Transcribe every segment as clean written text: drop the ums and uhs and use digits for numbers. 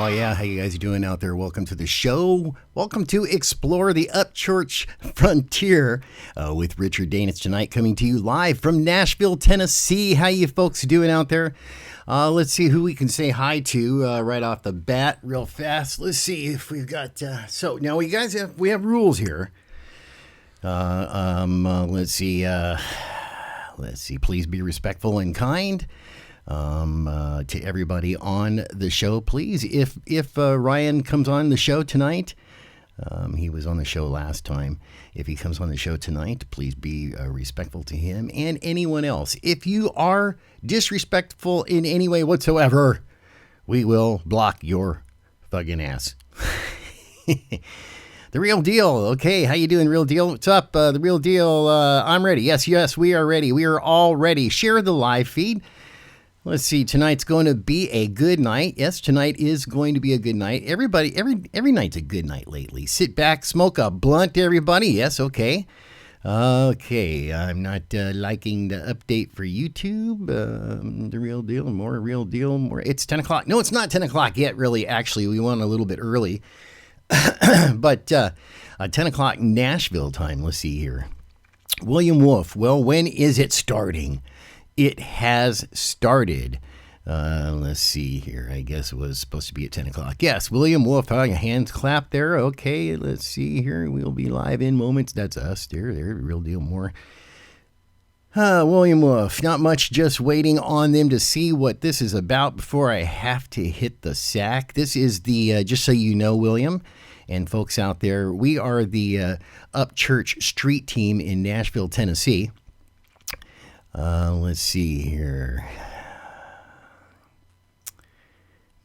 Oh yeah, how you guys doing out there? Welcome to the show. Welcome to Explore the UPCHURCH Frontier with Richard Danitz tonight, coming to you live from Nashville, Tennessee. How you folks doing out there? Let's see who we can say hi to right off the bat, real fast. Let's see if we've got. So now we have rules here. Let's see. Please be respectful and kind. To everybody on the show, please. If Ryan comes on the show tonight, he was on the show last time. If he comes on the show tonight, please be respectful to him and anyone else. If you are disrespectful in any way whatsoever, we will block your fucking ass. The Real Deal. Okay, how you doing, Real Deal? What's up? The Real Deal. I'm ready. Yes, we are ready. We are all ready. Share the live feed. Let's see. Tonight's going to be a good night. Yes, tonight is going to be a good night. Everybody, every night's a good night lately. Sit back, smoke a blunt, everybody. Yes, okay. Okay, I'm not liking the update for YouTube. The Real Deal, more Real Deal, more. It's 10 o'clock. No, it's not 10 o'clock yet, really. Actually, we went a little bit early. But 10 o'clock Nashville time. Let's see here. William Wolf. Well, when is it starting? It has started. Let's see here. I guess it was supposed to be at 10 o'clock. Yes, William Wolf. Hands clap there. Okay, let's see here. We'll be live in moments. That's us. There, Real Deal more. William Wolf. Not much, just waiting on them to see what this is about before I have to hit the sack. This is the, just so you know, William, and folks out there, we are the UPCHURCH street team in Nashville, Tennessee. Let's see here.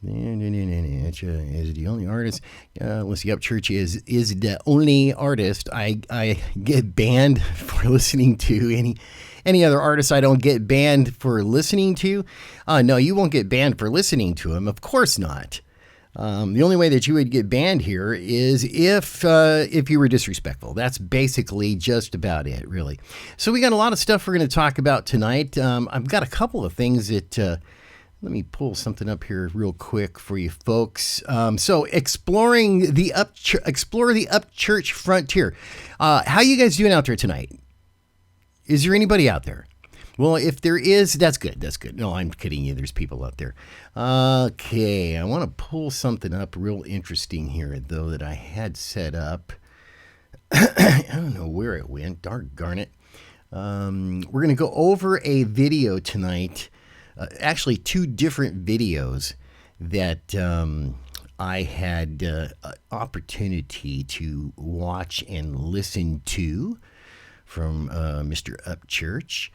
Is the only artist? Let's see. UPCHURCH is the only artist I get banned for listening to. Any other artist I don't get banned for listening to? No, you won't get banned for listening to him. Of course not. The only way that you would get banned here is if you were disrespectful. That's basically just about it, really. So we got a lot of stuff we're going to talk about tonight. I've got a couple of things that, let me pull something up here real quick for you folks. So explore the UPCHURCH Frontier. How you guys doing out there tonight? Is there anybody out there? Well, if there is, that's good. That's good. No, I'm kidding you. There's people out there. Okay, I want to pull something up real interesting here, though, that I had set up. I don't know where it went. Darn it. We're going to go over a video tonight. Actually, two different videos that I had opportunity to watch and listen to from Mr. UPCHURCH.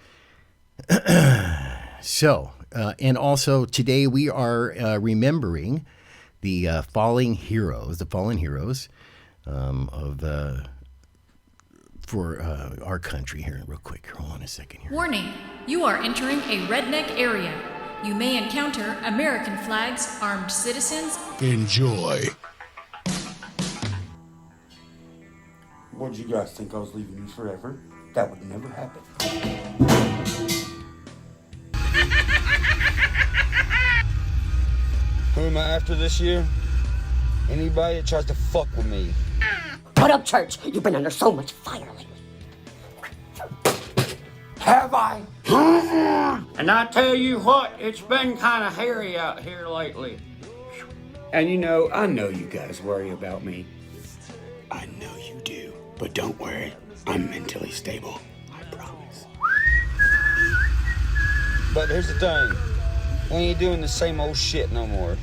So, and also today we are remembering the fallen heroes for our country here. Real quick, hold on a second here. Warning, you are entering a redneck area. You may encounter American flags, armed citizens. Enjoy. What did you guys think I was leaving you forever? That would never happen. Who am I after this year? Anybody that tries to fuck with me. Shut up, church. You've been under so much fire lately. Have I? And I tell you what, it's been kind of hairy out here lately. And I know you guys worry about me. I know you do. But don't worry, I'm mentally stable. I promise. But here's the thing. We ain't doing the same old shit no more.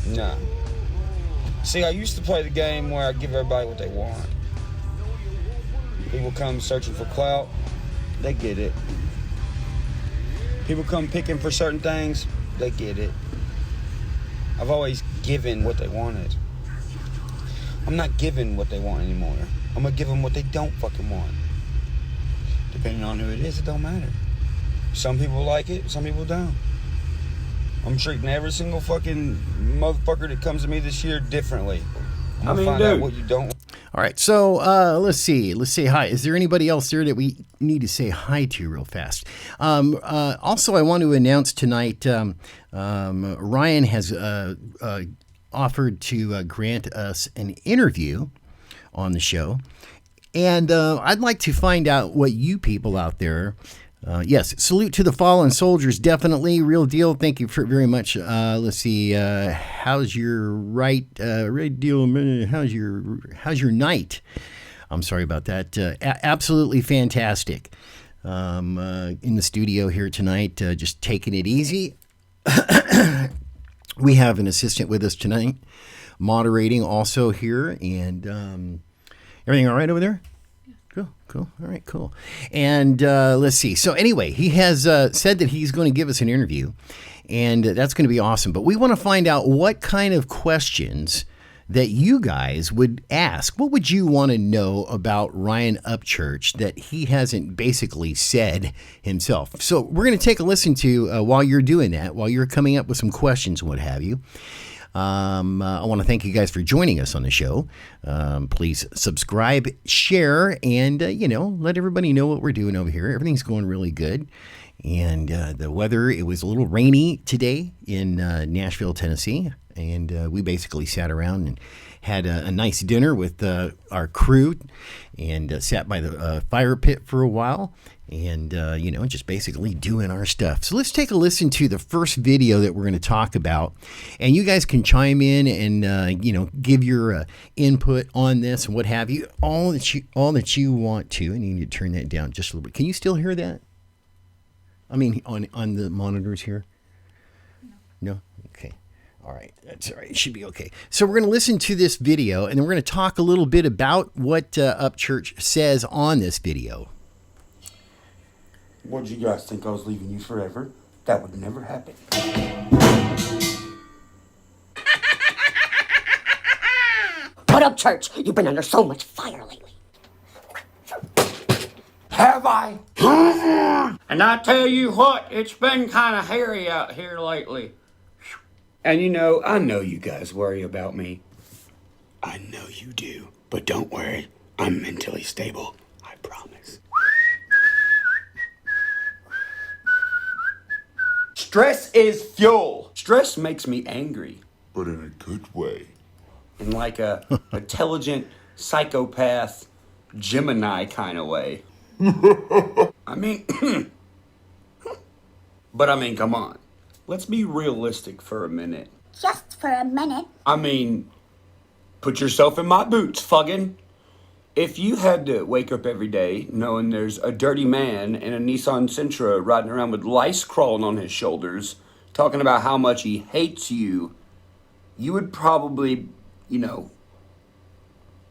Nah. See, I used to play the game where I give everybody what they want. People come searching for clout, they get it. People come picking for certain things, they get it. I've always given what they wanted. I'm not giving what they want anymore. I'm gonna give them what they don't fucking want. Depending on who it is, it don't matter. Some people like it, some people don't. I'm treating every single fucking motherfucker that comes to me this year differently. I'm gonna find out what you don't. All right, so let's see. Let's say hi. Is there anybody else there that we need to say hi to real fast? Also, I want to announce tonight, Ryan has offered to grant us an interview on the show. And I'd like to find out what you people out there. Yes, salute to the fallen soldiers, definitely, real deal. Thank you very much. Let's see, how's your red deal? How's your night? I'm sorry about that. Absolutely fantastic. In the studio here tonight, just taking it easy. We have an assistant with us tonight, moderating also here, and everything all right over there? Cool. All right, cool. And let's see. So anyway, he has said that he's going to give us an interview, and that's going to be awesome. But we want to find out what kind of questions that you guys would ask. What would you want to know about Ryan Upchurch that he hasn't basically said himself? So we're going to take a listen to while you're doing that, while you're coming up with some questions and what have you. I want to thank you guys for joining us on the show. Please subscribe, share, and, let everybody know what we're doing over here. Everything's going really good. And the weather, it was a little rainy today in Nashville, Tennessee. And we basically sat around and had a nice dinner with our crew and sat by the fire pit for a while. And, just basically doing our stuff. So let's take a listen to the first video that we're going to talk about. And you guys can chime in and, give your input on this and what have you. All that you want to. And you need to turn that down just a little bit. Can you still hear that? I mean, on the monitors here? No? Okay. All right. That's all right. It should be okay. So we're going to listen to this video. And then we're going to talk a little bit about what Upchurch says on this video. What did you guys think I was leaving you forever? That would never happen. Put up, church. You've been under so much fire lately. Have I? And I tell you what, it's been kind of hairy out here lately. And I know you guys worry about me. I know you do. But don't worry, I'm mentally stable. I promise. Stress is fuel. Stress makes me angry. But in a good way. In like a intelligent psychopath Gemini kind of way. I mean, come on. Let's be realistic for a minute. Just for a minute. I mean, put yourself in my boots, fuggin'. If you had to wake up every day knowing there's a dirty man in a Nissan Sentra riding around with lice crawling on his shoulders, talking about how much he hates you, you would probably,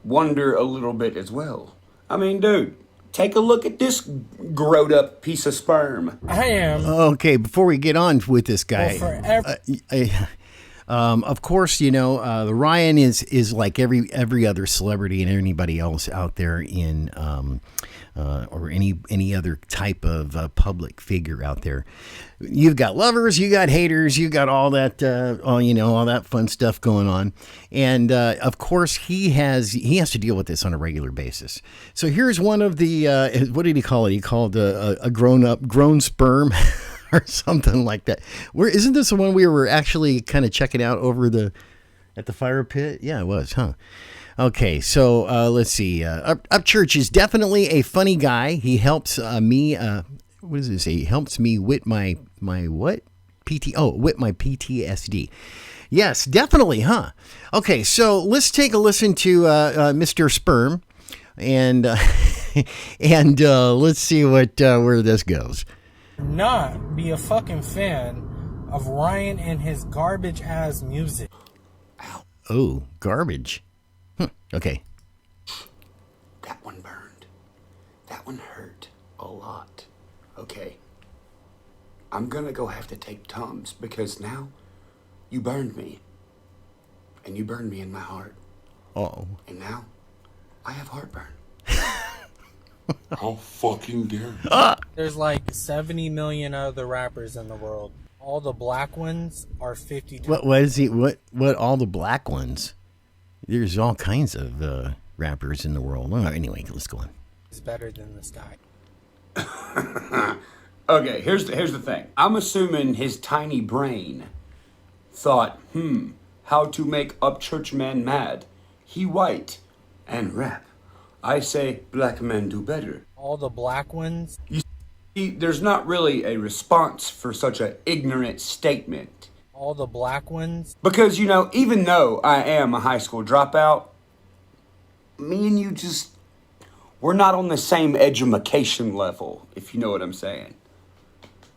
wonder a little bit as well. I mean, dude, take a look at this growed up piece of sperm. I am. Okay, before we get on with this guy, Well, of course, Ryan is like every other celebrity and anybody else out there in or any other type of public figure out there. You've got lovers, you got haters, you got all that all that fun stuff going on, and of course he has to deal with this on a regular basis. So here's one of the what did he call it? He called a grown sperm. Or something like that. Isn't this the one we were actually kind of checking out at the fire pit? Yeah, it was, huh? Okay, so let's see. Upchurch is definitely a funny guy. He helps me. What does it say? He helps me with my what? With my PTSD. Yes, definitely, huh? Okay, so let's take a listen to Mr. Sperm, and and let's see where this goes. Not be a fucking fan of Ryan and his garbage ass music. Oh, garbage. Okay. That one burned. That one hurt a lot. Okay. I'm gonna have to take Tums because now you burned me. And you burned me in my heart. Oh. And now I have heartburn. How fucking dare you? There's like 70 million other rappers in the world. All the black ones are 50. What is he? What all the black ones? There's all kinds of rappers in the world. Well, anyway, let's go on. It's better than this guy. Okay, here's the thing. I'm assuming his tiny brain thought, how to make Upchurch man mad. He white and rap. I say black men do better. All the black ones. You see, there's not really a response for such an ignorant statement. All the black ones. Because, even though I am a high school dropout, me and you we're not on the same edumacation level, if you know what I'm saying.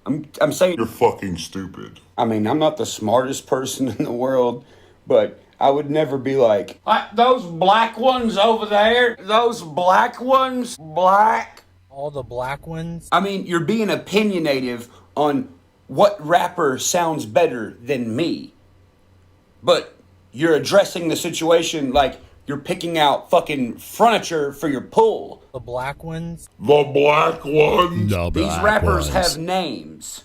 I'm saying You're fucking stupid. I mean, I'm not the smartest person in the world, but I would never be like, those black ones over there, those black ones, black. All the black ones. I mean, you're being opinionative on what rapper sounds better than me. But you're addressing the situation like you're picking out fucking furniture for your pool. The black ones. The black ones? These rappers have names.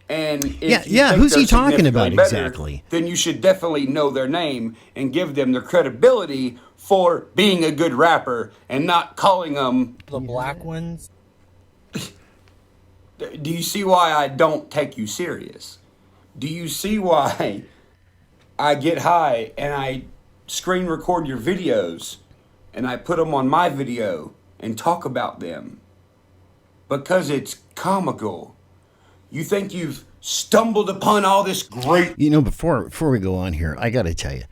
And if you think who's he they're talking about significantly better, exactly? then you should definitely know their name and give them the credibility for being a good rapper and not calling them the black ones. Do you see why I don't take you serious? Do you see why I get high and I screen record your videos and I put them on my video and talk about them? Because it's comical. You think you've stumbled upon all this great... Before we go on here, I got to tell you,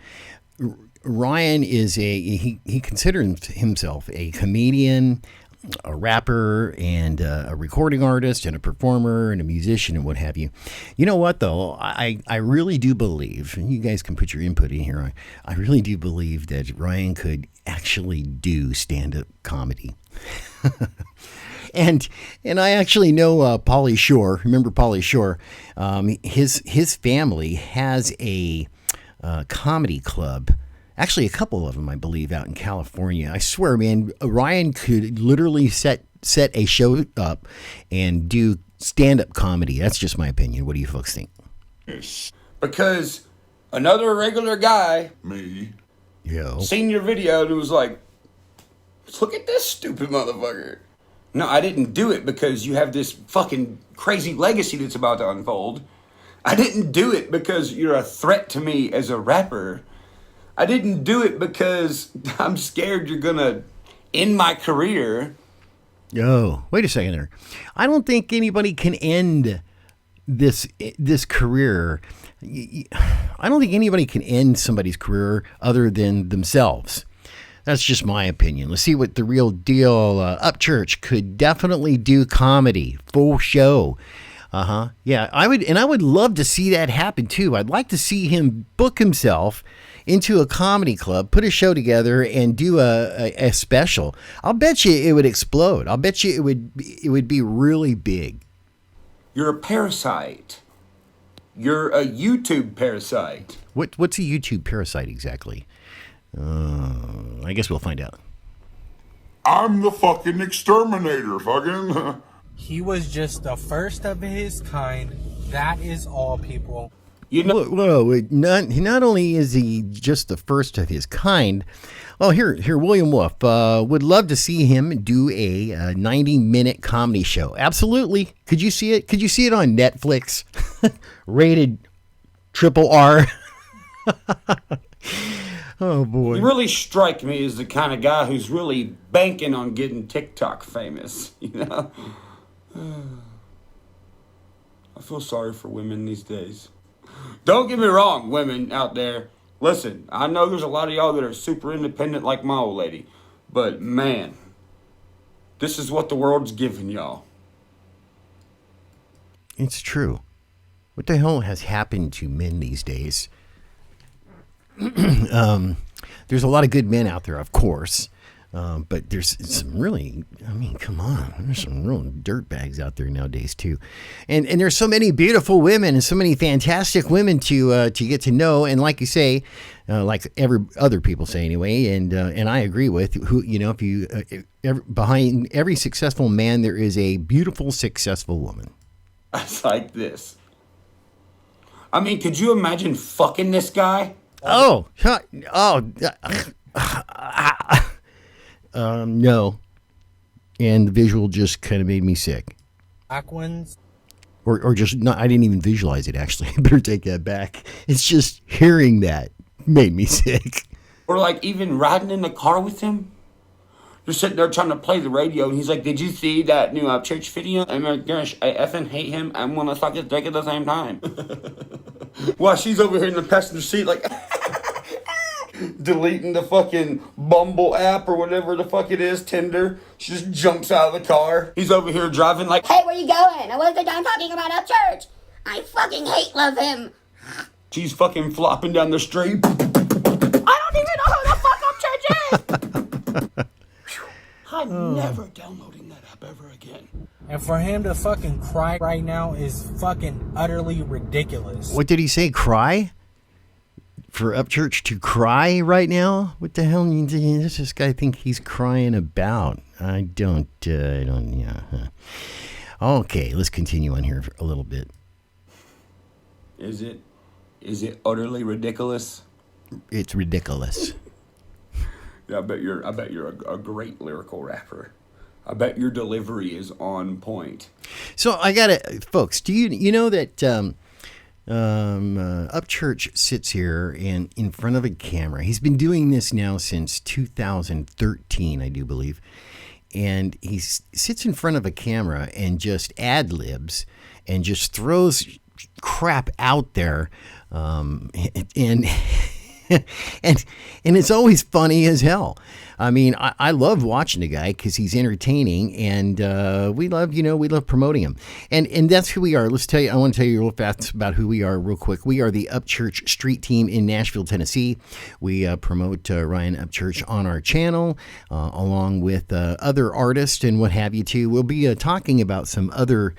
Ryan is he considers himself a comedian, a rapper, and a recording artist, and a performer, and a musician, and what have you. You know what, though? I really do believe, and you guys can put your input in here, I really do believe that Ryan could actually do stand-up comedy. And I actually know Pauly Shore. Remember Pauly Shore? His family has a comedy club. Actually, a couple of them, I believe, out in California. I swear, man, Ryan could literally set a show up and do stand-up comedy. That's just my opinion. What do you folks think? Because another regular guy Me. seen your video and was like, look at this stupid motherfucker. No, I didn't do it because you have this fucking crazy legacy that's about to unfold. I didn't do it because you're a threat to me as a rapper. I didn't do it because I'm scared you're gonna end my career. Oh, wait a second there. I don't think anybody can end this career. I don't think anybody can end somebody's career other than themselves. That's just my opinion. Let's see what the real deal. Upchurch could definitely do comedy, full show. Yeah, I would love to see that happen too. I'd like to see him book himself into a comedy club, put a show together, and do a special. I'll bet you it would explode. I'll bet you it would be really big. You're a parasite. You're a YouTube parasite. What's a YouTube parasite exactly? I guess we'll find out. I'm the fucking exterminator, fucking. He was just the first of his kind. That is all, people. Not only is he just the first of his kind. Well, here, William Wolf would love to see him do a 90-minute comedy show. Absolutely. Could you see it? Could you see it on Netflix? Rated RRR. Oh, boy. You really strike me as the kind of guy who's really banking on getting TikTok famous, I feel sorry for women these days. Don't get me wrong, women out there. Listen, I know there's a lot of y'all that are super independent like my old lady. But, man, this is what the world's giving y'all. It's true. What the hell has happened to men these days? There's a lot of good men out there, of course, but there's some really, come on, there's some real dirtbags out there nowadays too, and there's so many beautiful women and so many fantastic women to get to know, and like you say, like every other people say anyway, and I agree with who, if you behind every successful man there is a beautiful successful woman. It's like this. Could you imagine fucking this guy? No. And the visual just kind of made me sick. Black ones. Or just not, I didn't even visualize it, actually. I better take that back. It's just hearing that made me sick. Or like even riding in the car with him. Just sitting there trying to play the radio, and he's like, "Did you see that new church video?" I'm like, "Gosh, I effing hate him. I'm gonna suck his dick at the same time." While she's over here in the passenger seat, like, deleting the fucking Bumble app or whatever the fuck it is, Tinder. She just jumps out of the car. He's over here driving like, Hey, where you going? I wasn't done talking about Upchurch. I fucking hate love him. she's fucking flopping down the street. I don't even know who the fuck Upchurch is. I'm never downloading that app ever again. And for him to fucking cry right now is fucking utterly ridiculous. What did he say? Cry? For Upchurch to cry right now? What the hell does this guy think he's crying about? I don't, yeah. Okay, let's continue on here for a little bit. Is it utterly ridiculous? It's ridiculous. Yeah, I bet you're a great lyrical rapper. I bet your delivery is on point. So I got it, folks. Do you know that Upchurch sits here and in front of a camera? He's been doing this now since 2013, I do believe. And he sits in front of a camera and just ad-libs and just throws crap out there. And it's always funny as hell. I mean, I love watching the guy because he's entertaining, and we love promoting him. And that's who we are. I want to tell you real fast about who we are real quick. We are the Upchurch Street Team in Nashville, Tennessee. We promote Ryan Upchurch on our channel, along with other artists and what have you too. We'll be talking about some other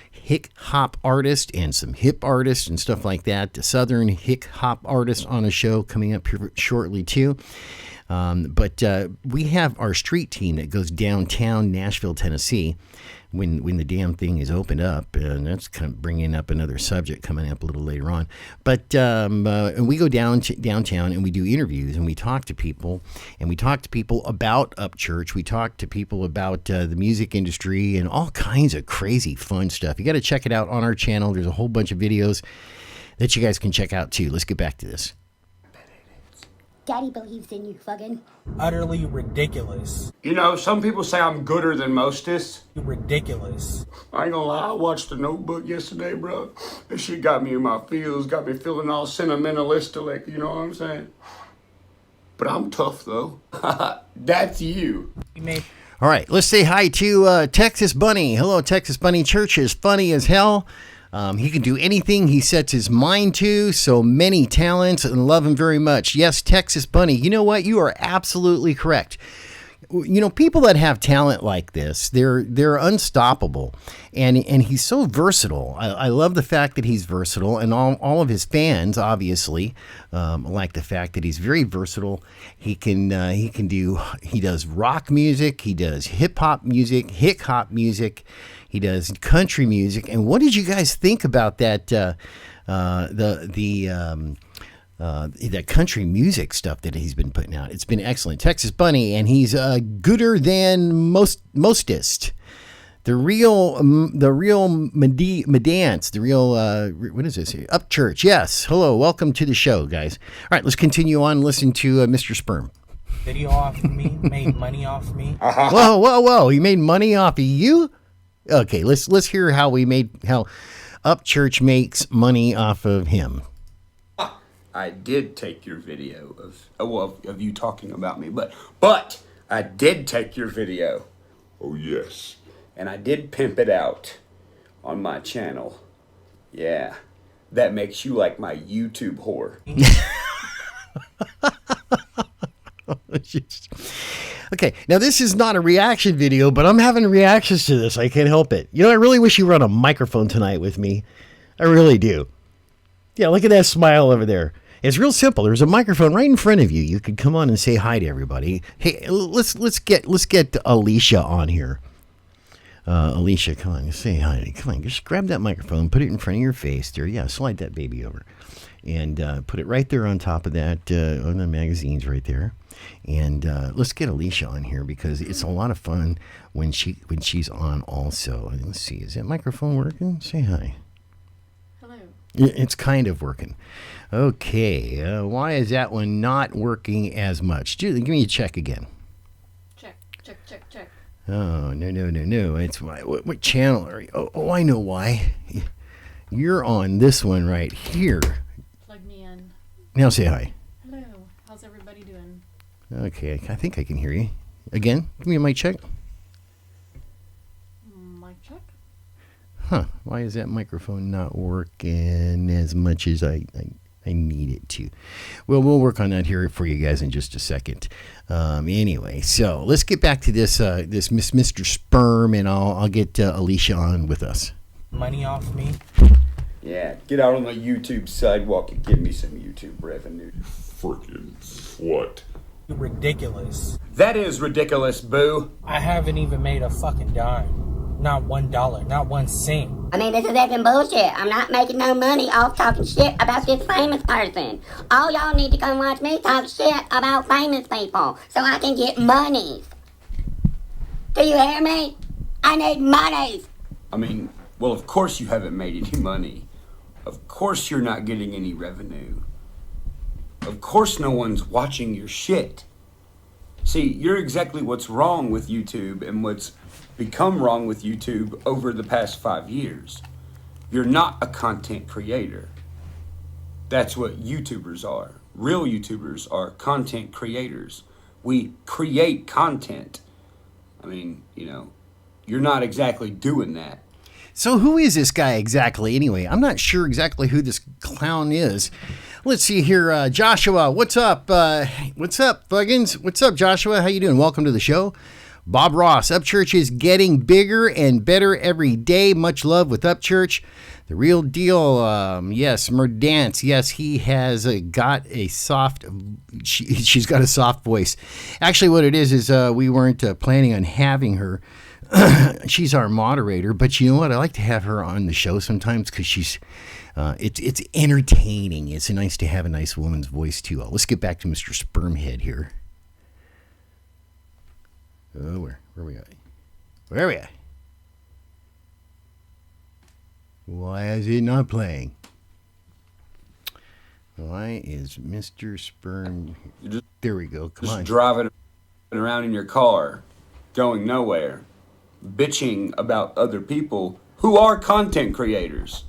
hick hop artist and some hip artists and stuff like that. The Southern hick hop artist on a show coming up here shortly too. But we have our street team that goes downtown Nashville, Tennessee, when the damn thing is opened up, and that's kind of bringing up another subject coming up a little later on. But and we go downtown and we do interviews and we talk to people, and we talk to people about Upchurch. We talk to people about the music industry and all kinds of crazy fun stuff. You got to check it out on our channel. There's a whole bunch of videos that you guys can check out too. Let's get back to this. Daddy believes in you, fucking. Utterly ridiculous. You know, some people say I'm gooder than mostest. Ridiculous. I ain't gonna lie, I watched The Notebook yesterday, bro. That shit got me in my feels, got me feeling all sentimentalistic, you know what I'm saying? But I'm tough, though. That's you. All right, let's say hi to Texas Bunny. Hello, Texas Bunny. Church is funny as hell. He can do anything he sets his mind to, so many talents, and love him very much. Yes, Texas Bunny, you know what? You are absolutely correct. You know, people that have talent like this, they're unstoppable, and he's so versatile. I love the fact that he's versatile, and all of his fans obviously like the fact that he's very versatile. He does rock music, he does hip hop music, he does country music. And what did you guys think about that? That country music stuff that he's been putting out. It's been excellent. Texas Bunny, and he's gooder than mostest. The real Medance, the real, what is this here? Upchurch. Yes. Hello. Welcome to the show, guys. All right, let's continue on and listen to Mr. Sperm. Video off of me, made money off of me. Whoa. He made money off of you? Okay, let's hear how Upchurch makes money off of him. I did take your video of you talking about me, but I did take your video. Oh, yes. And I did pimp it out on my channel. Yeah, that makes you like my YouTube whore. Okay, now this is not a reaction video, but I'm having reactions to this. I can't help it. You know, I really wish you were on a microphone tonight with me. I really do. Yeah, look at that smile over there. It's real simple. There's a microphone right in front of you. You could come on and say hi to everybody. Hey, let's get Alicia on here. Alicia, come on, say hi. Come on, just grab that microphone, put it in front of your face there. Yeah, slide that baby over. and put it right there on top of that, on the magazines right there. And let's get Alicia on here because it's a lot of fun when she's on also. Let's see, is that microphone working? Say hi. Hello. It's kind of working. Okay, why is that one not working as much? Give me a check again. Check. Oh, no. It's what channel are you? Oh, I know why. You're on this one right here. Plug me in. Now say hi. Hello. How's everybody doing? Okay, I think I can hear you. Again, give me a mic check. Mic check. Huh, why is that microphone not working as much as I need it to? Well, we'll work on that here for you guys in just a second. Anyway, so let's get back to this Mr. Sperm, and I'll get Alicia on with us. Money off me. Yeah, get out on the YouTube sidewalk and give me some YouTube revenue. Freaking what? Ridiculous. That is ridiculous, boo. I haven't even made a fucking dime. Not $1, not 1 cent. I mean, this is effing bullshit. I'm not making no money off talking shit about this famous person. All y'all need to come watch me talk shit about famous people so I can get monies. Do you hear me? I need monies. I mean, well, of course you haven't made any money. Of course you're not getting any revenue. Of course no one's watching your shit. See, you're exactly what's wrong with YouTube and what's become wrong with YouTube over the past 5 years. You're not a content creator. That's what YouTubers are. Real YouTubers are content creators. We create content. I mean, you're not exactly doing that. So who is this guy exactly anyway? I'm not sure exactly who this clown is. Let's see here. Joshua, what's up? What's up, Fuggins? What's up, Joshua? How you doing? Welcome to the show. Bob Ross, Upchurch is getting bigger and better every day. Much love with Upchurch. The real deal. Yes, Merdance. Yes, he has got a soft, she's got a soft voice. Actually, what it is we weren't planning on having her. She's our moderator, but you know what? I like to have her on the show sometimes because she's, it's entertaining. It's nice to have a nice woman's voice too. Let's get back to Mr. Spermhead here. Oh, where we at? Where are we at? Why is it not playing? Why is Mr. Sperm? There we go. Come on. Just driving around in your car, going nowhere, bitching about other people who are content creators,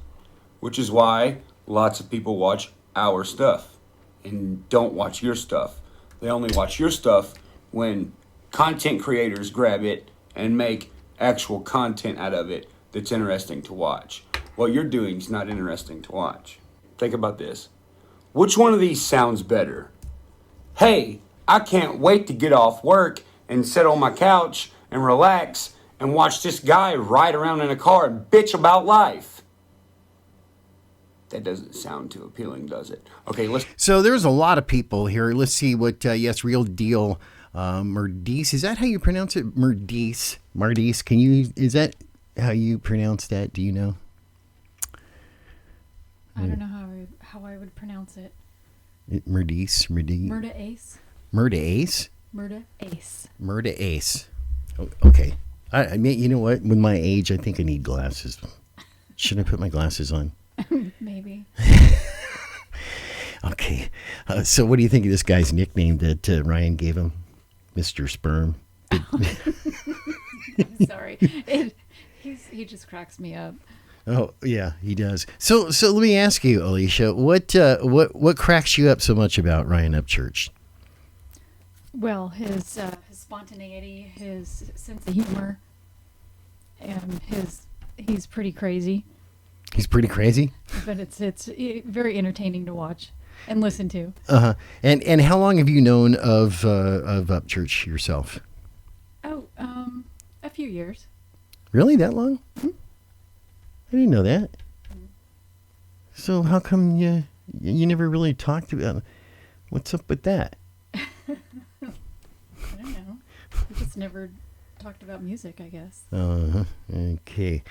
which is why lots of people watch our stuff and don't watch your stuff. They only watch your stuff when content creators grab it and make actual content out of it that's interesting to watch. What you're doing is not interesting to watch. Think about this. Which one of these sounds better? Hey, I can't wait to get off work and sit on my couch and relax and watch this guy ride around in a car and bitch about life. That doesn't sound too appealing, does it? Okay, let's... So there's a lot of people here. Let's see what, yes, Real Deal, Merdice. Is that how you pronounce it? Merdice. Is that how you pronounce that? Do you know? I don't know how I would pronounce it. Merdice. Murda Ace. Murda Ace? Murda Ace. Murda Ace. Okay. I mean, you know what? With my age, I think I need glasses. Should I put my glasses on? Maybe. Okay. So what do you think of this guy's nickname that Ryan gave him? Mr. Sperm? Sorry. He just cracks me up. Oh, yeah, he does. So let me ask you, Alicia, what cracks you up so much about Ryan Upchurch? Well, his spontaneity, his sense of humor, and he's pretty crazy. He's pretty crazy? But it's very entertaining to watch and listen to. Uh-huh. And how long have you known of Upchurch yourself? Oh, a few years. Really? That long? Mm-hmm. I didn't know that. Mm-hmm. So how come you never really talked about what's up with that? I don't know. We just never talked about music, I guess. Okay.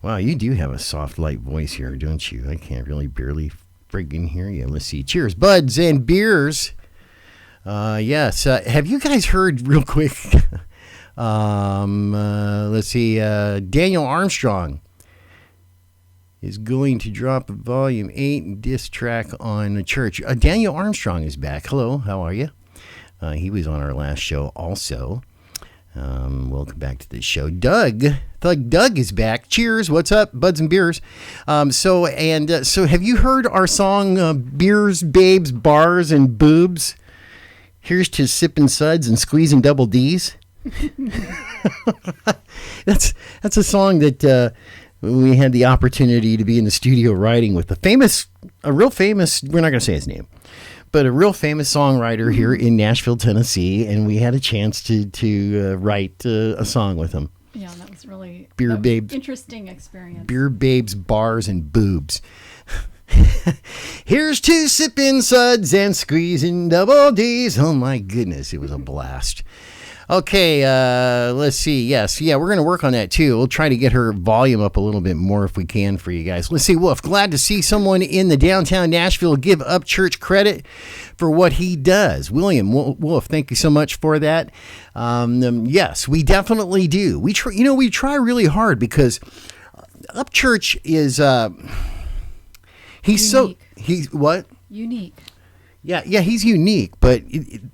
Wow, you do have a soft, light voice here, don't you? I can't really barely friggin' hear you. Let's see. Cheers, buds and beers. Yes. Have you guys heard real quick? Let's see. Daniel Armstrong is going to drop volume 8 and diss track on the church. Daniel Armstrong is back. Hello, how are you? He was on our last show also. Welcome back to the show. Thug Doug is back. Cheers. What's up, buds and beers? So have you heard our song Beers, Babes, Bars, and Boobs? Here's to sipping suds and squeezing double D's. That's a song that we had the opportunity to be in the studio writing with a real famous, we're not going to say his name, but a real famous songwriter here in Nashville, Tennessee, and we had a chance to write a song with him. Yeah, that was really Babes, interesting experience. Beer, Babes, Bars, and Boobs. Here's to sipping suds and squeezing double D's. Oh my goodness, it was a blast. Okay, let's see. Yes, yeah, we're going to work on that too. We'll try to get her volume up a little bit more if we can for you guys. Let's see, Wolf, glad to see someone in the downtown Nashville give Up Church credit for what he does. William Wolf, thank you so much for that. Yes, we definitely do. We try really hard because Up Church is he's unique. He's what? Unique. Yeah, he's unique, but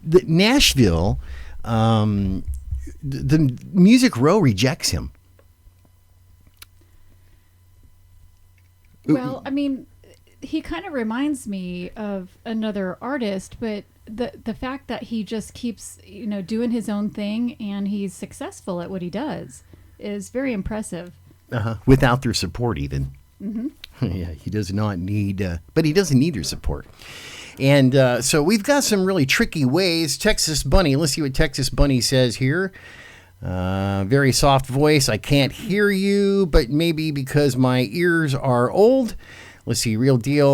Nashville. The Music Row rejects him. Well, I mean, he kind of reminds me of another artist, but the fact that he just keeps, doing his own thing and he's successful at what he does is very impressive. Without their support, even. Mm-hmm. Yeah, he does not need, but he doesn't need their support. And so we've got some really tricky ways. Texas Bunny, let's see what Texas Bunny says here. Very soft voice. I can't hear you, but maybe because my ears are old. Let's see, real deal.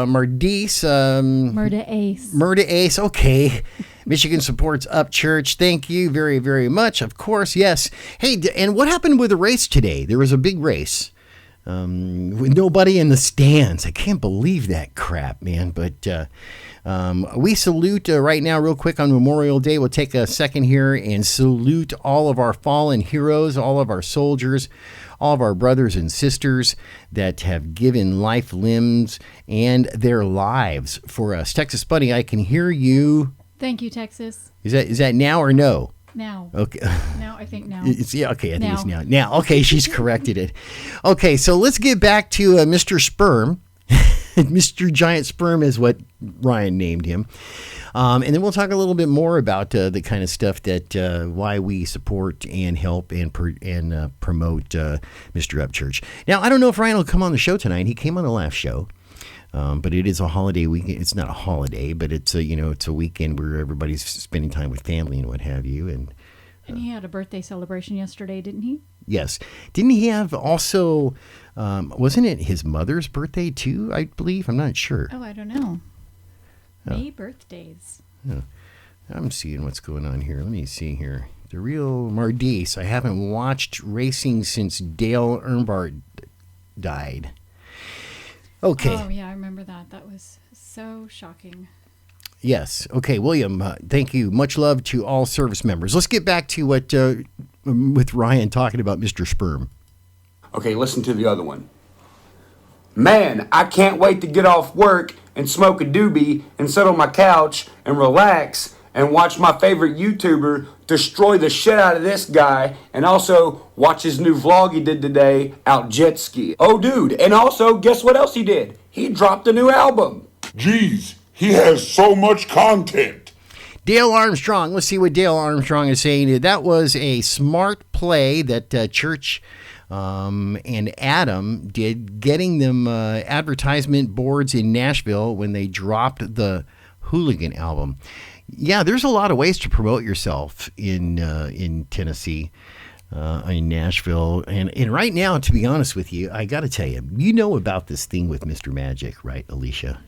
Mardice. Murda Ace. Okay. Michigan supports Up Church. Thank you very, very much. Of course, yes. Hey, and what happened with the race today? There was a big race. With nobody in the stands. I can't believe that crap, man. But we salute right now real quick on Memorial Day. We'll take a second here and salute all of our fallen heroes, all of our soldiers, all of our brothers and sisters that have given life, limbs, and their lives for us. Texas Buddy, I can hear you. Thank you, Texas. Is that now or no? Now. Okay. Now, I think now. Okay, I think it's now. Now, okay, she's corrected it. Okay, so let's get back to Mr. Sperm. Mr. Giant Sperm is what Ryan named him. And then we'll talk a little bit more about the kind of stuff that why we support and help and promote Mr. Up Church. Now, I don't know if Ryan will come on the show tonight. He came on the last show. But it is a holiday weekend. It's not a holiday, but it's a weekend where everybody's spending time with family and what have you. And he had a birthday celebration yesterday, didn't he? Yes. Didn't he have also, wasn't it his mother's birthday too, I believe? I'm not sure. Oh, I don't know. May birthdays. Yeah. I'm seeing what's going on here. Let me see here. The real Mardice. I haven't watched racing since Dale Earnhardt died. Okay. Oh, yeah, I remember that. That was so shocking. Yes. Okay, William, thank you. Much love to all service members. Let's get back to what with Ryan talking about Mr. Sperm. Okay, listen to the other one. Man, I can't wait to get off work and smoke a doobie and sit on my couch and relax and watch my favorite YouTuber destroy the shit out of this guy, and also watch his new vlog he did today out jet ski. Oh, dude, and also, guess what else he did? He dropped a new album. Jeez, he has so much content. Dale Armstrong, let's see what Dale Armstrong is saying. That was a smart play that Church and Adam did, getting them advertisement boards in Nashville when they dropped the Hooligan album. Yeah, there's a lot of ways to promote yourself in Tennessee, in Nashville. And right now, to be honest with you, I got to tell you, you know about this thing with Mr. Magic, right, Alicia?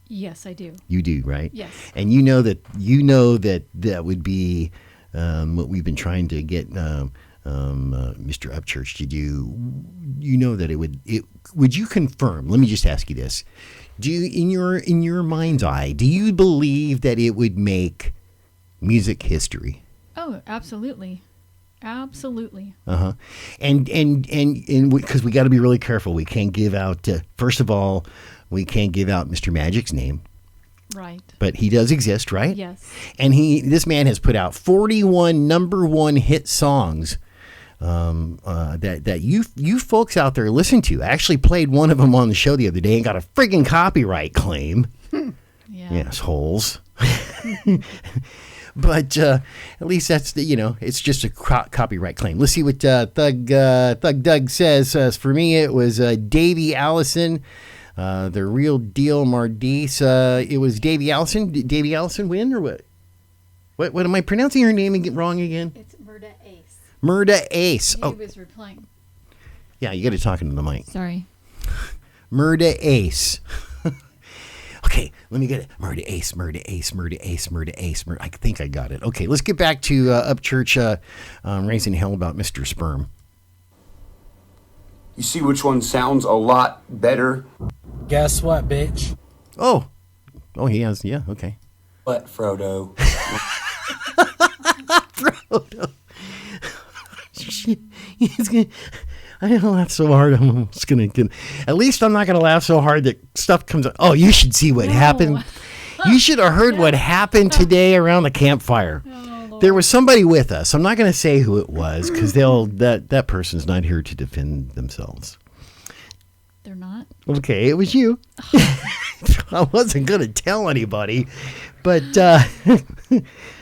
Yes, I do. You do, right? Yes. And you know that would be what we've been trying to get Mr. Upchurch to do. You know that would you confirm? Let me just ask you this. Do you, in your mind's eye, do you believe that it would make music history? Oh, absolutely. Absolutely. Uh-huh. And because we got to be really careful. We can't give out, first of all, we can't give out Mr. Magic's name. Right. But he does exist, right? Yes. And this man has put out 41 number one hit songs that you folks out there listen to. I actually played one of them on the show the other day and got a friggin' copyright claim. Yeah. Assholes. But at least that's it's just a copyright claim. Let's see what Thug Doug says. For me, it was Davey Allison. The Real Deal Mardis. It was Davey Allison. Did Davey Allison win or what? What am I pronouncing her name wrong again? It's Murda Ace. Murda Ace. He was replying. Yeah, you got to talk into the mic. Sorry. Murda Ace. Okay, let me get it. Murda Ace, Murda Ace, Murda Ace, Murda Ace. I think I got it. Okay, let's get back to Upchurch raising hell about Mr. Sperm. You see which one sounds a lot better? Guess what, bitch? Oh, he has. Yeah, okay. What, Frodo? Frodo. He's gonna. I don't laugh so hard. I'm almost gonna. At least I'm not gonna laugh so hard that stuff comes out. Oh, you should see what happened. You should have heard what happened today around the campfire. There was somebody with us. I'm not going to say who it was because that person's not here to defend themselves. They're not? Okay, it was you. I wasn't going to tell anybody, but I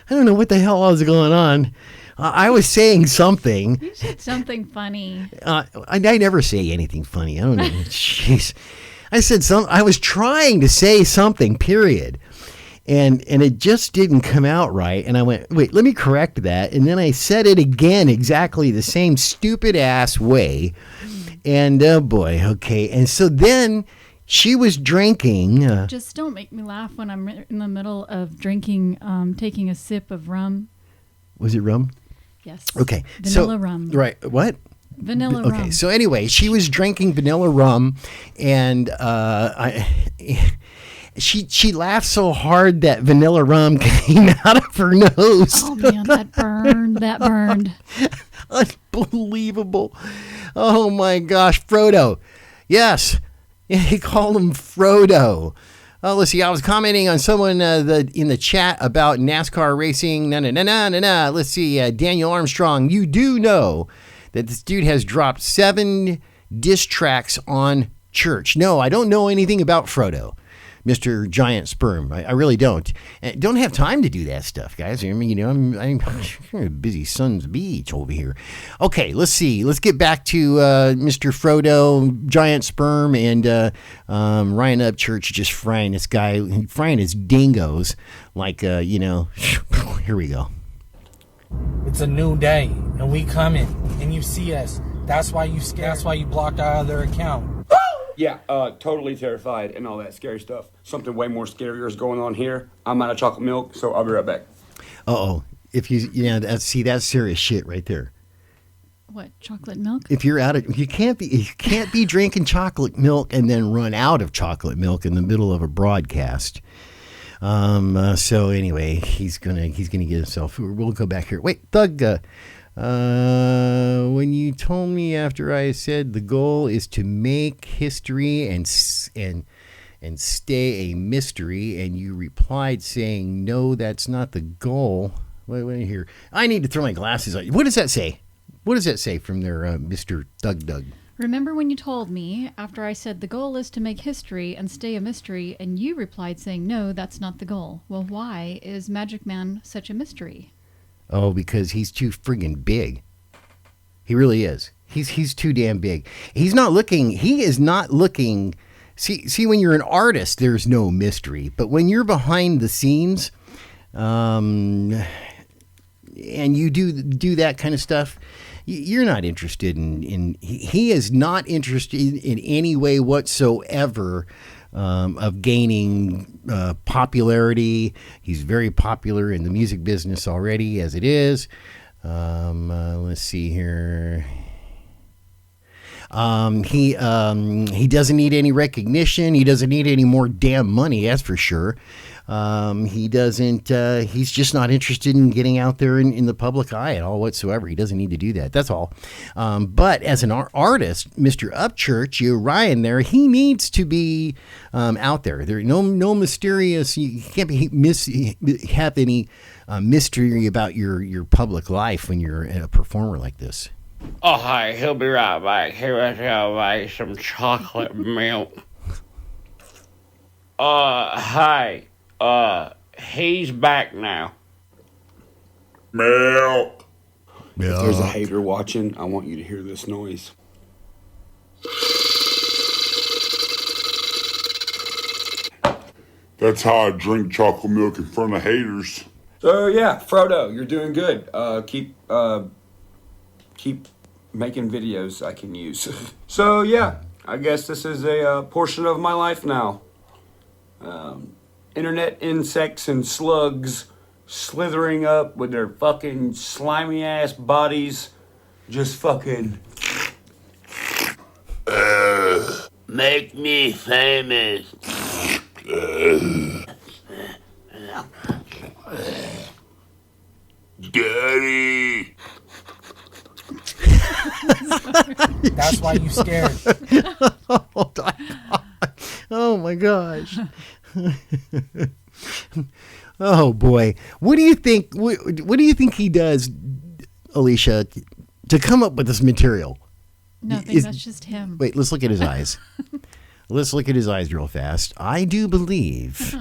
don't know what the hell was going on. I was saying something. You said something funny. I never say anything funny. I don't know. Jeez. I said I was trying to say something, period. And it just didn't come out right. And I went, wait, let me correct that. And then I said it again exactly the same stupid ass way. And oh boy, okay. And so then she was drinking. Just don't make me laugh when I'm in the middle of drinking, taking a sip of rum. Was it rum? Yes. Okay. Vanilla rum. Right. What? Vanilla rum. Okay. So anyway, she was drinking vanilla rum. And She laughed so hard that vanilla rum came out of her nose. Oh, man, that burned. Unbelievable. Oh, my gosh. Frodo. Yes. He called him Frodo. Oh, let's see. I was commenting on someone in the chat about NASCAR racing. No. Let's see. Daniel Armstrong, you do know that this dude has dropped 7 diss tracks on Church. No, I don't know anything about Frodo. Mr. Giant Sperm. I really don't. And don't have time to do that stuff, guys. I mean, I'm a busy son's beach over here. Okay, let's see. Let's get back to Mr. Frodo, Giant Sperm, and Ryan Upchurch just frying this guy, frying his dingoes like, here we go. It's a new day, and we coming, and you see us. That's why you scared. That's why you blocked our other account. Yeah, totally terrified and all that scary stuff. Something way more scarier is going on here. I'm out of chocolate milk, so I'll be right back. Uh-oh. If that's serious shit right there. What, chocolate milk? If you're you can't be drinking chocolate milk and then run out of chocolate milk in the middle of a broadcast. So anyway, he's gonna get himself. We'll go back here. Wait, Thug. When you told me after I said the goal is to make history and stay a mystery, and you replied saying no, that's not the goal. Wait here. I need to throw my glasses on. What does that say? What does that say from there, Mr. Doug? Remember when you told me after I said the goal is to make history and stay a mystery, and you replied saying no, that's not the goal. Well, why is Magic Man such a mystery? Oh, because he's too friggin' big. He really is. He's too damn big. He is not looking. See, when you're an artist, there's no mystery. But when you're behind the scenes, and you do that kind of stuff, you're not interested in he is not interested in any way whatsoever of gaining popularity. He's very popular in the music business already as it is. Let's see here. He doesn't need any recognition. He doesn't need any more damn money, that's for sure. He doesn't. He's just not interested in getting out there in the public eye at all whatsoever. He doesn't need to do that. That's all. But as an artist, Mr. Upchurch, Ryan, there, he needs to be out there. There no mysterious. You can't have any mystery about your public life when you're a performer like this. Oh, hi, he'll be right back. He was gonna make some chocolate milk. Hi. He's back now. Milk. If there's a hater watching, I want you to hear this noise. That's how I drink chocolate milk in front of haters. So yeah, Frodo, you're doing good. Keep making videos I can use. So yeah, I guess this is a portion of my life now. Internet insects and slugs slithering up with their fucking slimy ass bodies, just fucking Make me famous. Daddy. That's why you scared. Oh my gosh. Oh boy. What do you think? What do you think he does, Alicia, to come up with this material? Nothing. That's just him. Wait, let's look at his eyes. Let's look at his eyes real fast. I do believe,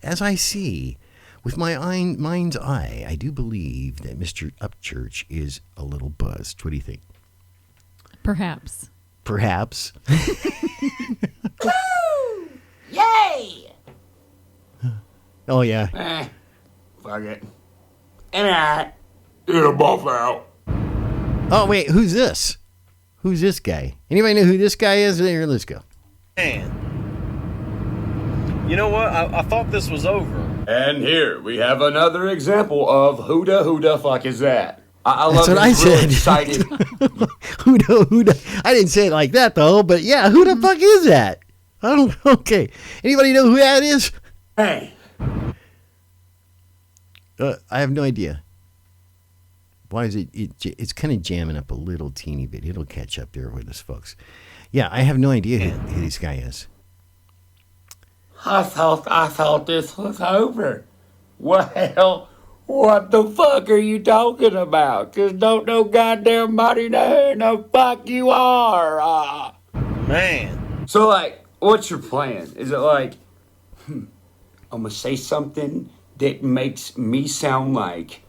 as I see with my mind's eye, I do believe that Mr. Upchurch is a little buzzed. What do you think? Perhaps. Perhaps. Woo! Yay! Oh, yeah. Fuck it. Alright. Get him off out. Oh, wait, who's this? Who's this guy? Anybody know who this guy is? Here, let's go. Man. You know what? I thought this was over. And here we have another example of who the fuck is that? I That's love what I this real said. excited. Who the? I didn't say it like that, though, but yeah, who the fuck is that? I don't. Okay. Anybody know who that is? Hey. I have no idea. Why is it? It's kind of jamming up a little teeny bit. It'll catch up there with us, folks. Yeah, I have no idea who this guy is. I thought this was over. Well, what the fuck are you talking about? Just don't know goddamn body know who the fuck you are. Man. So, like, what's your plan? Is it like, I'm gonna say something that makes me sound like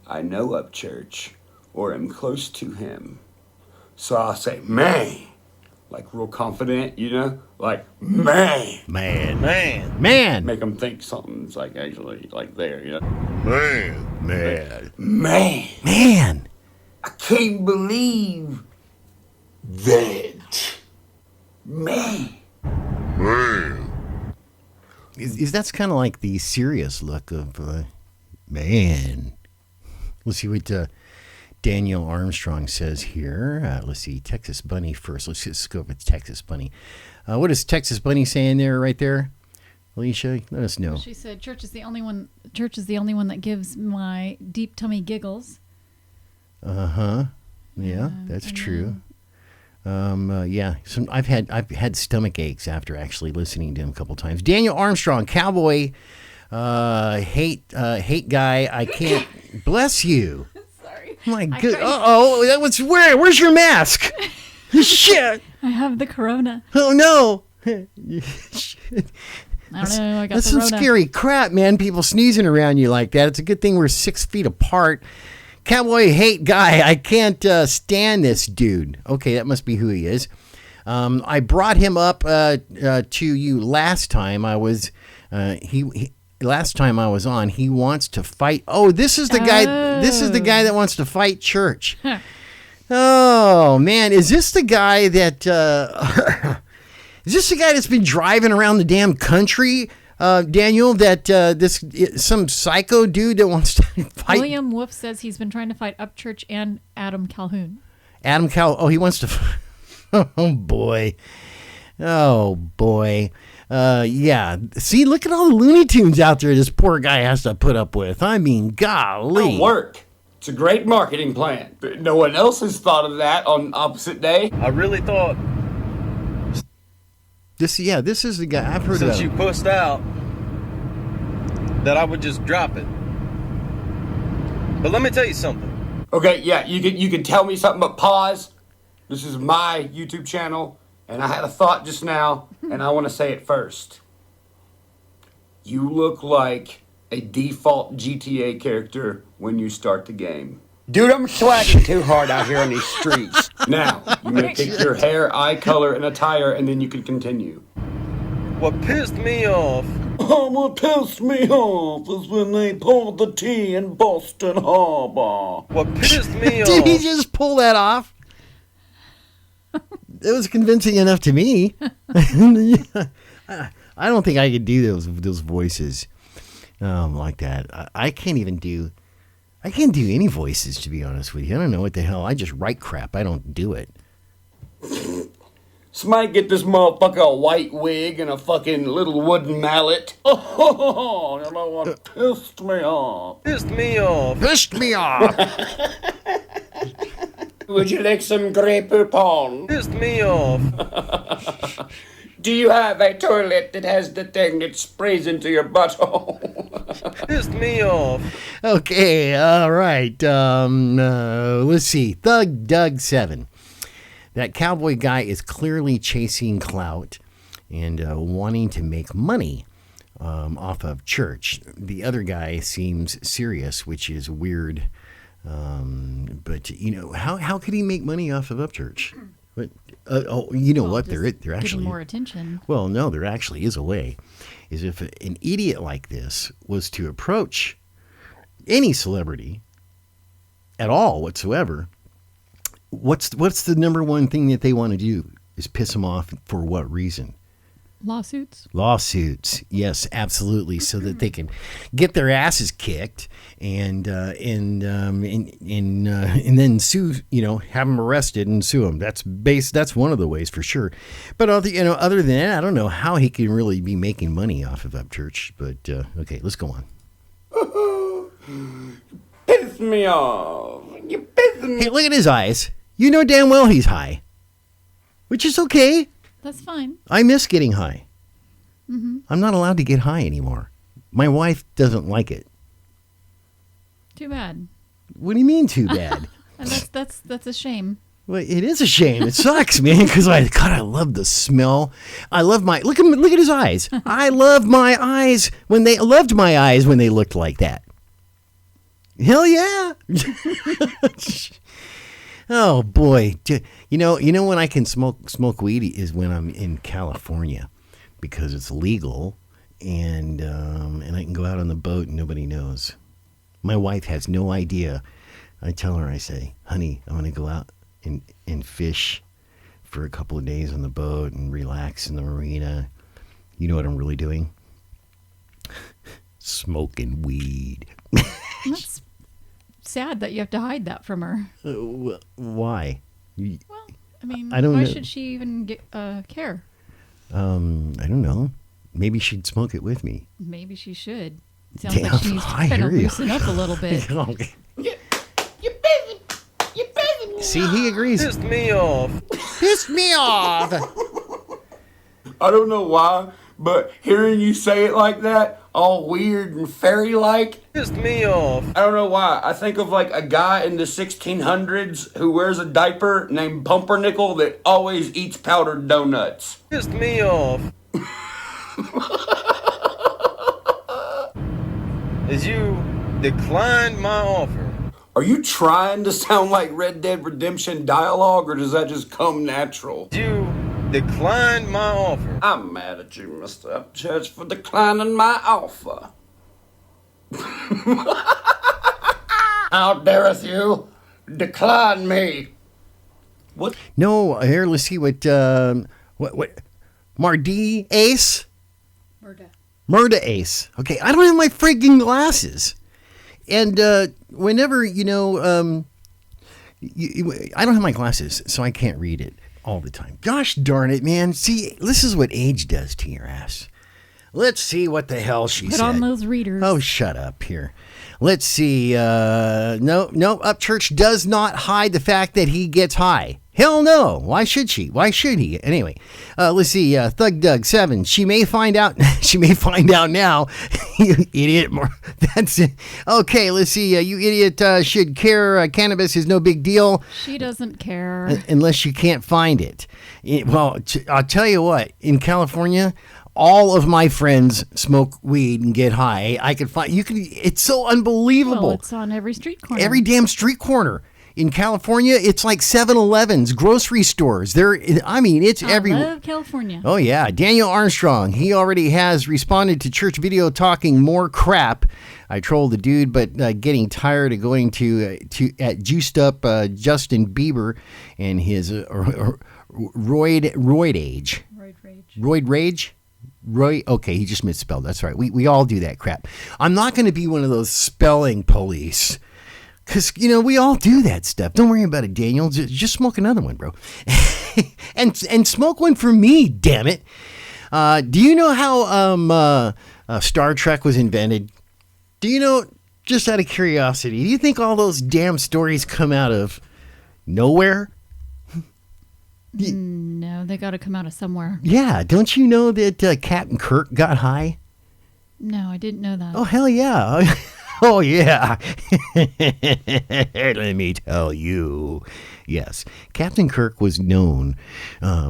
I know Upchurch or am close to him? So I'll say, man, like real confident, you know? Like, man. Man. Make them think something's like actually like there, you know? Man. Man. I can't believe That. man. Is that's kind of like the serious look of man. Let's see what Daniel Armstrong says here. Let's see, Texas Bunny first. Let's just go with Texas Bunny. What is Texas Bunny saying there, right there? Alicia, let us know. She said, "Church is the only one. Church is the only one that gives my deep tummy giggles." Yeah, that's true. Yeah, I've had stomach aches after actually listening to him a couple times. Daniel Armstrong, cowboy, hate guy. I can't. Bless you. Sorry. My good. That was where's your mask? Shit. I have the corona. Oh no. I don't know. I got That's the some Rona. scary crap, man. People sneezing around you like that. It's a good thing we're 6 feet apart. Cowboy hate guy. I can't stand this dude. Okay, that must be who he is. I brought him up to you last time I was. Last time I was on, he wants to fight. Oh, this is the guy. This is the guy that wants to fight Church. Oh man, is this the guy that? Is this the guy that's been driving around the damn country, Daniel? That some psycho dude that wants to fight. William Wolf says he's been trying to fight Upchurch and Adam Calhoun. Adam Cow. Oh, he wants to. Oh boy. Oh boy. Yeah. See, look at all the Looney Tunes out there this poor guy has to put up with. I mean, golly. It'll work. It's a great marketing plan. But no one else has thought of that on opposite day. I really thought This is the guy I've heard since of. you pushed out that I would just drop it. But let me tell you something. Okay, yeah, you can tell me something, but pause. This is my YouTube channel, and I had a thought just now, and I want to say it first. You look like a default GTA character when you start the game. Dude, I'm swagging too hard out here on these streets. Now, you may pick your hair, eye color, and attire, and then you can continue. What pissed me off What pissed me off is when they pulled the T in Boston Harbor. What pissed me off. Did he just pull that off? It was convincing enough to me. I don't think I could do those voices like that. I can't do any voices, to be honest with you. I don't know what the hell. I just write crap. I don't do it. Somebody get this motherfucker a white wig and a fucking little wooden mallet. Oh, you know what pissed me off? Pissed me off. Pissed me off. Would you like some Grey Poupon? Pissed me off. Do you have a toilet that has the thing that sprays into your butthole? Pissed me off. Okay, all right. Let's see. Thug Doug 7. That cowboy guy is clearly chasing clout and wanting to make money off of church. The other guy seems serious, which is weird. But how could he make money off of Upchurch? But what? They're actually getting more attention. Well, no, there actually is a way. Is if an idiot like this was to approach any celebrity at all whatsoever, what's the number one thing that they want to do is piss them off for what reason? Lawsuits. Yes, absolutely. So that they can get their asses kicked and then sue, have them arrested and sue them. That's one of the ways for sure. But other than that, I don't know how he can really be making money off of Upchurch. But okay, let's go on. Piss me off. You piss me. Hey, look at his eyes. You know damn well he's high, which is okay. That's fine. I miss getting high. Mm-hmm. I'm not allowed to get high anymore. My wife doesn't like it. Too bad. What do you mean too bad? And that's a shame. Well, it is a shame. It sucks, man, because I love the smell. I love look at his eyes. I loved my eyes when they looked like that. Hell yeah. Oh boy. You know when I can smoke weed is when I'm in California because it's legal and I can go out on the boat and nobody knows. My wife has no idea. I tell her, I say, honey, I'm going to go out and fish for a couple of days on the boat and relax in the marina. You know what I'm really doing? Smoking weed. That's sad that you have to hide that from her. Why? Well, I mean, I don't why know. should she even care? I don't know. Maybe she'd smoke it with me. Maybe she should. Sounds Damn, like she needs to I kind of hear you. loosen up a little bit. Okay. You're busy. See, he agrees. Pissed me off. Pissed me off. I don't know why, but hearing you say it like that, all weird and fairy-like, Pissed me off. I don't know why. I think of like a guy in the 1600s who wears a diaper named Pumpernickel that always eats powdered donuts. Pissed me off. As you declined my offer. Are you trying to sound like Red Dead Redemption dialogue, or does that just come natural? You declined my offer. I'm mad at you, Mr. Upchurch, for declining my offer. How dareth you decline me? What? No, here, let's see what Mardi Ace? Murda Ace. Okay, I don't have my freaking glasses. And whenever, I don't have my glasses, so I can't read it all the time. Gosh darn it, man. See, this is what age does to your ass. Let's see what the hell she said. Put on those readers. Oh, shut up here. Let's see. No, UPCHURCH does not hide the fact that he gets high. Hell no. Why should she? Why should he? Anyway, let's see. Thug Doug 7. She may find out. She may find out now. You idiot. That's it. Okay, let's see. You idiot should care. Cannabis is no big deal. She doesn't care. Unless you can't find it. Well, I'll tell you what. In California, all of my friends smoke weed and get high. I could find. You can. It's so unbelievable. Well, it's on every street corner. Every damn street corner. In California, it's like 7-Elevens, grocery stores. It's everywhere. I love California. Oh, yeah. Daniel Armstrong, he already has responded to church video talking more crap. I trolled the dude, but getting tired of going to juiced up Justin Bieber and his roid age. Roid rage? Okay, he just misspelled. That's right. We all do that crap. I'm not going to be one of those spelling police. Because, we all do that stuff. Don't worry about it, Daniel. Just smoke another one, bro. and smoke one for me, damn it. Do you know how Star Trek was invented? Do you know, just out of curiosity, do you think all those damn stories come out of nowhere? No, they got to come out of somewhere. Yeah. Don't you know that Captain Kirk got high? No, I didn't know that. Oh, hell yeah. Oh, yeah. Let me tell you. Yes. Captain Kirk was known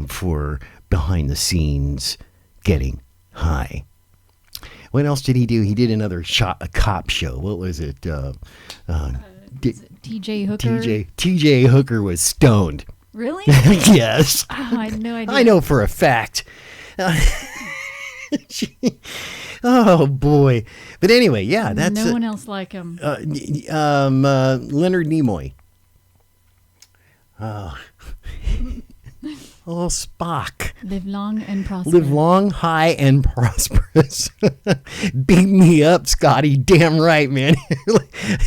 for behind the scenes getting high. What else did he do? He did another a cop show. What was it? TJ Hooker? TJ Hooker was stoned. Really? Yes. Oh, I had no idea. I know for a fact. Oh boy! But anyway, yeah, that's no one else like him. Leonard Nimoy. Oh, Spock. Live long and prosperous. Live long, high, and prosperous. Beat me up, Scotty. Damn right, man.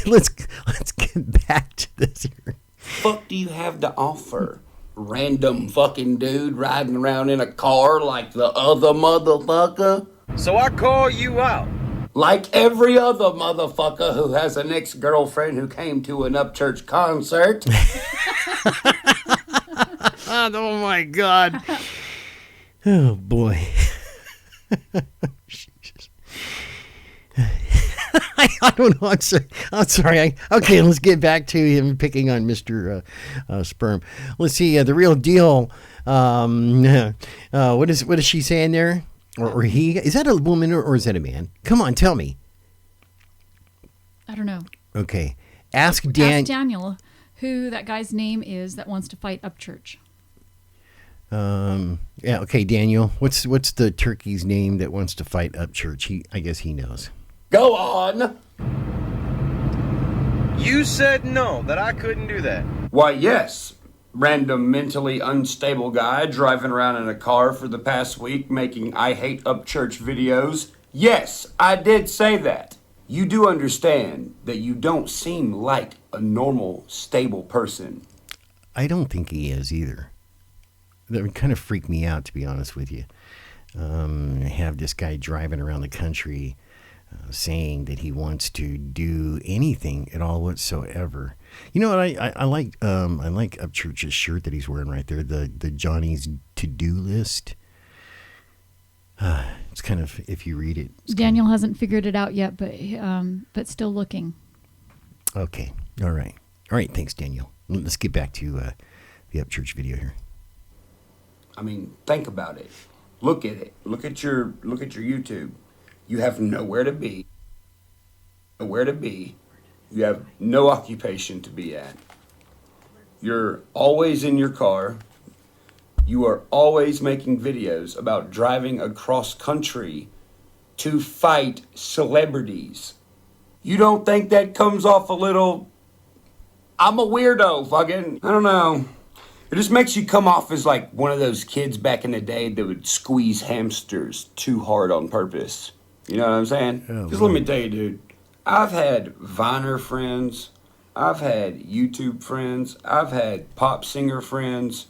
Let's get back to this here. Fuck do you have to offer? Random fucking dude riding around in a car like the other motherfucker? So I call you out. Like every other motherfucker who has an ex-girlfriend who came to an UPCHURCH concert. Oh my God. Oh boy. Jesus. I don't know. I'm sorry. Okay, let's get back to him picking on Mr. Sperm. Let's see. The real deal. What is she saying there? Or he? Is that a woman or is that a man? Come on, tell me. I don't know. Okay. Ask Daniel who that guy's name is that wants to fight UPCHURCH. Yeah. Okay, Daniel. What's the turkey's name that wants to fight UPCHURCH? I guess he knows. Go on. You said no, that I couldn't do that. Why, yes. Random mentally unstable guy driving around in a car for the past week making I hate UPCHURCH videos. Yes, I did say that. You do understand that you don't seem like a normal, stable person. I don't think he is either. That would kind of freak me out, to be honest with you. Have this guy driving around the country saying that he wants to do anything at all whatsoever. You know what? I like UPCHURCH's shirt that he's wearing right there. The Johnny's to-do list. It's kind of, if you read it. Daniel hasn't figured it out yet, but still looking. Okay. All right. Thanks, Daniel. Let's get back to the UPCHURCH video here. I mean, think about it. Look at it. Look at your YouTube. You have nowhere to be. You have no occupation to be at. You're always in your car. You are always making videos about driving across country to fight celebrities. You don't think that comes off a little, I'm a weirdo, fucking, I don't know. It just makes you come off as like one of those kids back in the day that would squeeze hamsters too hard on purpose. You know what I'm saying? Just let me tell you, dude. I've had Viner friends. I've had YouTube friends, I've had pop singer friends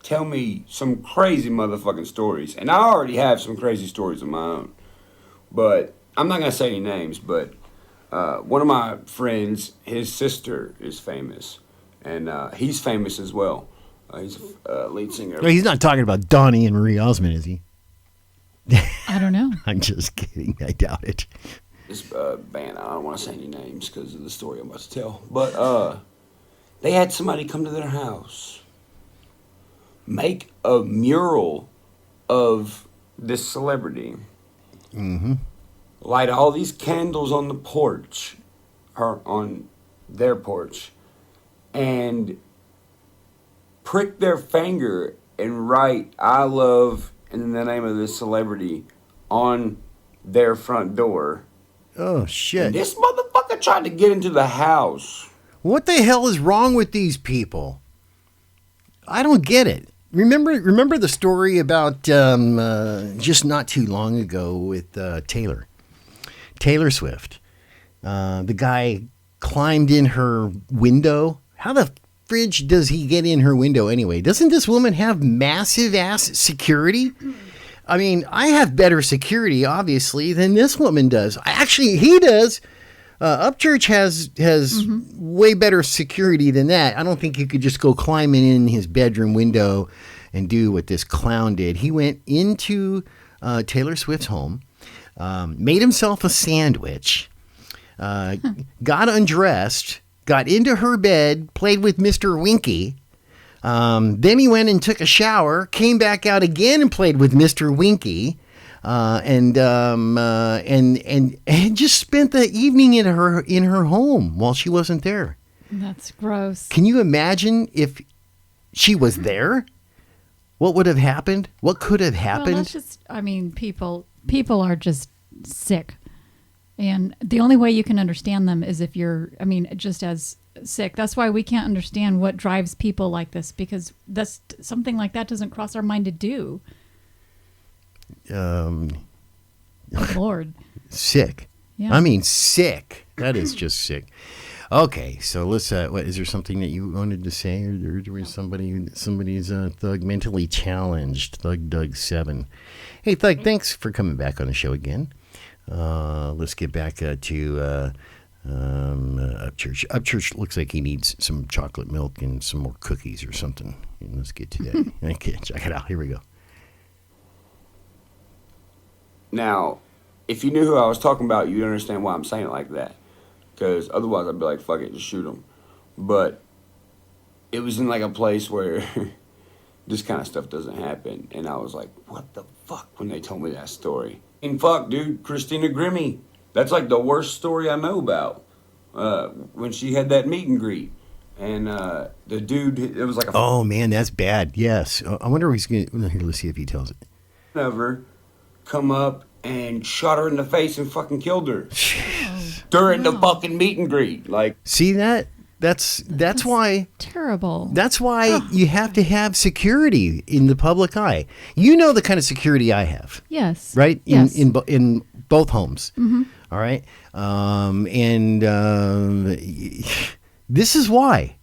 tell me some crazy motherfucking stories. And I already have some crazy stories of my own. But I'm not going to say any names, but one of my friends, his sister is famous. And he's famous as well. He's a lead singer. Well, he's not talking about Donnie and Marie Osmond, is he? I don't know. I'm just kidding. I doubt it. This band, I don't want to say any names because of the story I'm about to tell. But they had somebody come to their house, make a mural of this celebrity, light all these candles on the porch, or on their porch, and prick their finger and write "I love" in the name of this celebrity on their front door. Oh, shit. And this motherfucker tried to get into the house. What the hell is wrong with these people? I don't get it. Remember the story about just not too long ago with Taylor Swift. The guy climbed in her window. How the fridge does he get in her window anyway? Doesn't this woman have massive ass security? I mean, I have better security, obviously, than this woman does. Actually, he does. UPCHURCH has way better security than that. I don't think you could just go climbing in his bedroom window and do what this clown did. He went into Taylor Swift's home, made himself a sandwich, got undressed, got into her bed, played with Mr. Winky. Then he went and took a shower, came back out again and played with Mr. Winky, and just spent the evening in her home while she wasn't there. That's gross. Can you imagine if she was there? What would have happened? What could have happened? Well, that's just, I mean, people are just sick. And the only way you can understand them is if you're, I mean, just as sick. That's why we can't understand what drives people like this, because that's something like that doesn't cross our mind to do. Oh, Lord. Sick. Yeah. I mean, sick. That is just sick. Okay, so let's. What is there something that you wanted to say, or was somebody's Thug mentally challenged? Thug Doug 7. Hey, Thug, thanks for coming back on the show again. Let's get back to UPCHURCH. UPCHURCH looks like he needs some chocolate milk and some more cookies or something. And let's get to that. Okay, check it out. Here we go. Now, if you knew who I was talking about, you'd understand why I'm saying it like that. Because otherwise I'd be like, fuck it, just shoot him. But it was in like a place where this kind of stuff doesn't happen. And I was like, what the fuck, when they told me that story. And fuck, dude, Christina Grimmie. That's like the worst story I know about. When she had that meet and greet. And the dude, it was like a... Oh, man, that's bad. Yes. I wonder if he's going to... Here, let's see if he tells it. Never come up and shot her in the face and fucking killed her. During the fucking meet and greet. Like, see that? That's why... Terrible. That's why you have to have security in the public eye. You know the kind of security I have. Yes. Right? Yes. In both homes. Mm-hmm. All right? This is why.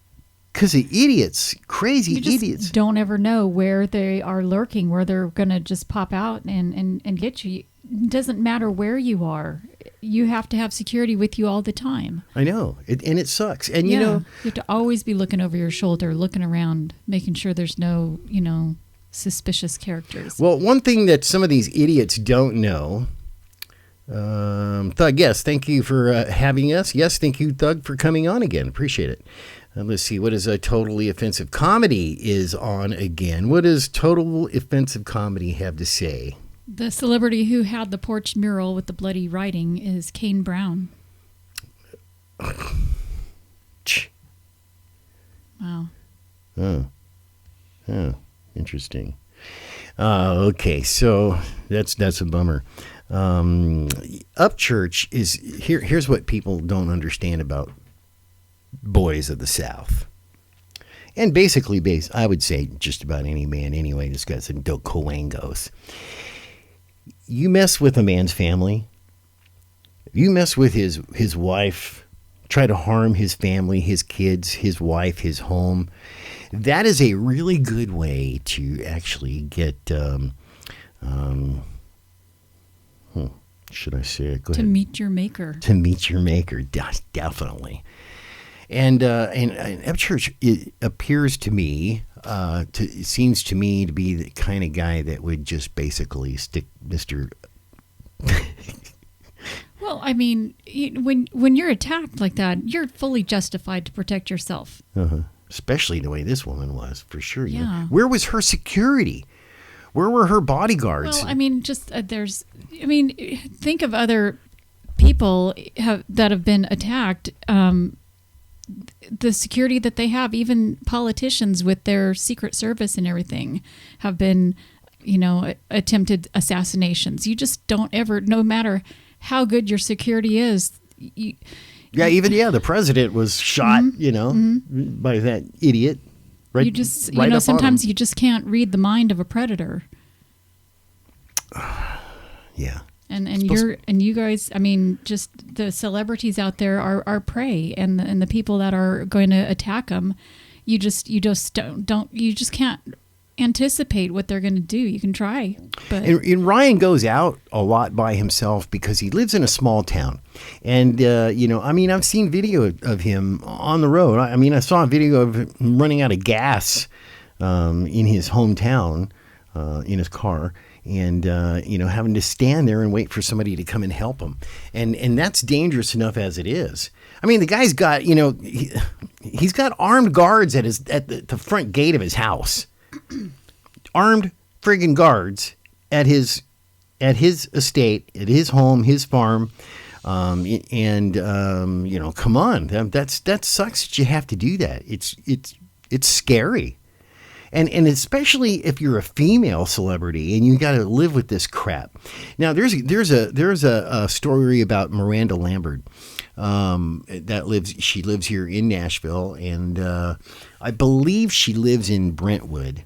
Because the idiots, crazy idiots. Don't ever know where they are lurking, where they're going to just pop out and get you. It doesn't matter where you are. You have to have security with you all the time. I know. And it sucks. And, you know. You have to always be looking over your shoulder, looking around, making sure there's no, suspicious characters. Well, one thing that some of these idiots don't know, Thug, yes, thank you for having us. Yes, thank you, Thug, for coming on again. Appreciate it. Let's see, what is a Totally Offensive Comedy is on again. What does Total Offensive Comedy have to say? The celebrity who had the porch mural with the bloody writing is Kane Brown. Wow. Oh, interesting. Okay, so that's a bummer. UPCHURCH is here's what people don't understand about boys of the South. And basically, I would say just about any man anyway, this guy's in Del Coangos. You mess with a man's family, you mess with his wife, try to harm his family, his kids, his wife, his home. That is a really good way to actually get, should I say it? Go ahead. To meet your maker. To meet your maker, definitely. And UPCHURCH, it appears to me, it seems to me to be the kind of guy that would just basically stick Mr. Well, I mean, when you're attacked like that, you're fully justified to protect yourself. Especially the way this woman was, for sure. You know. Yeah. Where was her security? Where were her bodyguards? Well, I mean, just think of other people that have been attacked. The security that they have, even politicians with their Secret Service and everything, have been, attempted assassinations. You just don't ever, no matter how good your security is. The president was shot, by that idiot. Right. You just, right sometimes you just can't read the mind of a predator. Yeah. And you guys, I mean, just the celebrities out there are prey, and the people that are going to attack them, you just can't anticipate what they're going to do. You can try, but and Ryan goes out a lot by himself because he lives in a small town, and I've seen video of him on the road. I saw a video of him running out of gas in his hometown in his car. And, having to stand there and wait for somebody to come and help him. And that's dangerous enough as it is. I mean, the guy's got, he's got armed guards at the front gate of his house. Armed friggin' guards at his estate, at his home, his farm. Come on. That sucks that you have to do that. It's scary. And especially if you're a female celebrity and you got to live with this crap. Now there's a story about Miranda Lambert she lives here in Nashville, and I believe she lives in Brentwood.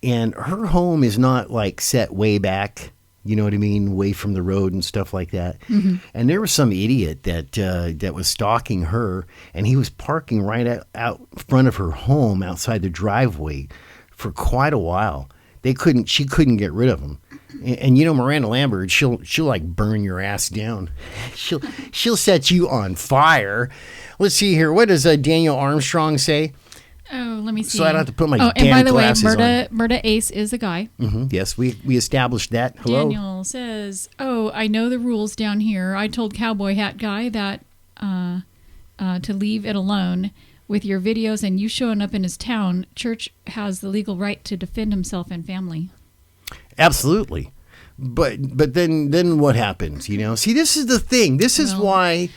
And her home is not like set way back, you know what I mean, away from the road and stuff like that. Mm-hmm. And there was some idiot that was stalking her, and he was parking right out front of her home outside the driveway for quite a while. She couldn't get rid of him. And Miranda Lambert, she'll like burn your ass down. She'll set you on fire. Let's see here. What does Daniel Armstrong say? Oh, let me see. So I don't have to put my damn and by the way, glasses on. Murda Ace is a guy. Mm-hmm. Yes, we established that. Hello. Daniel says, "Oh, I know the rules down here. I told Cowboy Hat Guy that to leave it alone. With your videos and you showing up in his town, church has the legal right to defend himself and family." Absolutely. But then what happens? See, this is the thing. This is why.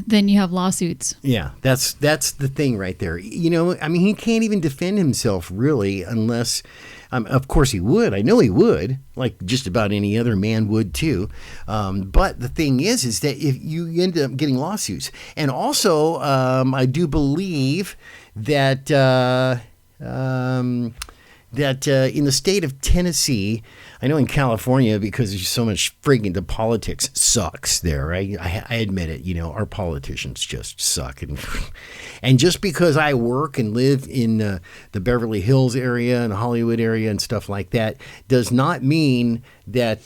Then you have lawsuits. Yeah, that's the thing right there. He can't even defend himself really unless, of course he would. I know he would, like just about any other man would too. But the thing is that if you end up getting lawsuits, and also I do believe that in the state of Tennessee, I know in California, because there's so much friggin' the politics sucks there. I admit it. Our politicians just suck. And just because I work and live in the Beverly Hills area and Hollywood area and stuff like that does not mean that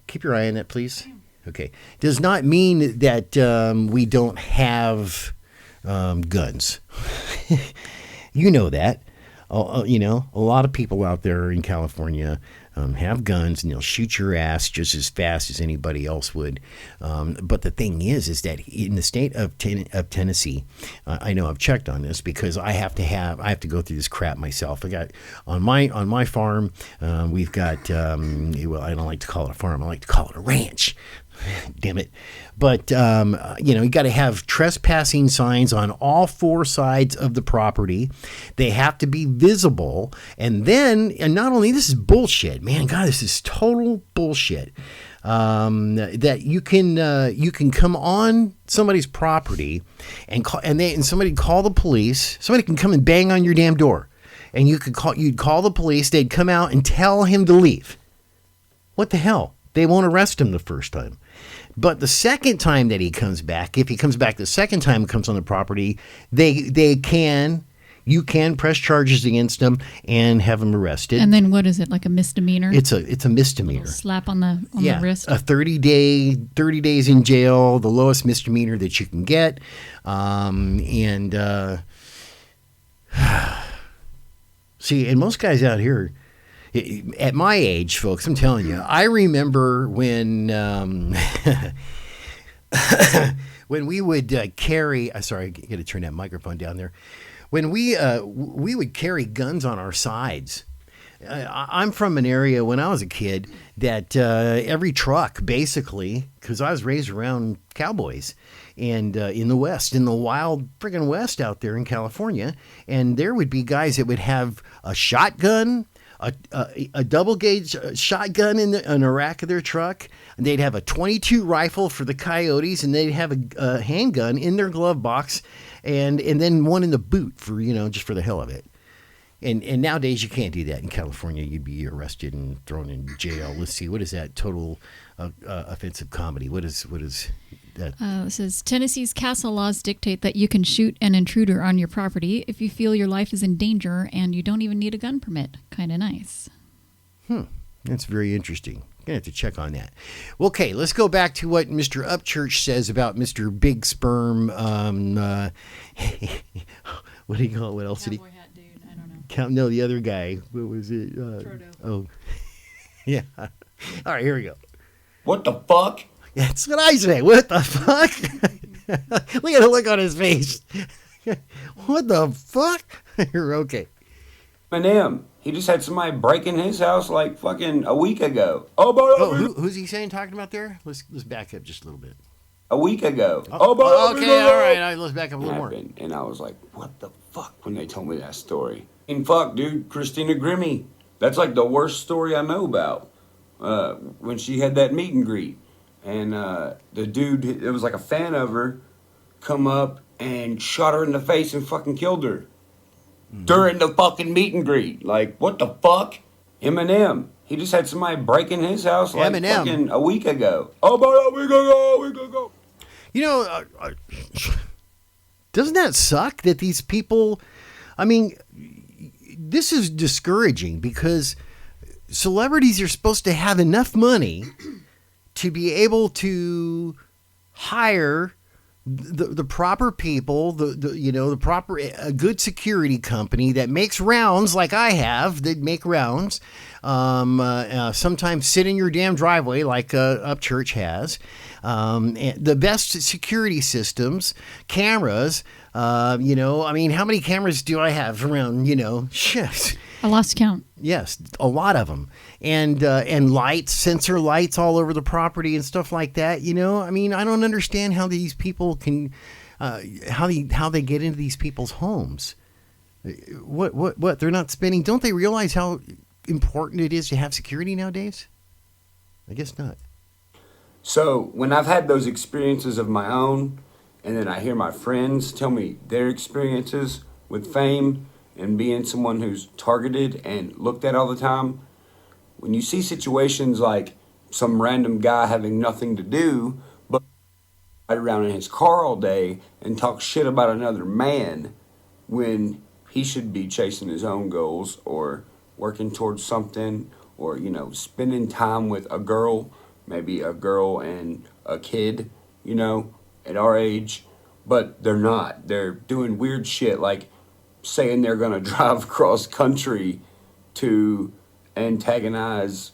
keep your eye on that, please. Okay. Does not mean that we don't have guns. You know that. A lot of people out there in California have guns, and they'll shoot your ass just as fast as anybody else would. But the thing is that in the state of Tennessee, I know I've checked on this because I have to go through this crap myself. I got on my farm, we've got I don't like to call it a farm, I like to call it a ranch. Damn it. But, you got to have trespassing signs on all four sides of the property. They have to be visible. And not only, this is bullshit, man, God, this is total bullshit. That you can come on somebody's property and somebody call the police. Somebody can come and bang on your damn door, and you'd call the police. They'd come out and tell him to leave. What the hell? They won't arrest him the first time. But the second time that he comes back, if he comes back the second time he comes on the property, you can press charges against him and have him arrested. And then what is it, like a misdemeanor? It's a misdemeanor. Slap on the wrist. A 30 days in jail, the lowest misdemeanor that you can get. See, and most guys out here, at my age, folks, I'm telling you, I remember when when we would carry. Sorry, I got to turn that microphone down there. When we would carry guns on our sides. I'm from an area when I was a kid that every truck, basically, because I was raised around cowboys and in the West, in the wild friggin' West out there in California, and there would be guys that would have a shotgun, a double gauge shotgun in a rack of their truck. And they'd have a .22 rifle for the coyotes, and they'd have a handgun in their glove box, and then one in the boot for just for the hell of it. And nowadays you can't do that in California. You'd be arrested and thrown in jail. Let's see, what is that? Total offensive comedy. What is that? It says Tennessee's castle laws dictate that you can shoot an intruder on your property if you feel your life is in danger, and you don't even need a gun permit. Kind of nice. That's very interesting. Gonna have to check on that. Okay, let's go back to what Mr. Upchurch says about Mr. Big Sperm. What do you call it? What else did he? Cowboy hat dude. I don't know. No, the other guy. What was it? Frodo. Oh, yeah. All right, here we go. What the fuck? That's what I say. What the fuck? Look at the look on his face. What the fuck? You're okay. Eminem. He just had somebody break in his house like fucking a week ago. Who's he saying talking about there? Let's back up just a little bit. A week ago. Okay, all right. Let's back up a little more. And I was like, what the fuck when they told me that story. And fuck, dude, Christina Grimmie. That's like the worst story I know about. When she had that meet and greet. And the dude, it was like a fan of her, come up and shot her in the face and fucking killed her. During the fucking meet and greet. Like, what the fuck? Eminem. He just had somebody break in his house like fucking a week ago. About a week ago. Doesn't that suck that these people, I mean, this is discouraging because celebrities are supposed to have enough money to be able to hire the proper people, the proper a good security company that makes rounds like I have. They make rounds. Sometimes sit in your damn driveway like Upchurch has. The best security systems, cameras. How many cameras do I have around? Shit. I lost count. Yes, a lot of them, and lights, sensor lights all over the property and stuff like that. I don't understand how these people can, how they get into these people's homes. What they're not spending? Don't they realize how important it is to have security nowadays? I guess not. So when I've had those experiences of my own, and then I hear my friends tell me their experiences with fame and being someone who's targeted and looked at all the time, when you see situations like some random guy having nothing to do but ride around in his car all day and talk shit about another man when he should be chasing his own goals or working towards something or, spending time with a girl, maybe a girl and a kid, at our age, but they're not. They're doing weird shit like saying they're going to drive cross country to antagonize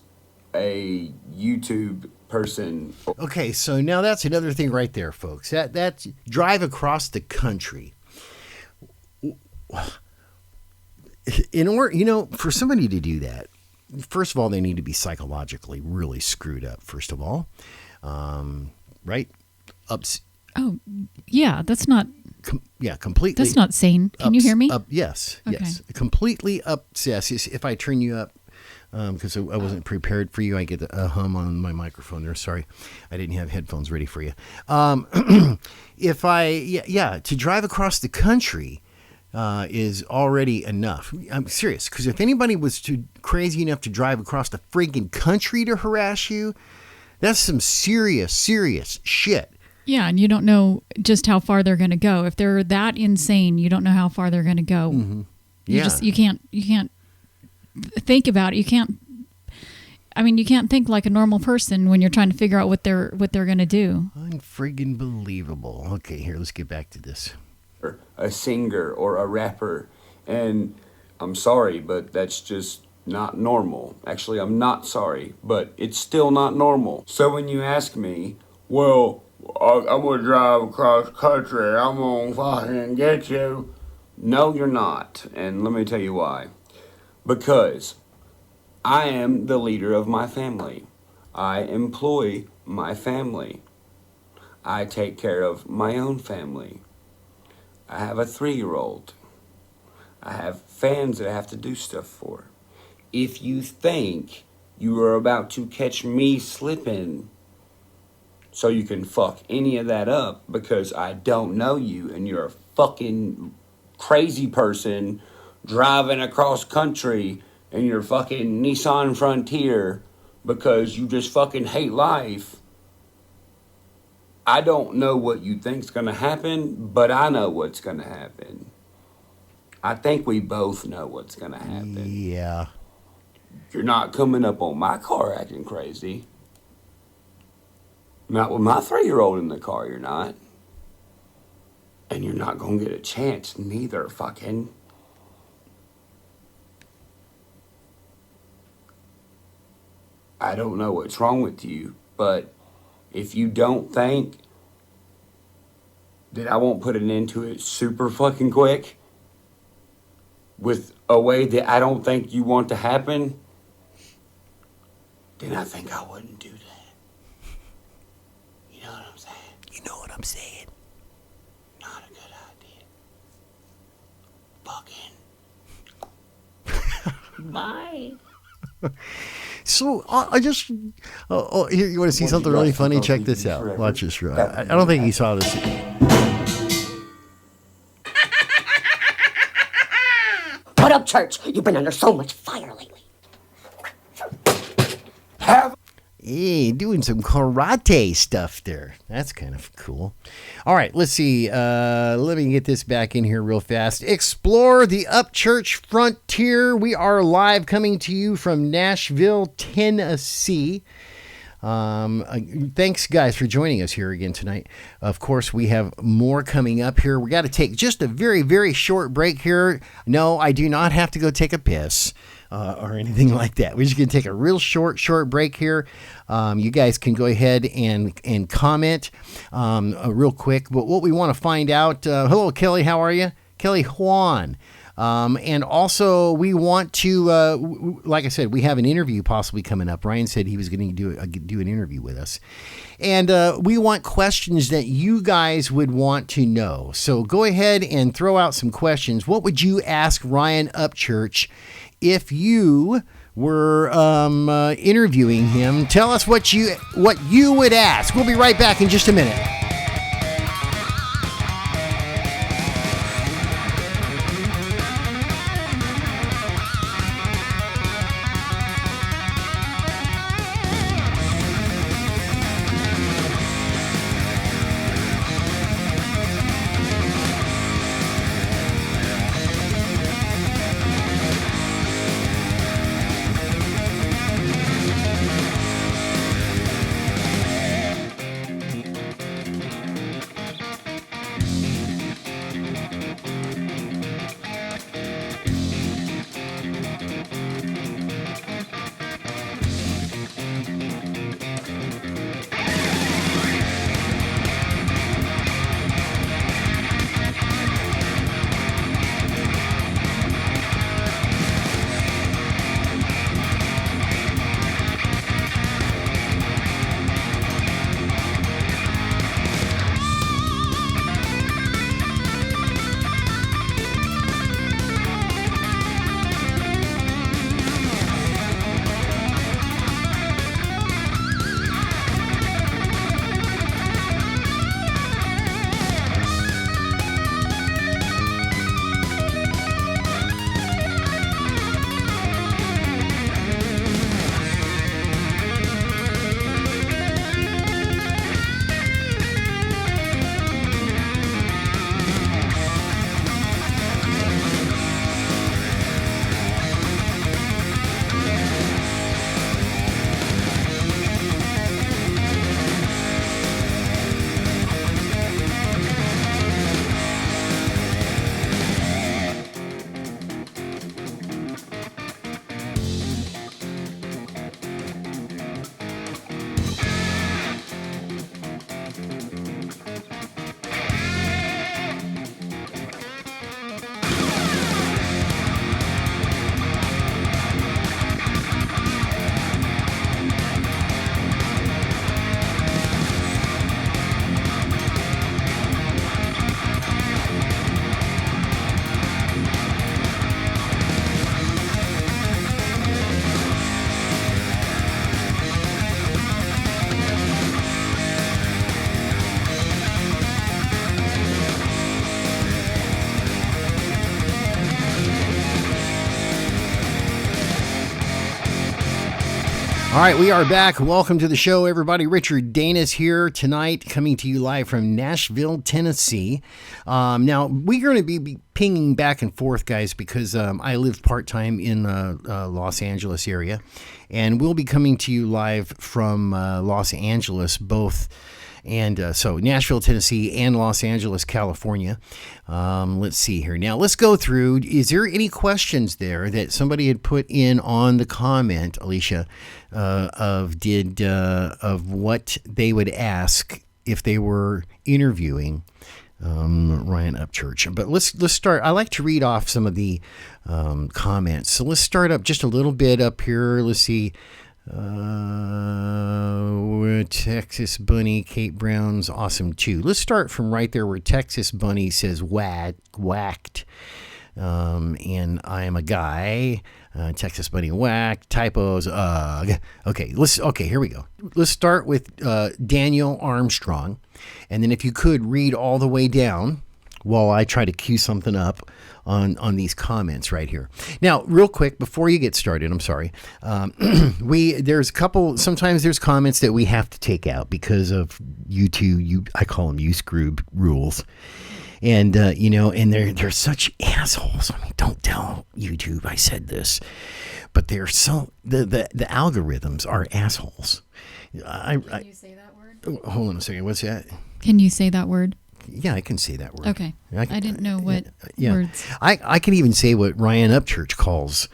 a YouTube person. Okay, so now that's another thing right there, folks. That drive across the country. In order, for somebody to do that, first of all, they need to be psychologically really screwed up, first of all. Right? Oh, yeah, that's not... completely. That's not sane. Can you hear me? Yes, okay. Yes. Completely obsessed. If I turn you up, because I wasn't prepared for you, I get a hum on my microphone there. Sorry, I didn't have headphones ready for you. To drive across the country is already enough. I'm serious, because if anybody was too crazy enough to drive across the friggin' country to harass you, That's some serious shit. Yeah, and you don't know just how far they're going to go. If they're that insane, you don't know how far they're going to go. Mm-hmm. Yeah. You can't think about it. You can't think like a normal person when you're trying to figure out what they're going to do. Unfriggin' believable. Okay, here, let's get back to this. A singer or a rapper, and I'm sorry, but that's just not normal. Actually, I'm not sorry, but it's still not normal. So when you ask me, well, I'm gonna drive across country, I'm gonna fucking get you. No, you're not, and let me tell you why. Because I am the leader of my family. I employ my family. I take care of my own family. I have a 3-year-old. I have fans that I have to do stuff for. If you think you are about to catch me slipping so you can fuck any of that up because I don't know you and you're a fucking crazy person driving across country in your fucking Nissan Frontier because you just fucking hate life, I don't know what you think's gonna happen, but I know what's gonna happen. I think we both know what's gonna happen. Yeah. You're not coming up on my car acting crazy. Not with my 3-year-old in the car, you're not. And you're not gonna get a chance neither, fucking. I don't know what's wrong with you, but if you don't think that I won't put an end to it super fucking quick with a way that I don't think you want to happen, then I think I wouldn't do that. You know what I'm saying? You know what I'm saying? Not a good idea. Fucking. Bye. So I just here, you want to see something really funny? Check this out. Watch this. I don't think he saw this. Put up, church. You've been under so much fire lately. Hey, doing some karate stuff there. That's kind of cool. All right, let's see. Let me get this back in here real fast. Explore the UPCHURCH frontier. We are live coming to you from Nashville, Tennessee. Thanks, guys, for joining us here again tonight. Of course, we have more coming up here. We got to take just a very, very short break here. No, I do not have to go take a piss. Or anything like that. We're just going to take a real short break here. You guys can go ahead and comment real quick. But what we want to find out, hello, Kelly, how are you? Kelly Juan. And also we want to, like I said, we have an interview possibly coming up. Ryan said he was going to do an interview with us. And we want questions that you guys would want to know. So go ahead and throw out some questions. What would you ask Ryan UPCHURCH if you were interviewing him? Tell us what you would ask. We'll be right back in just a minute. All right, we are back. Welcome to the show, everybody. Richard Danis here tonight, coming to you live from Nashville, Tennessee. Now, we're going to be pinging back and forth, guys, because I live part-time in the Los Angeles area, and we'll be coming to you live from Los Angeles, both. And so Nashville, Tennessee, and Los Angeles, California. Let's see here. Now, let's go through. Is there any questions there that somebody had put in on the comment, Alicia, of what they would ask if they were interviewing Ryan Upchurch? But let's start. I like to read off some of the comments. So let's start up just a little bit up here. Let's see. Texas Bunny, Kate Brown's awesome too. Let's start from right there where Texas Bunny says whacked. And I am a guy. Texas Bunny whacked. Typos. Okay, here we go. Let's start with Daniel Armstrong, and then if you could read all the way down while I try to cue something up on these comments right here. Now, real quick, before you get started, I'm sorry. There's a couple, sometimes there's comments that we have to take out because of I call them U-Scroob rules. And, and they're such assholes. I mean, don't tell YouTube I said this, but they're so, the algorithms are assholes. Can you say that word? Hold on a second. What's that? Can you say that word? Yeah, I can say that word. Okay. I didn't know what words. I can even say what Ryan Upchurch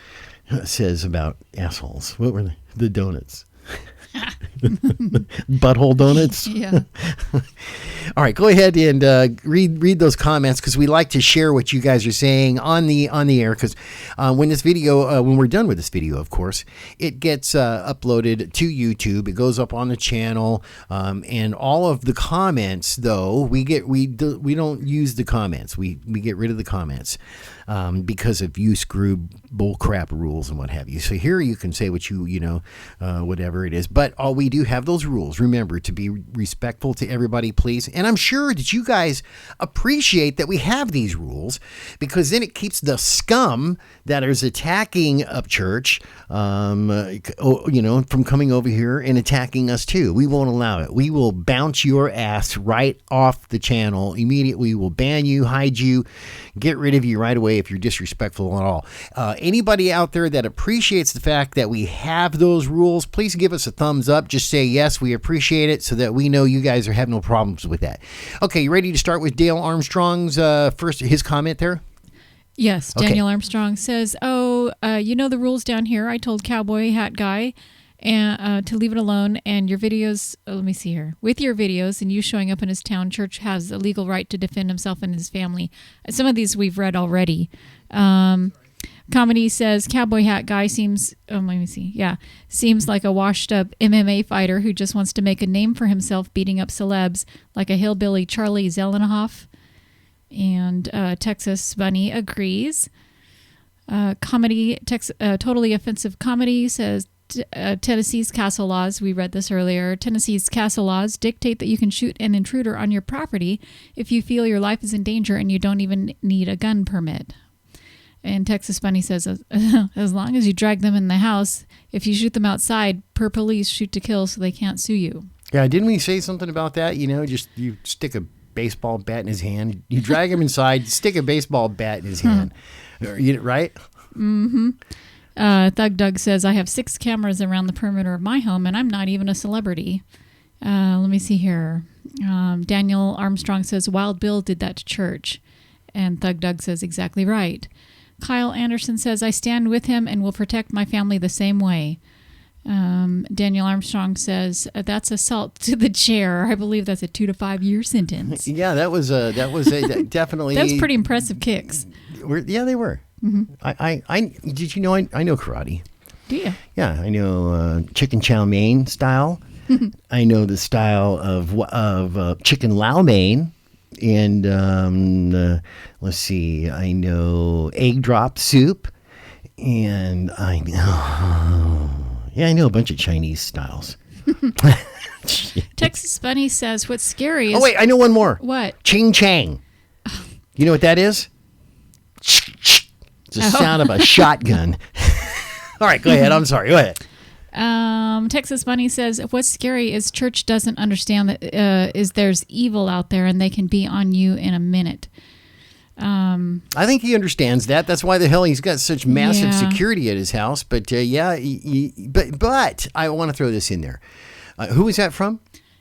says about assholes. What were they? The donuts. Butthole donuts. Yeah. All right, go ahead and read those comments, because we like to share what you guys are saying on the air. Because when we're done with this video, of course, it gets uploaded to YouTube. It goes up on the channel, and all of the comments, though, we don't use the comments. We get rid of the comments because of U-Scroob bullcrap rules and what have you. So here you can say what whatever it is, but we do have those rules. Remember to be respectful to everybody, please. And I'm sure that you guys appreciate that we have these rules, because then it keeps the scum that is attacking Upchurch, from coming over here and attacking us too. We won't allow it. We will bounce your ass right off the channel immediately. We'll ban you, hide you, get rid of you right away if you're disrespectful at all. Anybody out there that appreciates the fact that we have those rules, please give us a thumbs up. Just say yes, we appreciate it, so that we know you guys are having no problems with that. Okay, you ready to start with Dale Armstrong's first, his comment there? Yes, Daniel Armstrong says, the rules down here. I told Cowboy Hat Guy to leave it alone, and your videos, let me see here, with your videos and you showing up in his town, church has a legal right to defend himself and his family. Some of these we've read already. Comedy says, Cowboy Hat Guy seems like a washed up MMA fighter who just wants to make a name for himself beating up celebs like a hillbilly Charlie Zellenhoff. And Texas Bunny agrees. Totally Offensive Comedy says, Tennessee's castle laws, we read this earlier, Tennessee's castle laws dictate that you can shoot an intruder on your property if you feel your life is in danger and you don't even need a gun permit. And Texas Bunny says, as long as you drag them in the house, if you shoot them outside, per police, shoot to kill so they can't sue you. Yeah, didn't we say something about that? Just you stick a baseball bat in his hand. You drag him inside, stick a baseball bat in his hand. Right? Mm-hmm. Thug Doug says, I have 6 cameras around the perimeter of my home, and I'm not even a celebrity. Let me see here. Daniel Armstrong says, Wild Bill did that to church. And Thug Doug says, exactly right. Kyle Anderson says, I stand with him and will protect my family the same way. Daniel Armstrong says, that's assault to the chair. I believe that's a 2 to 5 year sentence. Yeah, that was definitely. That was pretty impressive kicks. Yeah, they were. Mm-hmm. Did you know I know karate? Do you? Yeah, I know chicken chow mein style. I know the style of chicken lao mein. And let's see, I know egg drop soup, and I know a bunch of Chinese styles. Texas Bunny says, what's scary is... Oh, wait, I know one more. What? Ching Chang. You know what that is? It's the sound of a shotgun. All right, go ahead. I'm sorry. Go ahead. Texas Bunny says, what's scary is church doesn't understand that there's evil out there and they can be on you in a minute. I think he understands that. That's why the hell he's got such massive security at his house. But but I want to throw this in there. Who was that from?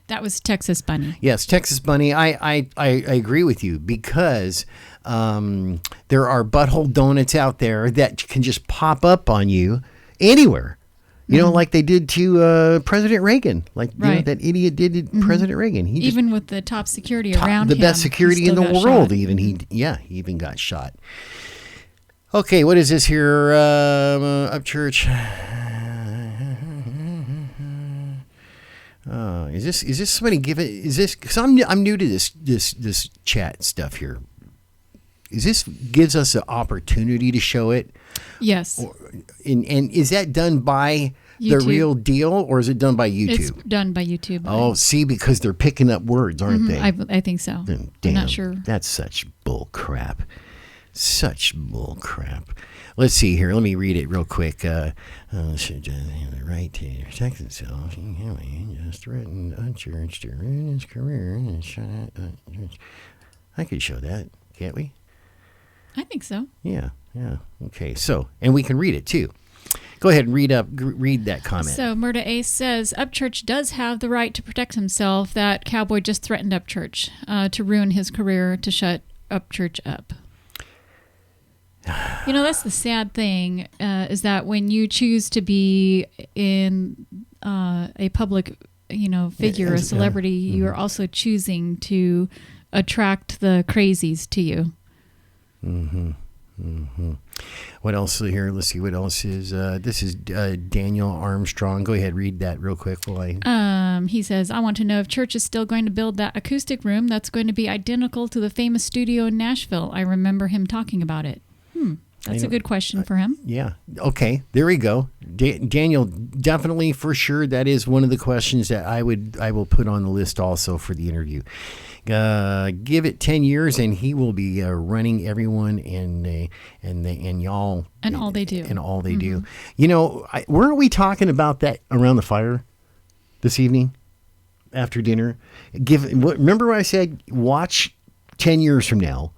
That was Texas Bunny. Yes, Texas Bunny. I agree with you because there are butthole donuts out there that can just pop up on you anywhere. You know, like they did to President Reagan, like you know, that idiot did to President Reagan. He even with the top security around him, the best security in the world. Shot. He even got shot. Okay, what is this here? Up church. Is this somebody giving? Is this because I'm new to this chat stuff here? Is this gives us an opportunity to show it? Yes. And is that done by YouTube. The Real Deal, or is it done by YouTube? It's done by YouTube. Oh, see, because they're picking up words, aren't they? I think so. Damn, I'm not sure. That's such bull crap. Such bull crap. Let's see here. Let me read it real quick. Right to protect himself. Just threatened unchurched to ruin his career and shut out. I could show that, can't we? I think so. Yeah. Okay. So, and we can read it too. Go ahead and read that comment. So, Murda Ace says, Upchurch does have the right to protect himself. That cowboy just threatened Upchurch to ruin his career, to shut Upchurch up. You know, that's the sad thing, is that when you choose to be in a public, figure, a celebrity, you are also choosing to attract the crazies to you. What else here? Let's see. What else is? This is Daniel Armstrong. Go ahead, read that real quick. He says, I want to know if church is still going to build that acoustic room that's going to be identical to the famous studio in Nashville. I remember him talking about it. That's a good question for him. Yeah. Okay. There we go. Daniel, definitely for sure. That is one of the questions that I will put on the list also for the interview. Give it 10 years and he will be running everyone and y'all and all they do do. You know, weren't we talking about that around the fire this evening after dinner? Remember what I said? Watch 10 years from now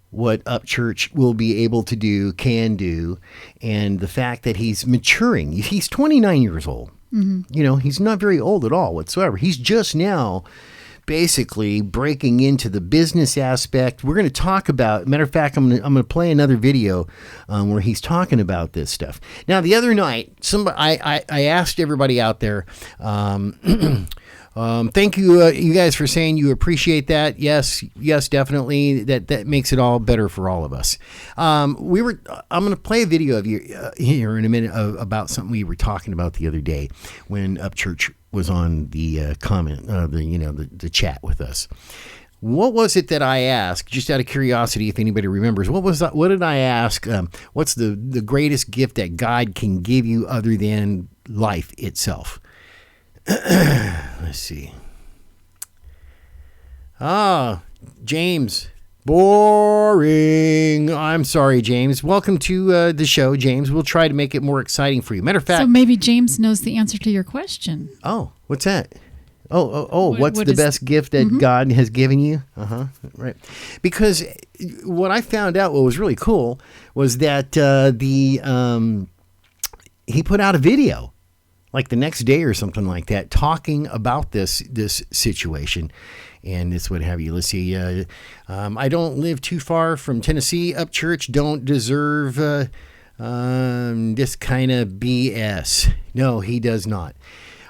what Upchurch will be able to do, can do, and the fact that he's maturing. He's 29 years old. You know, he's not very old at all whatsoever. He's just now basically breaking into the business aspect. We're going to talk about, matter of fact, I'm going to play another video where he's talking about this stuff. Now, the other night, I asked everybody out there, thank you, you guys, for saying you appreciate that. Yes, definitely. That makes it all better for all of us. I'm going to play a video of you here in a minute about something we were talking about the other day when Upchurch was on the comment, the chat with us. What was it that I asked? Just out of curiosity, if anybody remembers, what was that? What did I ask? What's the greatest gift that God can give you other than life itself? Let's see. James. Boring. I'm sorry, James. Welcome to the show, James. We'll try to make it more exciting for you. Matter of fact. So maybe James knows the answer to your question. Oh, what's that? What's the best gift that God has given you? Right. Because what I found out, what was really cool, was that he put out a video like the next day or something like that, talking about this situation and this what have you. Let's see. I don't live too far from Tennessee. Upchurch don't deserve this kind of BS. No, he does not.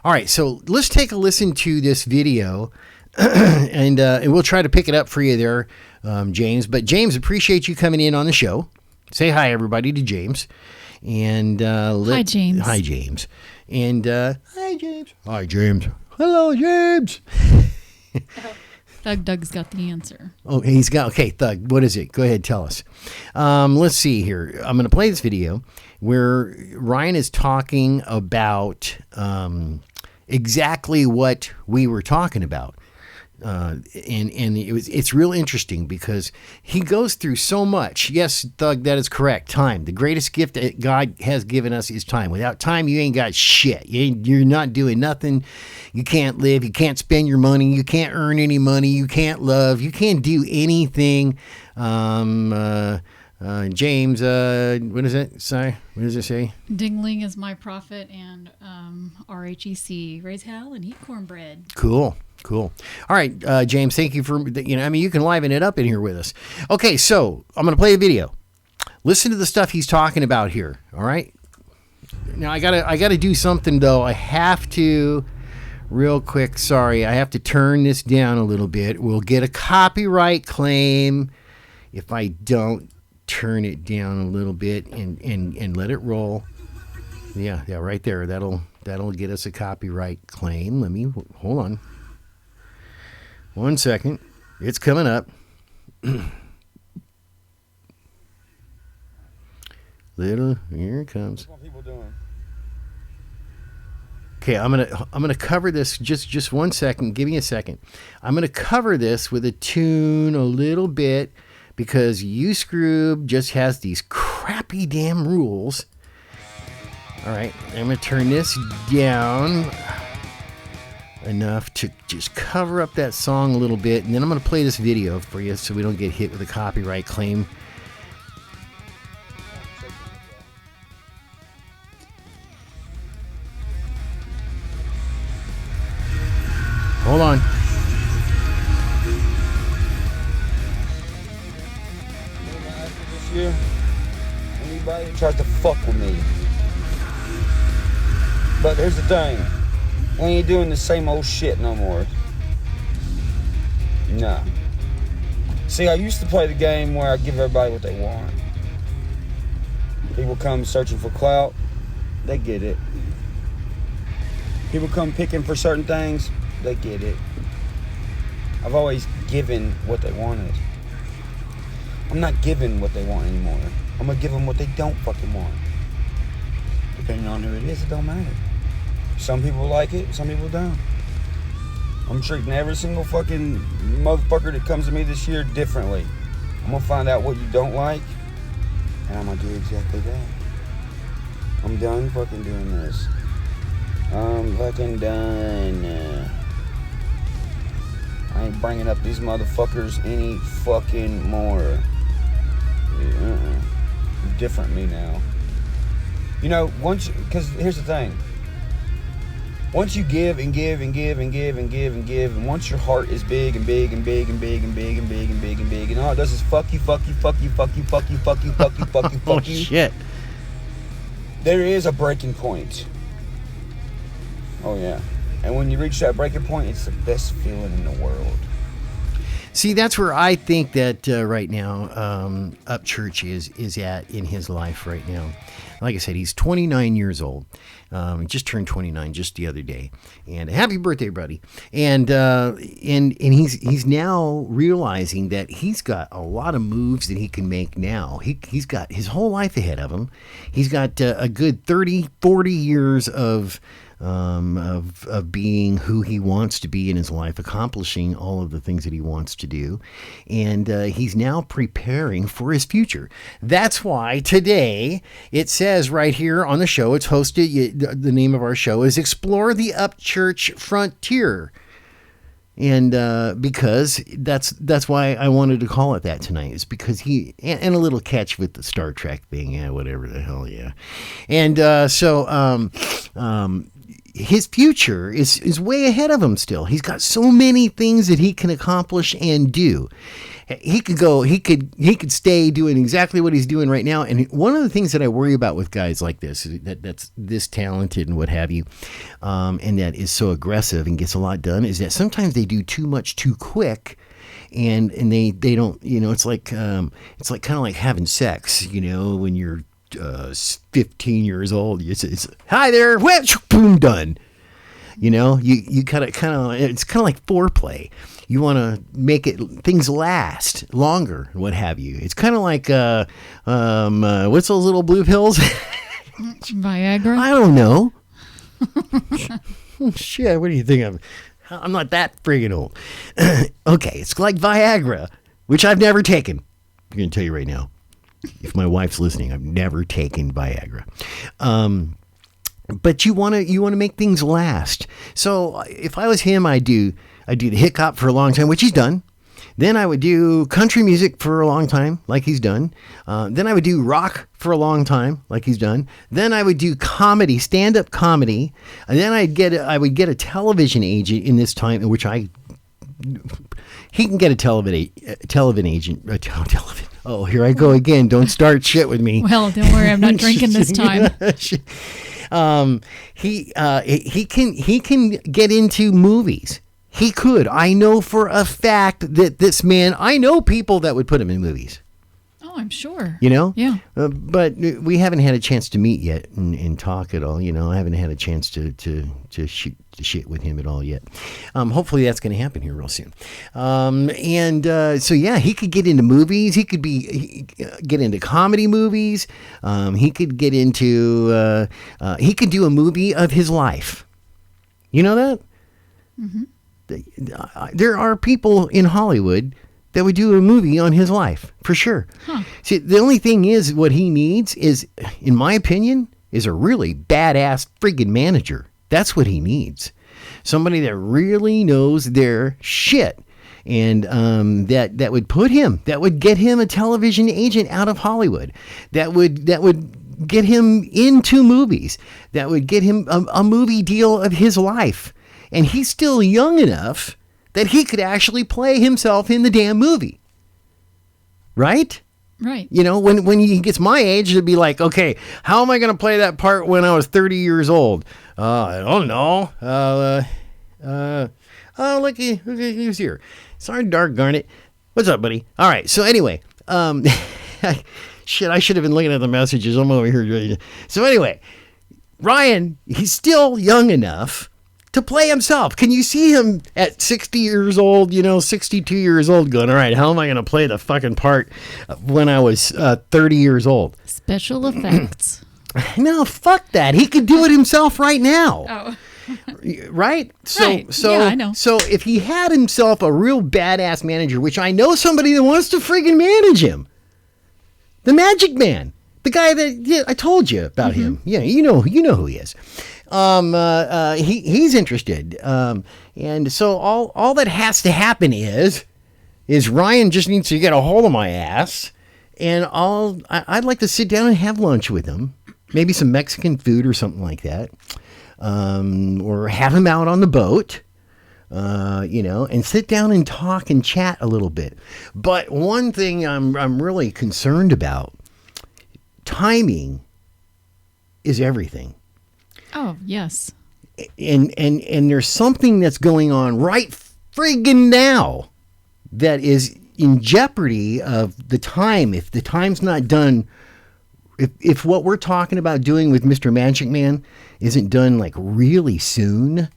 All right, so let's take a listen to this video, and we'll try to pick it up for you there, James. But James, appreciate you coming in on the show. Say hi, everybody, to James. And hi, James. Hi, James. And hi, James. Hi, James. Hello, James. Doug's got the answer. Oh, he's got. Okay, Thug, what is it? Go ahead, tell us. Let's see here. I'm going to play this video where Ryan is talking about exactly what we were talking about. And it's real interesting because he goes through so much. Yes, Thug, that is correct. Time. The greatest gift that God has given us is time. Without time, you ain't got shit. You're not doing nothing. You can't live. You can't spend your money. You can't earn any money. You can't love. You can't do anything. James, what is it? Sorry, what does it say? Dingling is my prophet, and RHEC, raise hell and eat cornbread. Cool. All right, James, thank you for, you can liven it up in here with us. Okay, so I'm going to play a video. Listen to the stuff he's talking about here, all right? Now, I gotta do something, though. I have to, real quick, sorry, I have to turn this down a little bit. We'll get a copyright claim if I don't turn it down a little bit and let it roll. Yeah, right there. That'll get us a copyright claim. Let me hold on. 1 second. It's coming up. Here it comes. What people doing? Okay, I'm gonna cover this just 1 second. Give me a second. I'm gonna cover this with a tune a little bit because UScroob just has these crappy damn rules. All right, I'm gonna turn this down enough to just cover up that song a little bit, and then I'm gonna play this video for you so we don't get hit with a copyright claim. Hold on. This year, anybody tries to fuck with me. But here's the thing. We ain't doing the same old shit no more. Nah. See, I used to play the game where I give everybody what they want. People come searching for clout, they get it. People come picking for certain things, they get it. I've always given what they wanted. I'm not giving what they want anymore. I'm gonna give them what they don't fucking want. Depending on who it is, it don't matter. Some people like it, some people don't. I'm treating every single fucking motherfucker that comes to me this year differently. I'm gonna find out what you don't like, and I'm gonna do exactly that. I'm done fucking doing this. I'm fucking done. I ain't bringing up these motherfuckers any fucking more. Different me now. You know, because here's the thing. Once you give and give and give and give and give and give, and once your heart is big and big and big and big and big and big and big and big, and all it does is fuck you, fuck you, fuck you, fuck you, fuck you, fuck you, fuck you, fuck you, fuck you. Oh, shit. There is a breaking point. Oh, yeah. And when you reach that breaking point, it's the best feeling in the world. See, that's where I think that right now UPCHURCH is at in his life right now. Like I said, he's 29 years old. He just turned 29 just the other day. And happy birthday, buddy. And he's now realizing that he's got a lot of moves that he can make now. He's got his whole life ahead of him. He's got a good 30, 40 years of being who he wants to be in his life, accomplishing all of the things that he wants to do. And he's now preparing for his future. That's why today it says right here on the show, it's hosted, the name of our show is Explore the UPCHURCH Frontier. And because that's why I wanted to call it that tonight, is because and a little catch with the Star Trek thing, yeah, whatever the hell, yeah. And his future is way ahead of him still. He's got so many things that he can accomplish and do. He could stay doing exactly what he's doing right now. And one of the things that I worry about with guys like this, that's this talented and what have you, and that is so aggressive and gets a lot done, is that sometimes they do too much too quick. And they don't, it's like kind of like having sex, when you're 15 years old. It's hi there, boom, done. You kind of it's kind of like foreplay. You want to make things last longer, what have you. It's kind of like what's those little blue pills? Viagra. I don't know. Shit, what do you think of? I'm not that friggin' old. Okay, it's like Viagra, which I've never taken. I'm going to tell you right now. If my wife's listening, I've never taken Viagra. But you want to make things last. So if I was him, I'd do the hip hop for a long time, which he's done. Then I would do country music for a long time, like he's done. Then I would do rock for a long time, like he's done. Then I would do comedy, stand-up comedy. And then I would get a television agent in this time, in which he can get a television agent. Oh, here I go again. Don't start shit with me. Well, don't worry, I'm not drinking this time. He can get into movies. He could. I know for a fact that this man, I know people that would put him in movies. Oh, I'm sure. You know? Yeah. But we haven't had a chance to meet yet and talk at all. You know, I haven't had a chance to shoot the shit with him at all yet. Hopefully that's going to happen here real soon. So yeah, he could get into movies. He could get into comedy movies. He could get into, he could do a movie of his life. You know that? Mm-hmm. There are people in Hollywood that would do a movie on his life, for sure. Huh. See, the only thing is, what he needs is, in my opinion, is a really badass friggin' manager. That's what he needs. Somebody that really knows their shit. And that would get him a television agent out of Hollywood. That would get him into movies. That would get him a movie deal of his life. And he's still young enough that he could actually play himself in the damn movie. Right? Right. You know, when he gets my age, it'd be like, okay, how am I going to play that part when I was 30 years old? I don't know. Look, who's here? Sorry, darn it. What's up, buddy? All right. So anyway, shit, I should have been looking at the messages. I'm over here. So anyway, Ryan, he's still young enough to play himself. Can you see him at 60 years old, 62 years old, going, all right, how am I going to play the fucking part when I was 30 years old? Special effects. No, fuck that. He could do it himself right now. Oh. Right? So yeah, I know. So if he had himself a real badass manager, which I know somebody that wants to friggin' manage him, the Magic Man, the guy that I told you about him. Yeah, you know who he is. He's interested. And so all that has to happen is Ryan just needs to get a hold of my ass, and I'd like to sit down and have lunch with him, maybe some Mexican food or something like that, or have him out on the boat, and sit down and talk and chat a little bit. But one thing I'm really concerned about, timing is everything. Oh, yes. And there's something that's going on right friggin' now that is in jeopardy of the time. If the time's not done, if what we're talking about doing with Mr. Magic Man isn't done like really soon,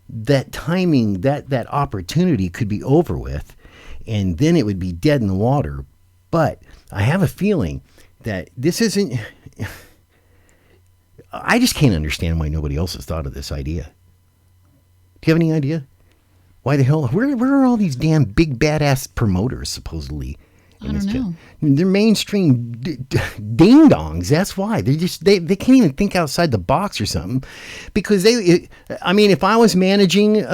that timing, that opportunity could be over with, and then it would be dead in the water. But I have a feeling that this isn't... I just can't understand why nobody else has thought of this idea. Do you have any idea? Why the hell? Where are all these damn big badass promoters supposedly? I don't know. They're mainstream ding dongs. That's why they can't even think outside the box or something. Because if I was managing,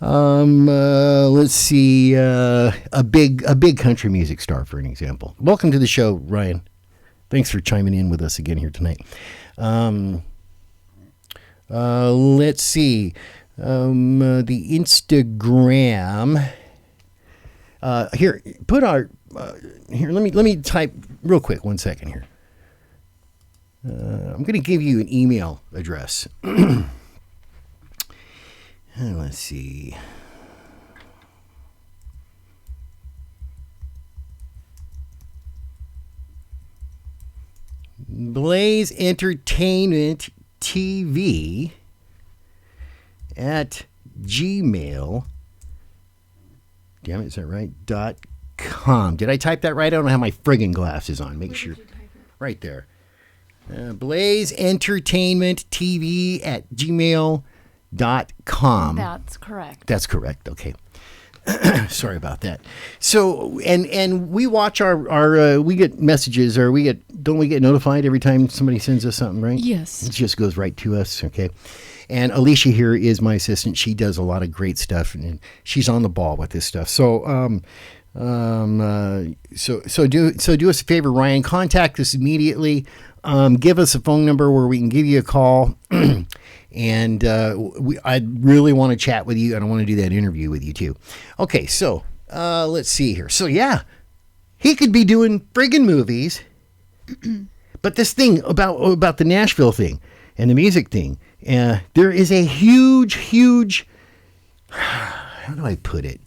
let's see, a big country music star, for an example. Welcome to the show, Ryan. Thanks for chiming in with us again here tonight. Let's see. The Instagram. Here, put our. Here, let me type real quick. 1 second here. I'm going to give you an email address. Let's see. Blaze Entertainment TV at Gmail. Damn it, is that right? .com. Did I type that right? I don't have my friggin' glasses on. Make sure. Right there. Blaze Entertainment TV at Gmail.com. That's correct. That's correct. Okay. Sorry about that. So, and we watch our we get messages, or don't we get notified every time somebody sends us something, right? Yes. It just goes right to us. Okay. And Alicia here is my assistant. She does a lot of great stuff, and she's on the ball with this stuff. So, so do us a favor, Ryan. Contact us immediately. Give us a phone number where we can give you a call. And I really want to chat with you, and I want to do that interview with you too. Okay, so let's see here. So yeah, he could be doing friggin' movies, but this thing about the Nashville thing and the music thing, there is a huge. How do I put it?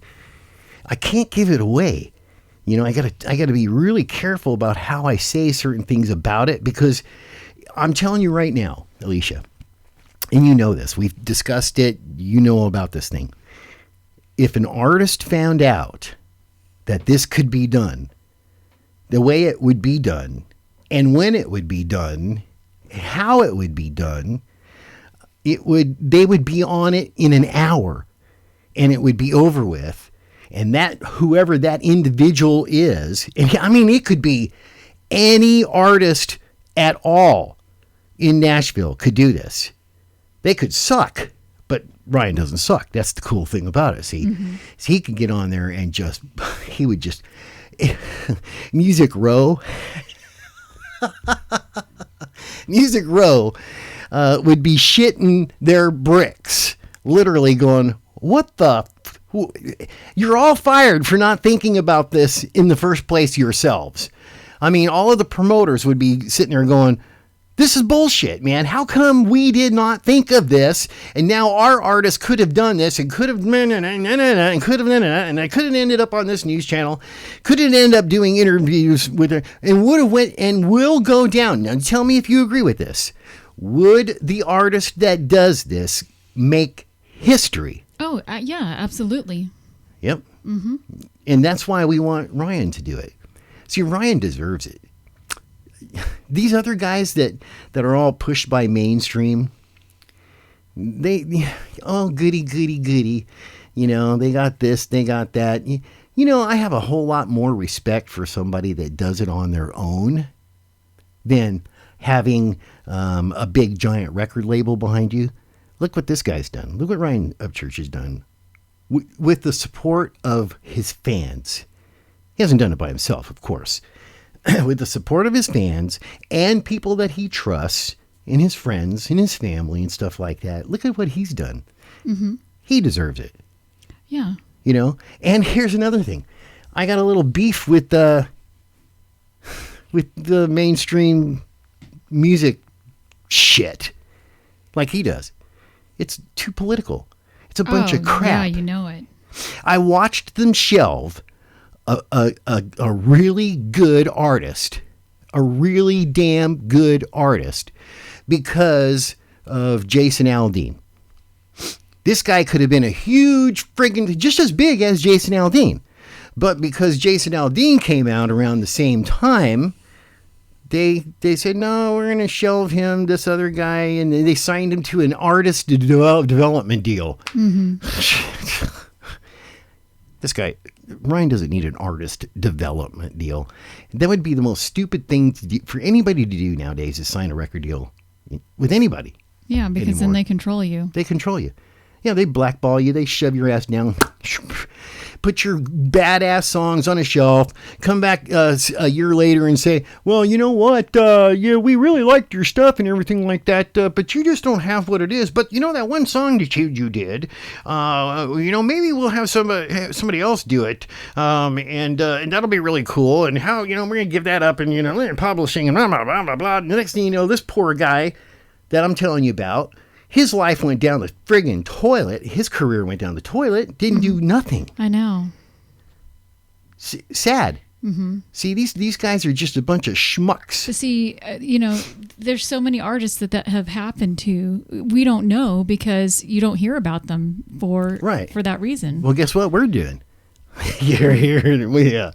I can't give it away. You know, I gotta be really careful about how I say certain things about it, because I'm telling you right now, Alicia. And you know this. We've discussed it. You know about this thing. If an artist found out that this could be done, the way it would be done, and when it would be done, how it would be done, they would be on it in an hour, and it would be over with. And that whoever that individual is, and I mean, it could be any artist at all in Nashville could do this. They could suck, but Ryan doesn't suck. That's the cool thing about it. See, So he could get on there and he would just, Music Row. Music Row would be shitting their bricks, literally going, what the, you're all fired for not thinking about this in the first place yourselves. I mean, all of the promoters would be sitting there going, this is bullshit, man. How come we did not think of this? And now our artist could have done this and could have, and could have, and I could have ended up on this news channel. Could have ended up doing interviews with her, and would have went and will go down. Now tell me if you agree with this. Would the artist that does this make history? Oh, yeah, absolutely. Yep. Mm-hmm. And that's why we want Ryan to do it. See, Ryan deserves it. These other guys that are all pushed by mainstream, they, oh, goody. You know, they got this, they got that. You know, I have a whole lot more respect for somebody that does it on their own than having a big giant record label behind you. Look what this guy's done. Look what Ryan UPCHURCH has done with the support of his fans. He hasn't done it by himself, of course. With the support of his fans and people that he trusts, and his friends and his family and stuff like that. Look at what he's done. Mm-hmm. He deserves it. Yeah. You know? And here's another thing. I got a little beef with the mainstream music shit like he does. It's too political. It's a bunch of crap. Yeah, you know it. I watched them shelve a really good artist, a really damn good artist, because of Jason Aldean. This guy could have been a huge friggin', just as big as Jason Aldean. But because Jason Aldean came out around the same time, they said, no, we're going to shelve him, this other guy, and they signed him to an artist development deal. Mm-hmm. This guy, Ryan doesn't need an artist development deal. That would be the most stupid thing to do, for anybody to do nowadays, is sign a record deal with anybody. Yeah, because then they control you. They control you. Yeah, they blackball you. They shove your ass down. Put your badass songs on a shelf. Come back a year later and say, well, you know what? Yeah, we really liked your stuff and everything like that, but you just don't have what it is. But you know that one song that you did? You know, maybe we'll have somebody else do it, and that'll be really cool. And how, you know, we're gonna give that up, and you know, publishing and blah blah blah blah blah. And the next thing you know, this poor guy that I'm telling you about, his life went down the friggin' toilet. His career went down the toilet. Didn't do nothing. I know. Sad. Mm-hmm. See, these guys are just a bunch of schmucks. But see, you know, there's so many artists that have happened to. We don't know because you don't hear about them for that reason. Well, guess what we're doing? You're here. Yeah.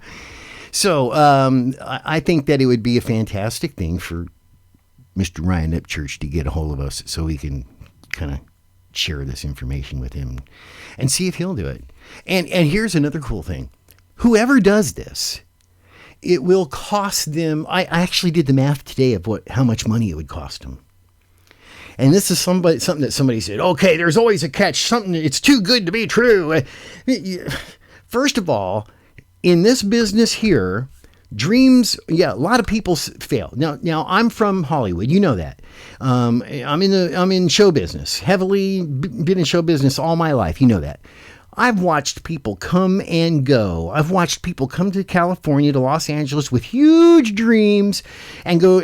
So I think that it would be a fantastic thing for Mr. Ryan UPCHURCH to get a hold of us so we can kind of share this information with him and see if he'll do it. And here's another cool thing. Whoever does this, it will cost them. I actually did the math today of how much money it would cost them. And this is something that somebody said, okay, there's always a catch. Something, it's too good to be true. First of all, in this business here, dreams, a lot of people fail. Now I'm from Hollywood. You know that. I'm in show business, heavily been in show business all my life. You know that. I've watched people come and go. I've watched people come to California, to Los Angeles with huge dreams and go,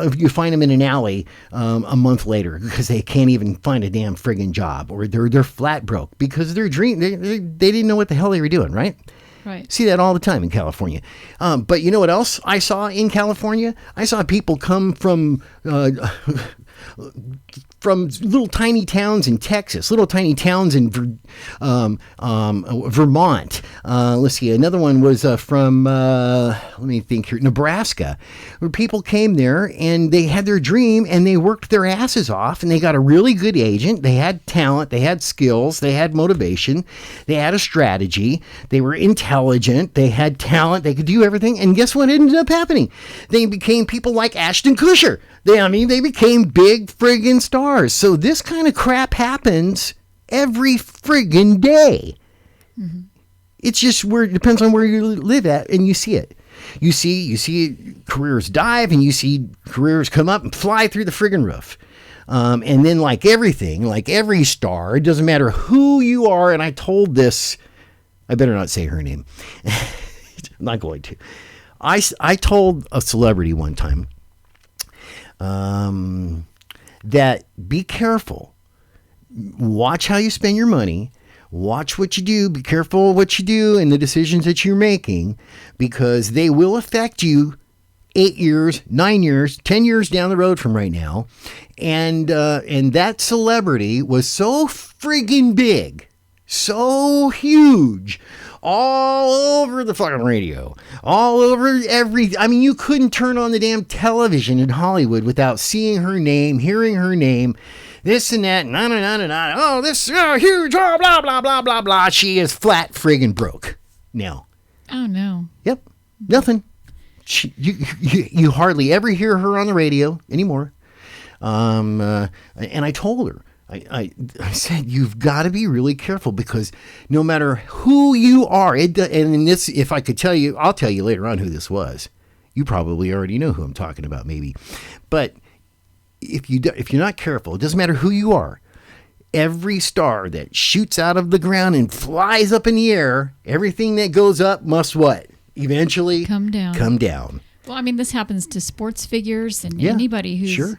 if you find them in an alley a month later because they can't even find a damn friggin' job, or they're flat broke because their dream, they didn't know what the hell they were doing, right? Right. See that all the time in California. But you know what else I saw in California? I saw people come from little tiny towns in Texas, little tiny towns in Vermont. Let's see, another one was from, let me think here, Nebraska, where people came there and they had their dream and they worked their asses off and they got a really good agent. They had talent, they had skills, they had motivation, they had a strategy, they were intelligent, they had talent, they could do everything. And guess what ended up happening? They became people like Ashton Kutcher. They became big friggin' stars. So this kind of crap happens every friggin' day. Mm-hmm. It's just it depends on where you live at, and you see it. You see careers dive, and you see careers come up and fly through the friggin' roof. And then like everything, like every star, it doesn't matter who you are. And I told this, I better not say her name. I'm not going to. I told a celebrity one time, that be careful. Watch how you spend your money. Watch what you do. Be careful what you do and the decisions that you're making, because they will affect you 8 years, 9 years, 10 years down the road from right now. And that celebrity was so friggin' big, so huge, all over the fucking radio, all over you couldn't turn on the damn television in Hollywood without seeing her name, hearing her name, this and that, oh, this huge, oh, blah, blah, blah, blah, blah. She is flat friggin' broke now. Oh, no. Yep. Nothing. You hardly ever hear her on the radio anymore. And I told her, I said, you've got to be really careful, because no matter who you are, and in this, if I could tell you, I'll tell you later on who this was. You probably already know who I'm talking about, maybe. But if you're not careful, it doesn't matter who you are. Every star that shoots out of the ground and flies up in the air, everything that goes up must what? Eventually come down. Well, I mean, this happens to sports figures and anybody who's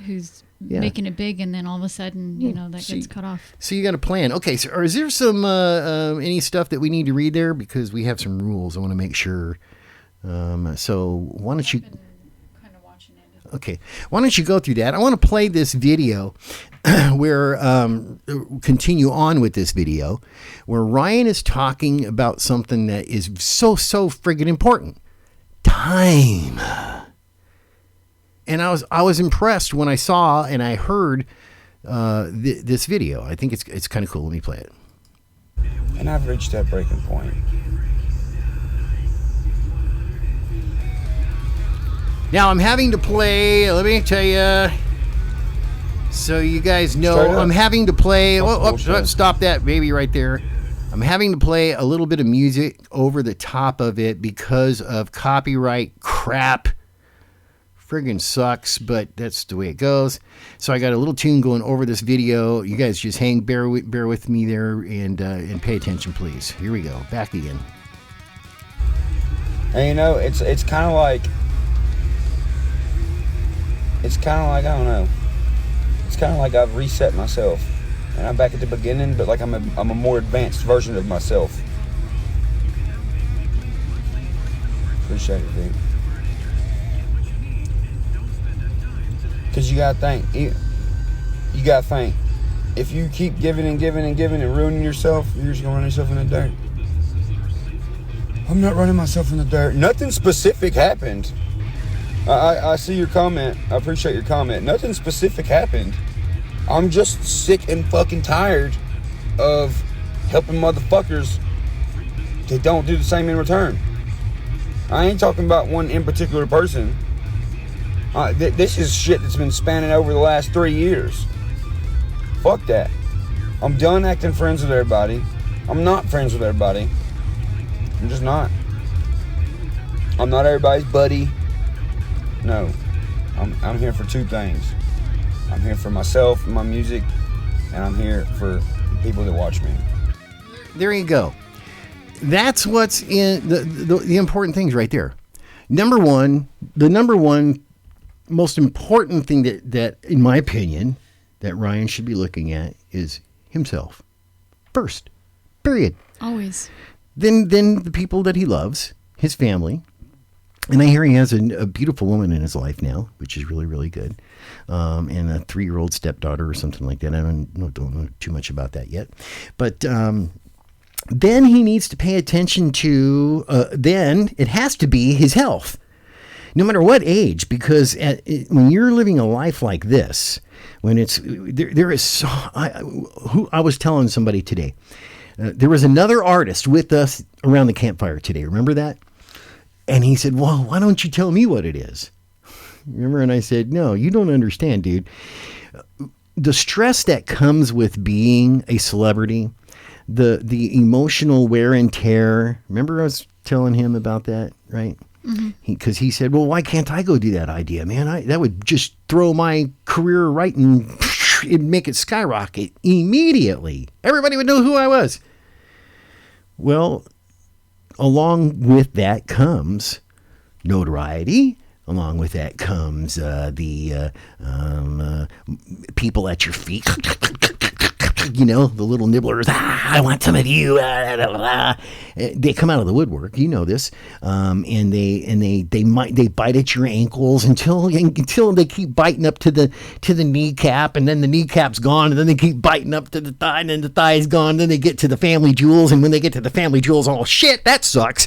who's making it big, and then all of a sudden, that gets cut off. So you got a plan. Okay, so is there some any stuff that we need to read there? Because we have some rules. I want to make sure. So why don't you? Okay, why don't you go through that? I want to play this video where continue on with this video where Ryan is talking about something that is so friggin' important. Time. And I was impressed when I saw and I heard this video. I think it's kind of cool. Let me play it. And I've reached that breaking point. Now I'm having to play, let me tell you, so you guys know, I'm having to play, stop that baby right there. I'm having to play a little bit of music over the top of it because of copyright crap. Friggin' sucks, but that's the way it goes. So I got a little tune going over this video. You guys just bear with me there and pay attention, please. Here we go, back again. And it's kind of like, I don't know. It's kind of like I've reset myself, and I'm back at the beginning, but like I'm a more advanced version of myself. Appreciate it, dude. Because you gotta think. You gotta think. If you keep giving and giving and giving and ruining yourself, you're just gonna run yourself in the dirt. I'm not running myself in the dirt. Nothing specific happened. I see your comment. I appreciate your comment. Nothing specific happened. I'm just sick and fucking tired of helping motherfuckers that don't do the same in return. I ain't talking about one in particular person. This is shit that's been spanning over the last 3 years. Fuck that. I'm done acting friends with everybody. I'm not friends with everybody. I'm just not. I'm not everybody's buddy. No. I'm here for two things. I'm here for myself and my music, and I'm here for the people that watch me. There you go. That's what's in the important things right there. Number one, the number one most important thing that, in my opinion, that Ryan should be looking at is himself first. Period. Always. Then the people that he loves, his family. And I hear he has a beautiful woman in his life now, which is really, really good. And a 3-year-old stepdaughter or something like that. I don't know too much about that yet. But then he needs to pay attention to, then it has to be his health. No matter what age, because when you're living a life like this, when it's, there is so, I was telling somebody today, there was another artist with us around the campfire today. Remember that? And he said, well, why don't you tell me what it is? Remember? And I said, no, you don't understand, dude. The stress that comes with being a celebrity, the emotional wear and tear. Remember I was telling him about that, right? Because he said, well, why can't I go do that idea, man? That would just throw my career right and it'd make it skyrocket immediately. Everybody would know who I was. Well, along with that comes notoriety. Along with that comes the people at your feet. You know, the little nibblers. I want some of you. They come out of the woodwork. You know this, and they bite at your ankles until they keep biting up to the kneecap, and then the kneecap's gone, and then they keep biting up to the thigh, and then the thigh's gone. Then they get to the family jewels, and when they get to the family jewels, oh shit, that sucks.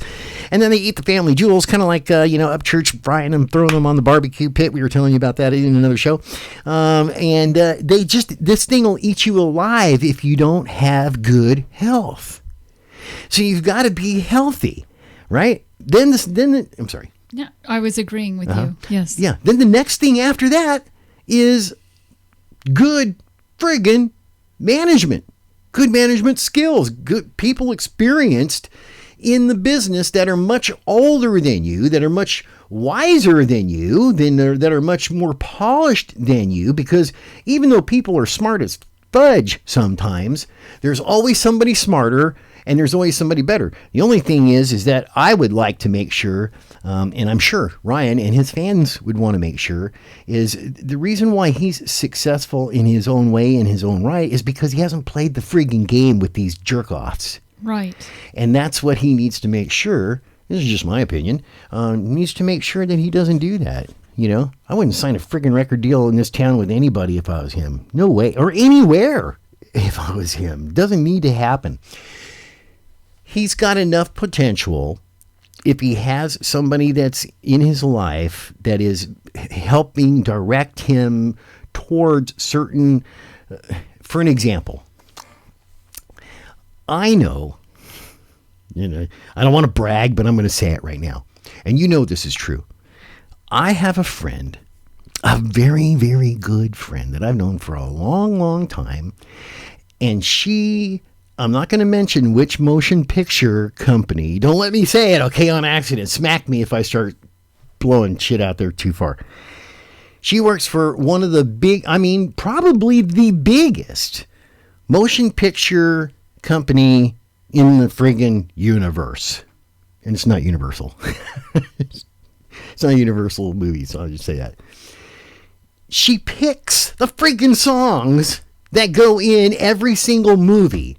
And then they eat the family jewels, kind of like up church frying them, throwing them on the barbecue pit. We were telling you about that in another show, and this thing will eat you alive if you don't have good health. So you've got to be healthy, right? I'm sorry. Yeah, I was agreeing with you. Yes. Yeah. Then the next thing after that is good friggin' management, good management skills, good people experienced in the business that are much older than you, that are much wiser than you, that are much more polished than you, because even though people are smart as fudge sometimes, there's always somebody smarter and there's always somebody better. The only thing is that I would like to make sure, and I'm sure Ryan and his fans would want to make sure, is the reason why he's successful in his own way, in his own right, is because he hasn't played the friggin' game with these jerk-offs. Right. And that's what he needs to make sure, this is just my opinion, needs to make sure that he doesn't do that. You know, I wouldn't sign a friggin' record deal in this town with anybody if I was him. No way. Or anywhere if I was him. Doesn't need to happen. He's got enough potential if he has somebody that's in his life that is helping direct him towards certain, for an example, I know, I don't want to brag, but I'm going to say it right now. And you know this is true. I have a friend, a very, very good friend that I've known for a long, long time. And I'm not going to mention which motion picture company. Don't let me say it, okay, on accident. Smack me if I start blowing shit out there too far. She works for one of the probably the biggest motion picture company in the friggin' universe. And it's not Universal. It's not Universal movies, so I'll just say that. She picks the freaking songs that go in every single movie,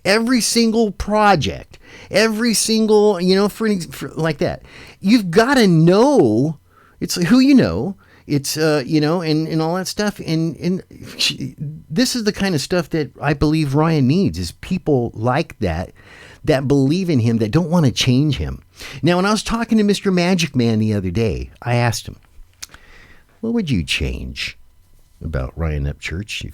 every single project, every single, for like that. You've got to know, it's who you know, it's, and all that stuff. And this is the kind of stuff that I believe Ryan needs, is people like that believe in him, that don't want to change him. Now, when I was talking to Mr. Magic Man the other day, I asked him, what would you change about Ryan UPCHURCH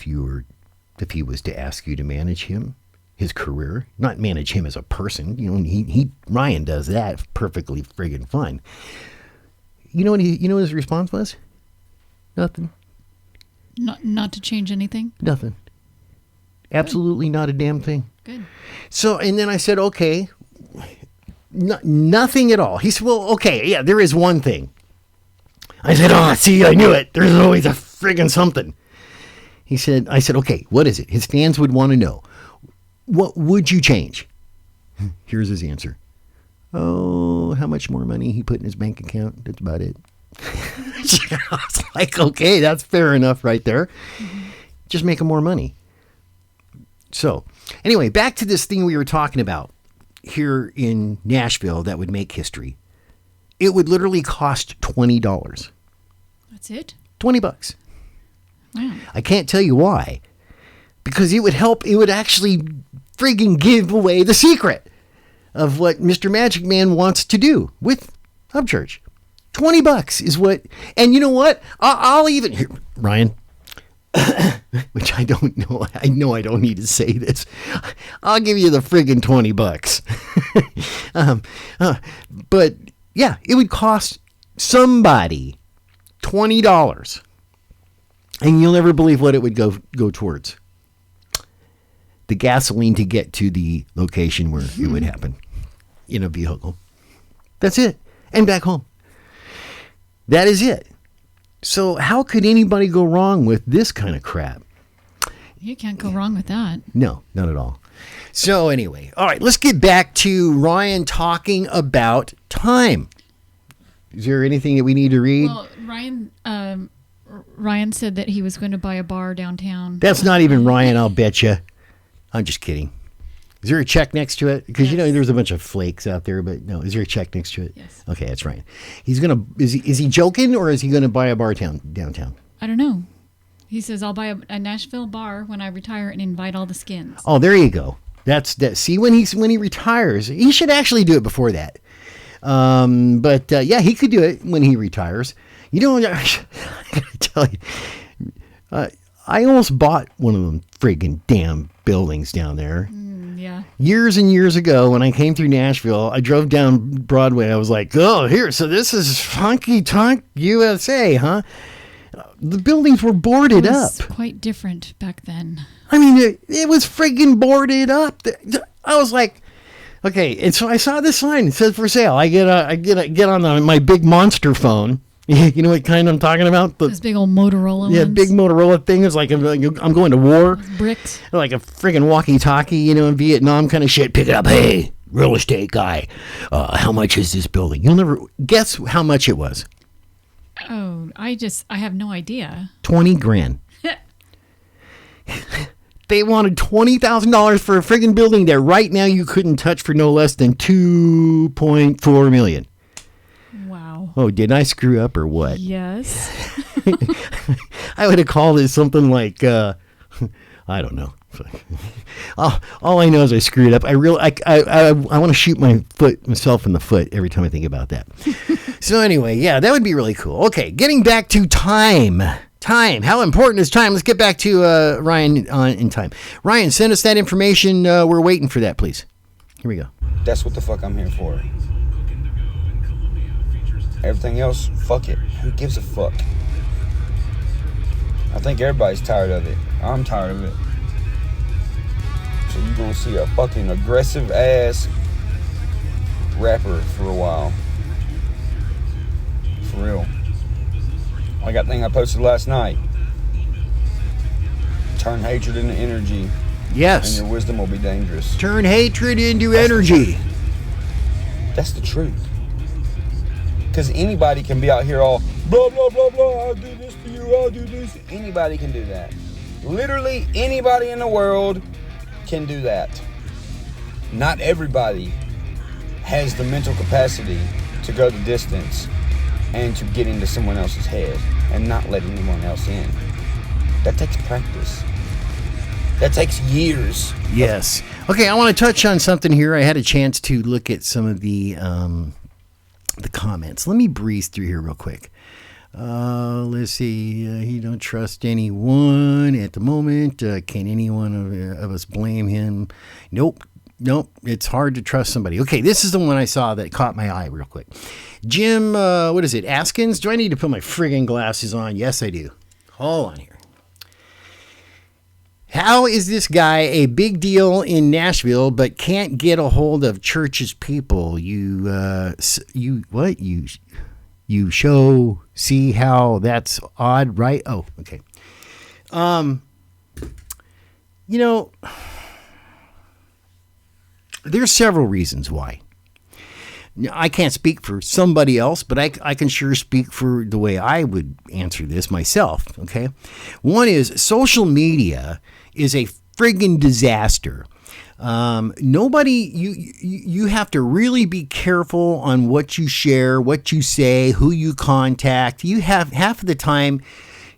if he was to ask you to manage him, his career, not manage him as a person. You know, Ryan does that perfectly friggin' fine. You know what his response was? Nothing. Not to change anything? Nothing. Absolutely not a damn thing. Good. So, and then I said, okay, nothing at all. He said, well, okay, yeah, there is one thing. I said, oh, see, I knew it. There's always a friggin' something. I said, okay, what is it? His fans would want to know. What would you change? Here's his answer. Oh, how much more money he put in his bank account. That's about it. I was like, okay, that's fair enough right there. Mm-hmm. Just make him more money. So, anyway, back to this thing we were talking about here in Nashville that would make history. It would literally cost $20. That's it? $20. Wow. I can't tell you why. Because it would help. It would actually friggin' give away the secret of what Mr. Magic Man wants to do with UPCHURCH. $20 is what. And you know what? I'll even. Here, Ryan. Which I don't know. I know I don't need to say this. I'll give you the friggin' $20. But yeah, it would cost somebody $20. And you'll never believe what it would go towards. The gasoline to get to the location where it would happen in a vehicle. That's it. And back home. That is it. So how could anybody go wrong with this kind of crap? You can't go wrong with that. No, not at all. So anyway, all right, let's get back to Ryan talking about time. Is there anything that we need to read? Well, Ryan said that he was going to buy a bar downtown. That's not even Ryan, I'll bet you. I'm just kidding. Is there a check next to it? Because, yes. There's a bunch of flakes out there, but no. Is there a check next to it? Yes. Okay, that's right. Is he joking, or is he going to buy a bar downtown? I don't know. He says, I'll buy a Nashville bar when I retire and invite all the skins. Oh, there you go. That's that. See, when he retires, he should actually do it before that. But yeah, he could do it when he retires. I gotta tell you, I almost bought one of them friggin' damn buildings down there. Yeah. Years and years ago, when I came through Nashville, I drove down Broadway. I was like, oh, here, so this is Honky Tonk USA, huh? The buildings were boarded up. It was quite different back then. I mean, it was friggin' boarded up. I was like, okay, and so I saw this sign. It says for sale. I get on my big monster phone. You know what kind I'm talking about? Those big old Motorola ones. Yeah, big Motorola thing. It's like I'm going to war. Bricks. Like a friggin' walkie-talkie, in Vietnam kind of shit. Pick it up. Hey, real estate guy. How much is this building? You'll never guess how much it was. Oh, I have no idea. $20,000. They wanted $20,000 for a friggin' building that right now you couldn't touch for no less than $2.4 million. Wow. Oh, did I screw up or what? Yes. I would have called it something like, I don't know. All I know is I screwed up. I want to shoot myself in the foot every time I think about that. So anyway, yeah, that would be really cool. Okay, getting back to time. Time. How important is time? Let's get back to Ryan in time. Ryan, send us that information. We're waiting for that, please. Here we go. That's what the fuck I'm here for. Everything else, fuck it. Who gives a fuck? I think everybody's tired of it. I'm tired of it. So you're gonna see a fucking aggressive ass rapper for a while. For real. Like that thing I posted last night. Turn hatred into energy. Yes. And your wisdom will be dangerous. Turn hatred into energy. That's the truth. Because anybody can be out here all blah, blah, blah, blah. I'll do this for you. I'll do this. Anybody can do that. Literally anybody in the world can do that. Not everybody has the mental capacity to go the distance and to get into someone else's head and not let anyone else in. That takes practice. That takes years. Yes. Okay, I want to touch on something here. I had a chance to look at some of the comments. Let me breeze through here real quick. Let's see. He don't trust anyone at the moment. Can any one of us blame him? Nope. It's hard to trust somebody. Okay, this is the one I saw that caught my eye real quick. Jim, what is it? Askins? Do I need to put my friggin' glasses on? Yes, I do. Hold on here. How is this guy a big deal in Nashville but can't get a hold of church's people? You see how that's odd, right? Oh, okay. There's several reasons why. I can't speak for somebody else, but I can sure speak for the way I would answer this myself, okay? One is social media is a friggin' disaster. You have to really be careful on what you share, what you say, who you contact. You have half of the time,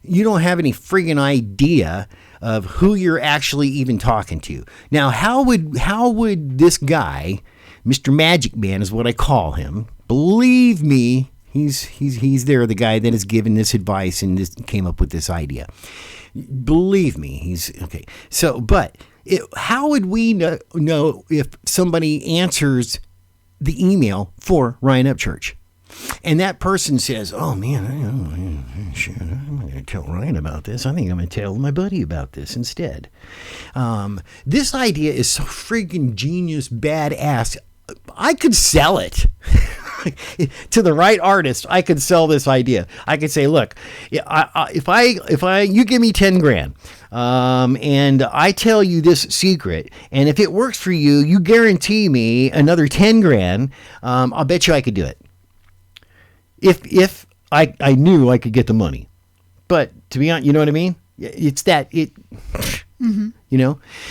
you don't have any friggin' idea of who you're actually even talking to. Now, how would this guy, Mr. Magic Man is what I call him, believe me, he's there, the guy that has given this advice and came up with this idea. Believe me, he's okay. So, but how would we know if somebody answers the email for Ryan Upchurch? And that person says, oh man, I'm going to tell Ryan about this. I think I'm going to tell my buddy about this instead. This idea is so freaking genius, badass. I could sell it to the right artist. I could sell this idea. I could say, look, if you give me 10 grand, and I tell you this secret, and if it works for you, you guarantee me another 10 grand. I'll bet you I could do it. If I knew I could get the money, but to be honest, you know what I mean? It's that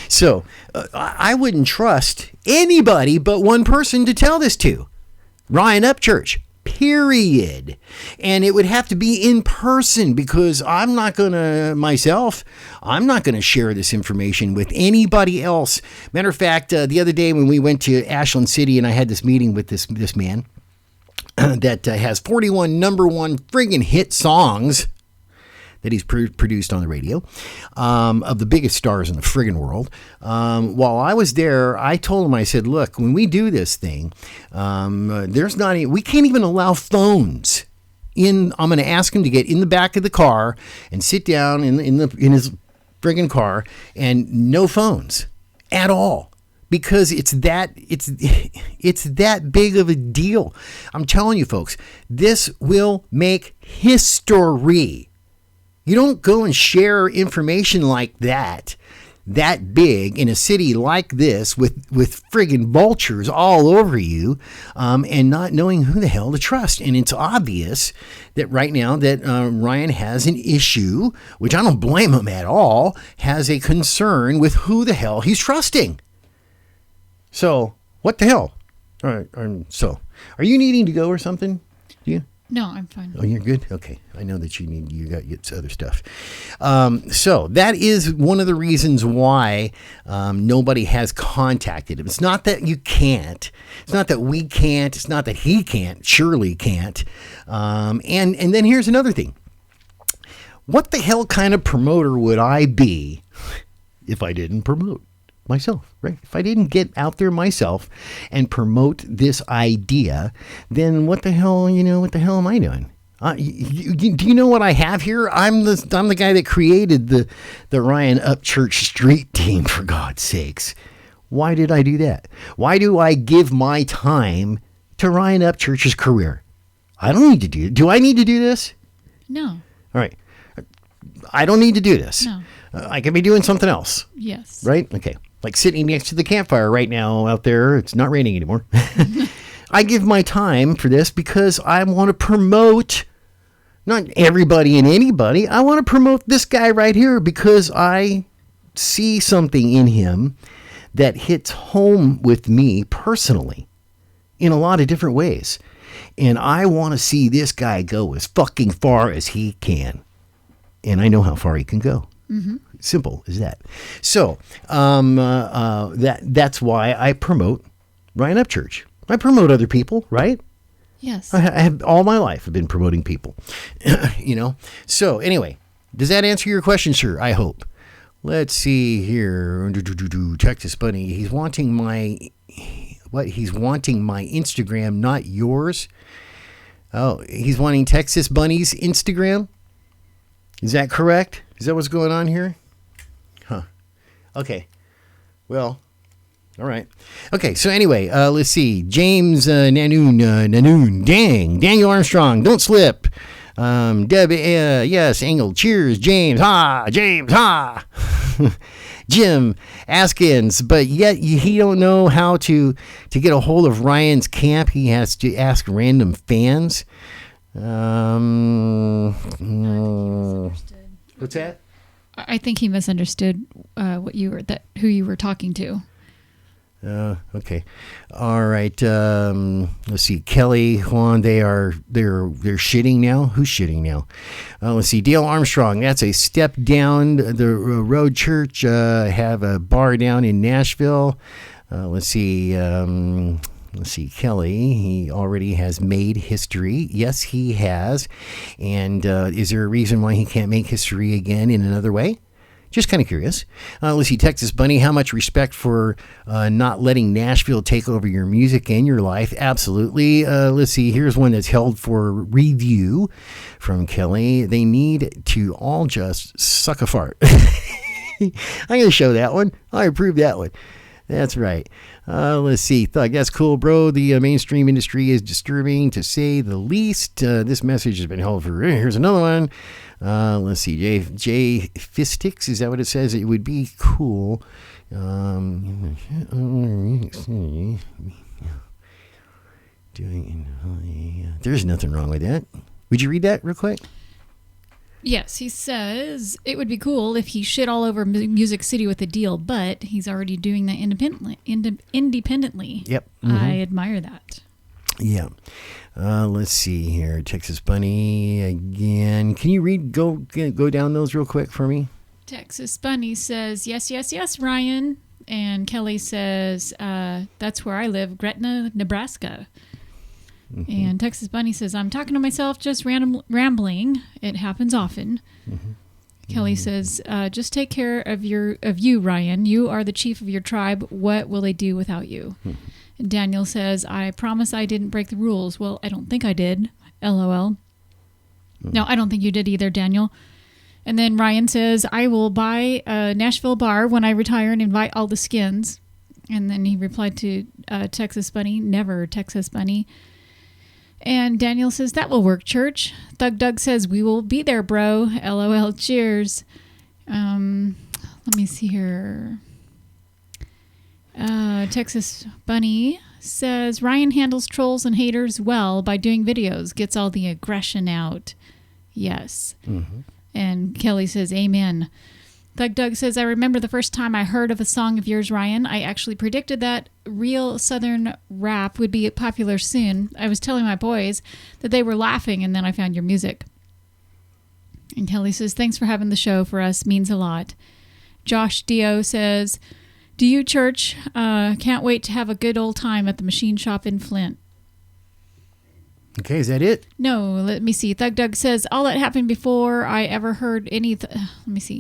so I wouldn't trust anybody but one person to tell this to, Ryan Upchurch, period. And it would have to be in person because I'm not going to share this information with anybody else. Matter of fact, the other day when we went to Ashland City and I had this meeting with this man that has 41 number one friggin' hit songs that he's produced on the radio, of the biggest stars in the friggin' world. While I was there, I told him, I said, look, when we do this thing, we can't even allow phones in. I'm going to ask him to get in the back of the car and sit down in his friggin' car, and no phones at all. Because it's that big of a deal. I'm telling you folks, this will make history. You don't go and share information like that big in a city like this with friggin' vultures all over you, and not knowing who the hell to trust. And it's obvious that right now that Ryan has an issue, which I don't blame him at all, has a concern with who the hell he's trusting. So, what the hell? All right. So, are you needing to go or something? Do you? No, I'm fine. Oh, you're good? Okay. I know that you got other stuff. So, that is one of the reasons why nobody has contacted him. It's not that you can't. It's not that we can't. It's not that he can't. Surely can't. And then here's another thing. What the hell kind of promoter would I be if I didn't promote myself, right? If I didn't get out there myself and promote this idea, then what the hell am I doing? Do you know what I have here? I'm the guy that created the Ryan Upchurch Street Team, for God's sakes. Why did I do that? Why do I give my time to Ryan Upchurch's career? I don't need to do I need to do this? No. All right. I don't need to do this. No. I can be doing something else. Yes. Right? Okay. Like sitting next to the campfire right now out there. It's not raining anymore. I give my time for this because I want to promote not everybody and anybody. I want to promote this guy right here because I see something in him that hits home with me personally in a lot of different ways. And I want to see this guy go as fucking far as he can. And I know how far he can go. Mm-hmm. Simple as that. So that's why I promote Ryan Upchurch. I promote other people, right? Yes. I have all my life. I've been promoting people, you know. So anyway, does that answer your question, sir? I hope. Let's see here. Texas Bunny. He's wanting my Instagram, not yours. Oh, he's wanting Texas Bunny's Instagram. Is that correct? Is that what's going on here? Huh. Okay. Well, all right. Okay, so anyway, let's see. James Nanoon. Daniel Armstrong, don't slip. Deb, yes, Engel, cheers. James, James, Jim Askins, but yet he don't know how to get a hold of Ryan's camp. He has to ask random fans. What's that? I think he misunderstood who you were talking to. Okay. All right. Let's see. Kelly, Juan, they're shitting now. Who's shitting now? Let's see. Dale Armstrong. That's a step down the road. Church have a bar down in Nashville. Let's see. Kelly. He already has made history. Yes, he has. And is there a reason why he can't make history again in another way? Just kind of curious. Let's see, Texas Bunny, how much respect for not letting Nashville take over your music and your life? Absolutely. Let's see, here's one that's held for review from Kelly. They need to all just suck a fart. I'm going to show that one. I approve that one. That's right. Let's see. Thug, that's cool, bro. The mainstream industry is disturbing, to say the least. This message has been held for... Here's another one. Let's see. J Fistix, is that what it says? It would be cool. There's nothing wrong with that. Would you read that real quick? Yes, he says it would be cool if he shit all over Music City with a deal, but he's already doing that independently. Yep. Mm-hmm. I admire that. Yeah. Let's see here. Texas Bunny again. Can you go down those real quick for me? Texas Bunny says, yes, Ryan. And Kelly says, that's where I live, Gretna, Nebraska. Mm-hmm. And Texas Bunny says, I'm talking to myself, just rambling. It happens often. Mm-hmm. Kelly says, just take care of you, Ryan. You are the chief of your tribe. What will they do without you? Mm-hmm. And Daniel says, I promise I didn't break the rules. Well, I don't think I did. LOL. Mm-hmm. No, I don't think you did either, Daniel. And then Ryan says, I will buy a Nashville bar when I retire and invite all the skins. And then he replied to Texas Bunny, never Texas Bunny. And Daniel says, that will work, church. Thug Doug says, we will be there, bro. LOL, cheers. Let me see here. Texas Bunny says, Ryan handles trolls and haters well by doing videos, gets all the aggression out. Yes. Mm-hmm. And Kelly says, amen. Thug Doug says, I remember the first time I heard of a song of yours, Ryan. I actually predicted that real Southern rap would be popular soon. I was telling my boys that they were laughing, and then I found your music. And Kelly says, thanks for having the show for us. Means a lot. Josh Dio says, do you, church? Can't wait to have a good old time at the machine shop in Flint. Okay, is that it? No, let me see. Thug Doug says, all that happened before I ever heard any...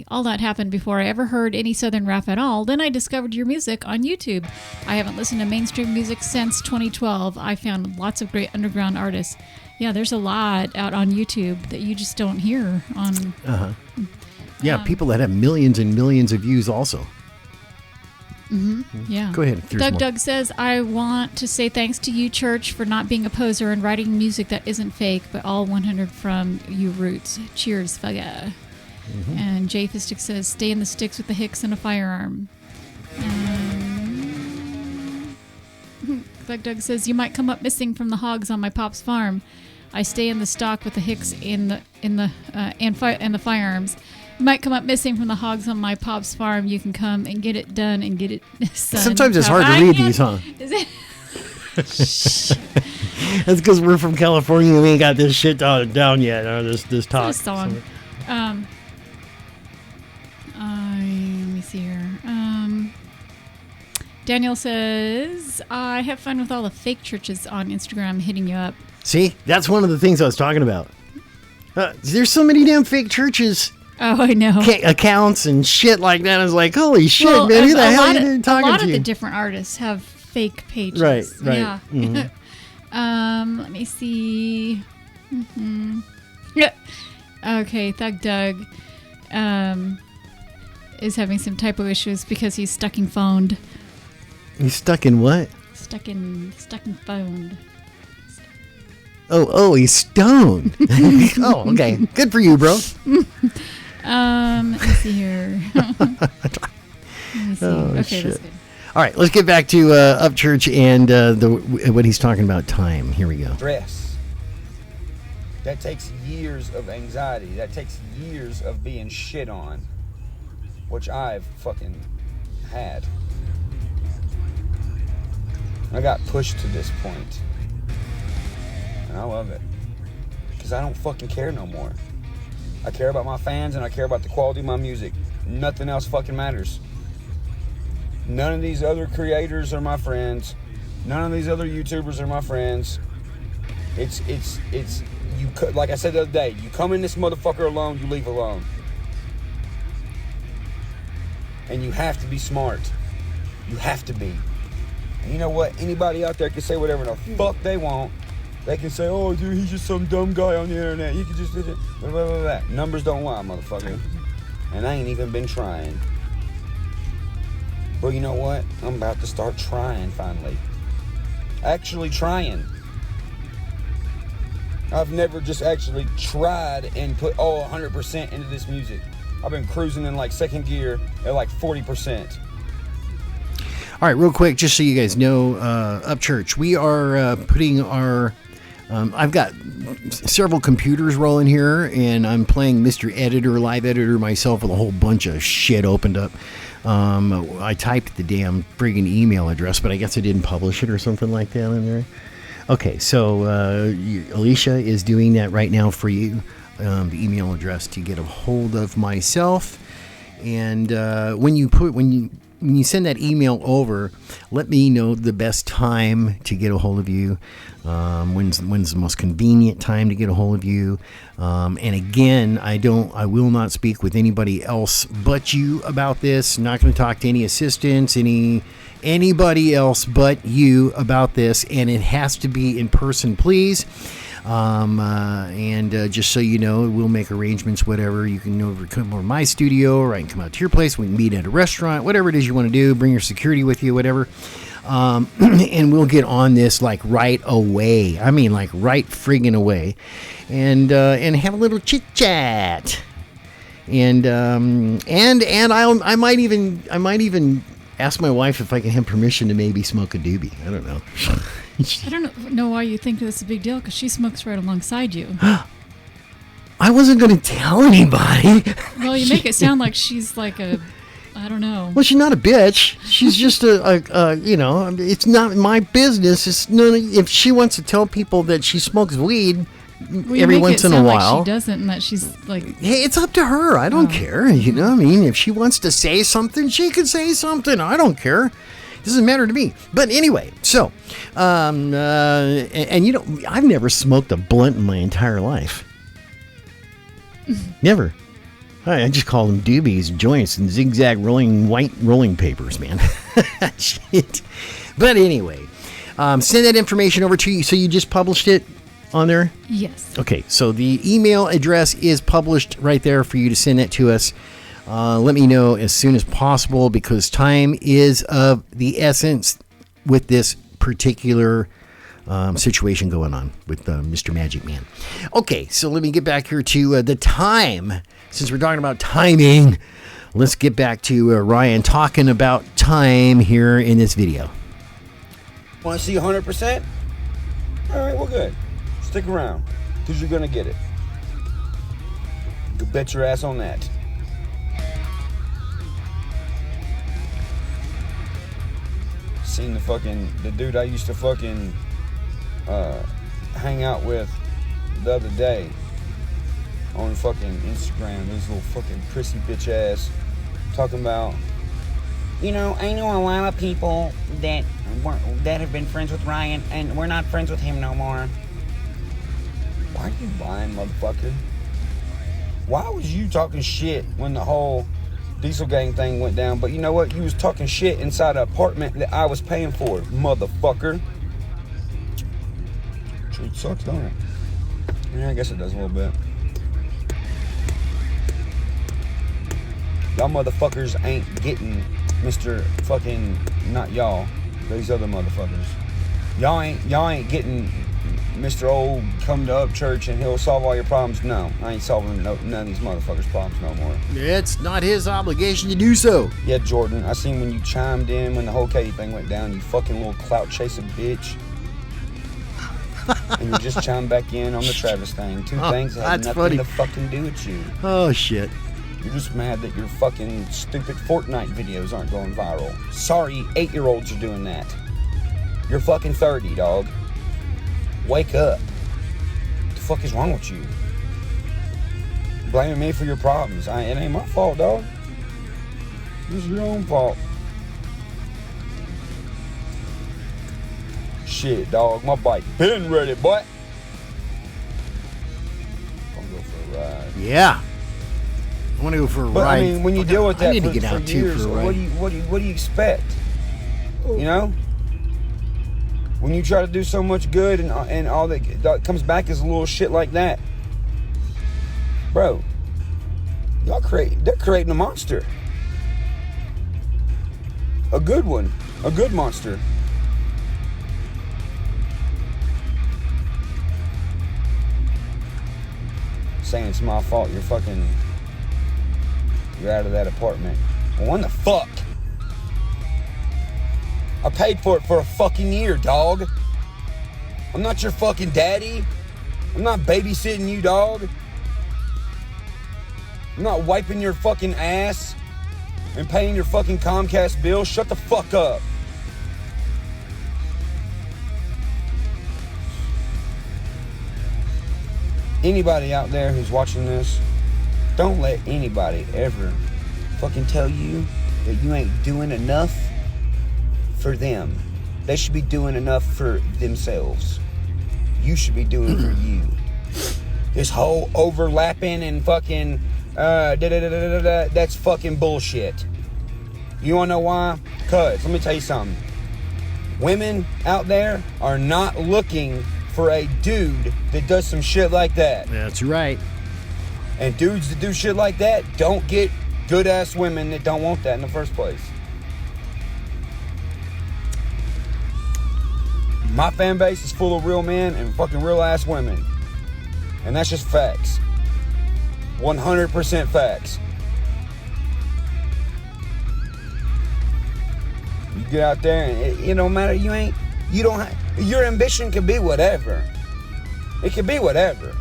All that happened before I ever heard any Southern rap at all. Then I discovered your music on YouTube. I haven't listened to mainstream music since 2012. I found lots of great underground artists. Yeah, there's a lot out on YouTube that you just don't hear on... Uh-huh. Yeah, people that have millions and millions of views also. Mm-hmm. Yeah. Go ahead. Doug says, I want to say thanks to you, church, for not being a poser and writing music that isn't fake, but all 100 from you roots. Cheers, fugga. Mm-hmm. And Jay Fistic says, stay in the sticks with the hicks and a firearm. Doug says, you might come up missing from the hogs on my pop's farm. I stay in the stock with the hicks and the firearms. You might come up missing from the hogs on my pop's farm. You can come and get it done and get it, son. Sometimes it's hard to read these, huh? Is it? That's because we're from California and we ain't got this shit down yet. This talk. It's a song. Let me see here. Daniel says, I have fun with all the fake churches on Instagram hitting you up. See, that's one of the things I was talking about. There's so many damn fake churches. Oh, I know. Accounts and shit like that. I was like, holy shit, man. Who the hell are you talking to? A lot of the different artists have fake pages. Right. Yeah. Mm-hmm. Let me see. Yeah. Okay, Thug Doug is having some typo issues because he's stuck in phoned. He's stuck in what? Stuck in phoned. Oh, he's stoned. Oh, okay. Good for you, bro. Let me see here. Let me see. Oh, okay, shit. that's good. All right, let's get back to UPCHURCH and what he's talking about. Time. Here we go. Stress. That takes years of anxiety. That takes years of being shit on, which I've fucking had. I got pushed to this point, and I love it because I don't fucking care no more. I care about my fans and I care about the quality of my music. Nothing else fucking matters. None of these other creators are my friends. None of these other YouTubers are my friends. It's you. Like I said the other day, you come in this motherfucker alone, you leave alone. And you have to be smart. You have to be. And you know what? Anybody out there can say whatever the fuck they want. They can say, oh, dude, he's just some dumb guy on the internet. He can just do it. Blah, blah, blah, blah. Numbers don't lie, motherfucker. And I ain't even been trying. But you know what? I'm about to start trying finally. Actually trying. I've never just actually tried and put 100% into this music. I've been cruising in like second gear at like 40%. All right, real quick, just so you guys know, UPCHURCH, we are putting our... I've got several computers rolling here, and I'm playing Mr. Editor, Live Editor myself with a whole bunch of shit opened up. I typed the damn friggin' email address, but I guess I didn't publish it or something like that in there. Okay, so Alicia is doing that right now for you, the email address to get a hold of myself. And when you send that email over, let me know the best time to get a hold of you. When's the most convenient time to get a hold of you? And again, I will not speak with anybody else but you about this. Not going to talk to any assistants, anybody else but you about this. And it has to be in person, please. And just so you know, we'll make arrangements, whatever. You can come over to my studio, or I can come out to your place. We can meet at a restaurant, whatever it is you want to do. Bring your security with you, whatever. And we'll get on this like right away. I mean, like right friggin' away, and have a little chit chat. And I might even ask my wife if I can have permission to maybe smoke a doobie. I don't know. I don't know why you think this is a big deal, because she smokes right alongside you. I wasn't going to tell anybody. Well, you make it sound like she's like I don't know. Well, she's not a bitch. She's just it's not my business. It's if she wants to tell people that she smokes weed every once in a while. Like she doesn't, and that she's like, hey, it's up to her. I don't care. You know what I mean? If she wants to say something, she can say something. I don't care. It doesn't matter to me. But anyway, so, and I've never smoked a blunt in my entire life. Never. I just call them doobies, joints, and zigzag white rolling papers, man. Shit. But anyway, send that information over to you. So you just published it on there? Yes. Okay, so the email address is published right there for you to send that to us. Let me know as soon as possible, because time is of the essence with this particular situation going on with Mr. Magic Man. Okay, so let me get back here to the time. Since we're talking about timing, let's get back to Ryan talking about time here in this video. Want to see 100%? All right, well, good. Stick around, because you're going to get it. You can bet your ass on that. Seen the dude I used to fucking hang out with the other day on fucking Instagram. This little fucking prissy bitch ass talking about You know, I know a lot of people that have been friends with Ryan, and we're not friends with him no more. Why are you lying, motherfucker? Why was you talking shit when the whole Diesel Gang thing went down? But you know what? You was talking shit inside an apartment that I was paying for, motherfucker. Truth sucks, don't it? Yeah, I guess it does a little bit. Y'all motherfuckers ain't getting Mr. fucking, not y'all, these other motherfuckers. Y'all ain't getting Mr. Old come to UPCHURCH and he'll solve all your problems. No, I ain't solving none of these motherfuckers' problems no more. It's not his obligation to do so. Yeah, Jordan, I seen when you chimed in when the whole Katie thing went down, you fucking little clout chasing bitch. And you just chimed back in on the Travis thing. Two things that had nothing to fucking do with you. Oh, shit. You're just mad that your fucking stupid Fortnite videos aren't going viral. Sorry, 8-year-olds are doing that. You're fucking 30, dog. Wake up. What the fuck is wrong with you? Blaming me for your problems. It ain't my fault, dog. This is your own fault. Shit, dog. My bike been ready, boy. I'm going for a ride. Yeah. I want to go for a ride. But I mean, when you deal with that I need for, to get out for years, too for a ride. what do you expect? You know? When you try to do so much good and all that comes back as a little shit like that, bro, they're creating a monster. A good one. A good monster. Saying it's my fault, you're out of that apartment. Well, when the fuck? I paid for it for a fucking year, dog. I'm not your fucking daddy. I'm not babysitting you, dog. I'm not wiping your fucking ass and paying your fucking Comcast bill. Shut the fuck up. Anybody out there who's watching this, don't let anybody ever fucking tell you that you ain't doing enough for them. They should be doing enough for themselves. You should be doing for you. This whole overlapping and fucking that's fucking bullshit. You wanna know why? Cause let me tell you something. Women out there are not looking for a dude that does some shit like that. That's right. And dudes that do shit like that don't get good ass women that don't want that in the first place. My fan base is full of real men and fucking real ass women. And that's just facts. 100% facts. You get out there and it don't matter, your ambition can be whatever. It can be whatever.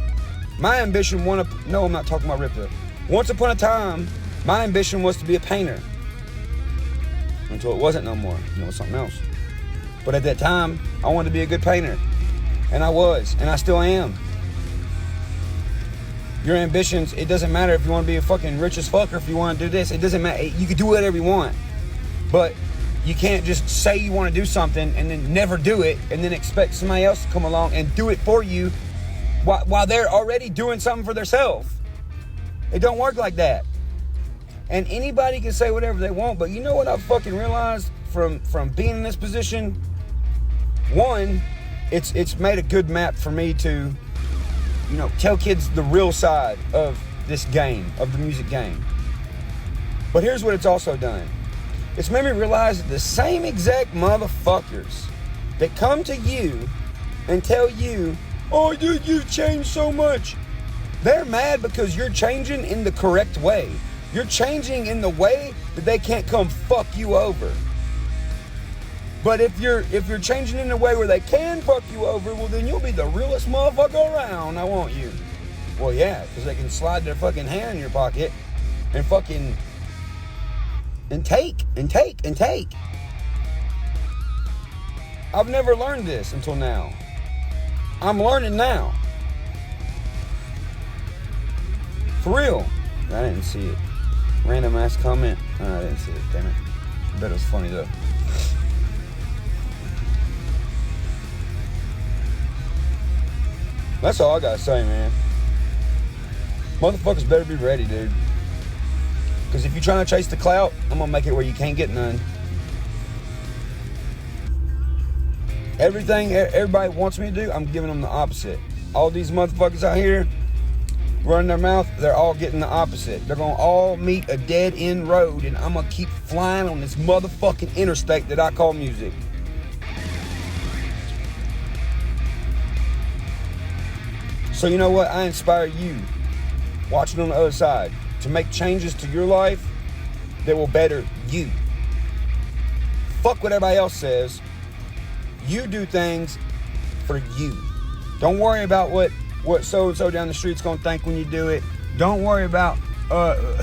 My ambition, I'm not talking about Ripta. Once upon a time, my ambition was to be a painter. Until it wasn't no more. It was something else. But at that time, I wanted to be a good painter. And I was. And I still am. Your ambitions, it doesn't matter if you want to be a fucking rich as fuck or if you want to do this. It doesn't matter. You can do whatever you want. But you can't just say you want to do something and then never do it and then expect somebody else to come along and do it for you while they're already doing something for themselves. It don't work like that. And anybody can say whatever they want, but you know what I've fucking realized from being in this position? One, it's made a good map for me to, tell kids the real side of this game, of the music game. But here's what it's also done. It's made me realize that the same exact motherfuckers that come to you and tell you, oh, dude, you've changed so much. They're mad because you're changing in the correct way. You're changing in the way that they can't come fuck you over. But if you're changing in a way where they can fuck you over, well, then you'll be the realest motherfucker around, I want you. Well, yeah, because they can slide their fucking hand in your pocket and fucking and take. I've never learned this until now. I'm learning now. For real. I didn't see it. Random ass comment. Oh, I didn't see it, damn it. I bet it was funny though. That's all I gotta say, man. Motherfuckers better be ready, dude. Because if you're trying to chase the clout, I'm gonna make it where you can't get none. Everything everybody wants me to do, I'm giving them the opposite. All these motherfuckers out here running their mouth, they're all getting the opposite. They're gonna all meet a dead end road, and I'm gonna keep flying on this motherfucking interstate that I call music. So you know what? I inspire you, watching on the other side, to make changes to your life that will better you. Fuck what everybody else says. You do things for you. Don't worry about what so-and-so down the street's gonna think when you do it. Don't worry about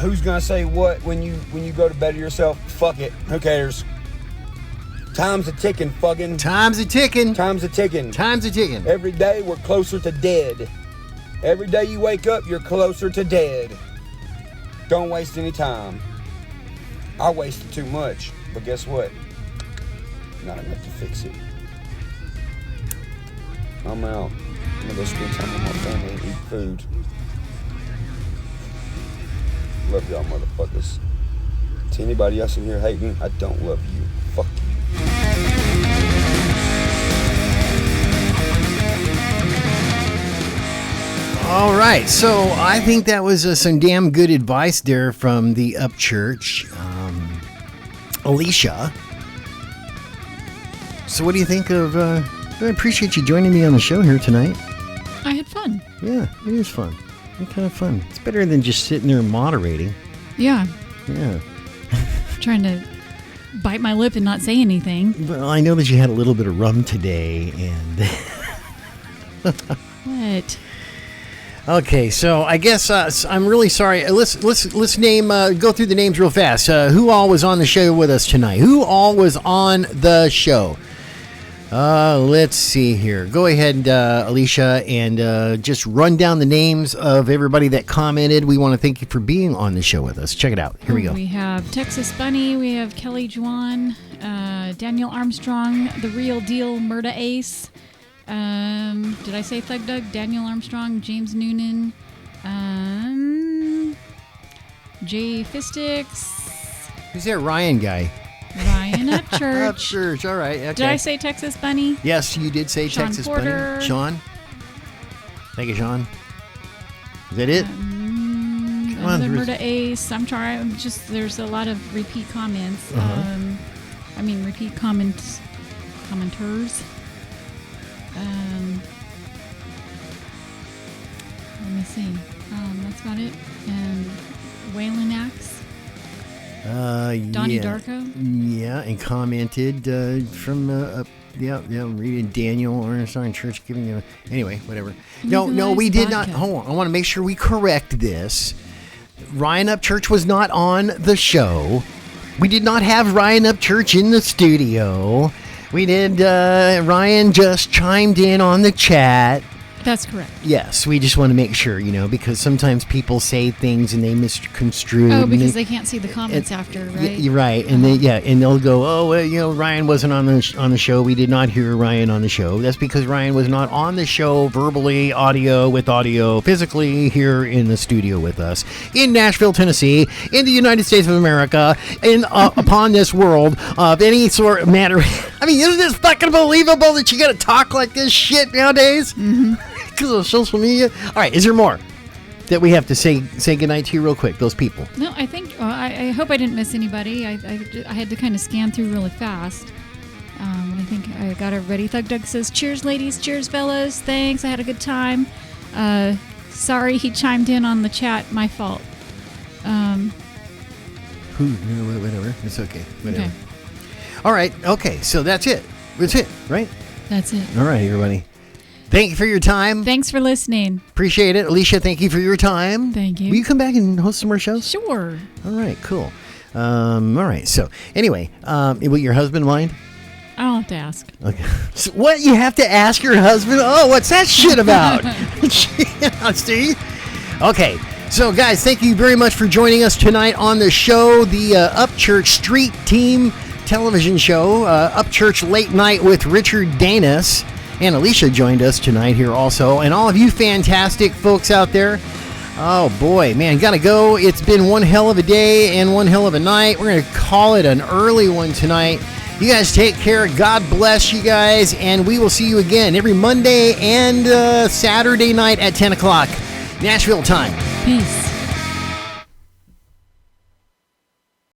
who's gonna say what when you go to better yourself. Fuck it. Who cares? Time's a ticking, fucking. Time's a ticking. Time's a ticking. Time's a ticking. Every day we're closer to dead. Every day you wake up, you're closer to dead. Don't waste any time. I wasted too much, but guess what? Not enough to fix it. I'm out. I'm gonna go spend time with my family and eat food. Love y'all motherfuckers. To anybody else in here hating, I don't love you. Fuck you. All right, so I think that was some damn good advice there from the Up Church, Alicia. So what do you think of, I appreciate you joining me on the show here tonight. I had fun. Yeah, it is fun. It's kind of fun. It's better than just sitting there moderating. Yeah. Yeah. Trying to bite my lip and not say anything. Well, I know that you had a little bit of rum today, and... What? Okay, so I guess I'm really sorry. Let's name go through the names real fast. Who all was on the show with us tonight? Who all was on the show? Let's see here. Go ahead, Alicia, and just run down the names of everybody that commented. We want to thank you for being on the show with us. Check it out. Here we go. We have Texas Bunny. We have Kelly Juan, Daniel Armstrong, The Real Deal, Murda Ace. Did I say Thug Doug? Daniel Armstrong, James Noonan, Jay Fistix. Who's that Ryan guy? Ryan at Church. Up Church, all right. Okay. Did I say Texas Bunny? Yes, you did say Sean Texas Porter. Bunny. Sean? Thank you, Sean. Is that it? Another Murda Ace. I'm trying. There's a lot of repeat comments. Repeat commenters. Let me see. That's about it. And Waylon Axe. Donnie Darko. Yeah, and commented from I'm reading Daniel Armstrong Church giving you. Anyway, whatever. No, we did not. Hold on. I want to make sure we correct this. Ryan Up Church was not on the show. We did not have Ryan Up Church in the studio. We did. Ryan just chimed in on the chat. That's correct. Yes, we just want to make sure, because sometimes people say things and they misconstrue. Oh, because they can't see the comments after, right? You're right, and and they'll go, oh, well, Ryan wasn't on the show. We did not hear Ryan on the show. That's because Ryan was not on the show verbally, audio, physically here in the studio with us in Nashville, Tennessee, in the United States of America, upon this world of any sort of matter. I mean, isn't this fucking believable that you got to talk like this shit nowadays? Mm-hmm. Because of social media. All right, is there more that we have to say goodnight to you real quick, those people? No, I think, I hope I didn't miss anybody. I had to kind of scan through really fast. I think I got it ready. Thug Doug says, cheers, ladies. Cheers, fellas. Thanks. I had a good time. Sorry he chimed in on the chat. My fault. Whatever. It's okay. Whatever. Okay. All right. Okay. So that's it. That's it, right? That's it. All right, everybody. Thank you for your time. Thanks for listening. Appreciate it. Alicia, thank you for your time. Thank you. Will you come back and host some more shows? Sure. All right, cool. All right. So anyway, will your husband mind? I'll have to ask. Okay. So what? You have to ask your husband? Oh, what's that shit about? See? Okay. So, guys, thank you very much for joining us tonight on the show. The Up Church Street team television show, Up Church Late Night with Richard Danis. And Alicia joined us tonight here also. And all of you fantastic folks out there. Oh boy, man, gotta go. It's been one hell of a day and one hell of a night. We're gonna call it an early one tonight. You guys take care. God bless you guys. And we will see you again every Monday and Saturday night at 10 o'clock. Nashville time. Peace.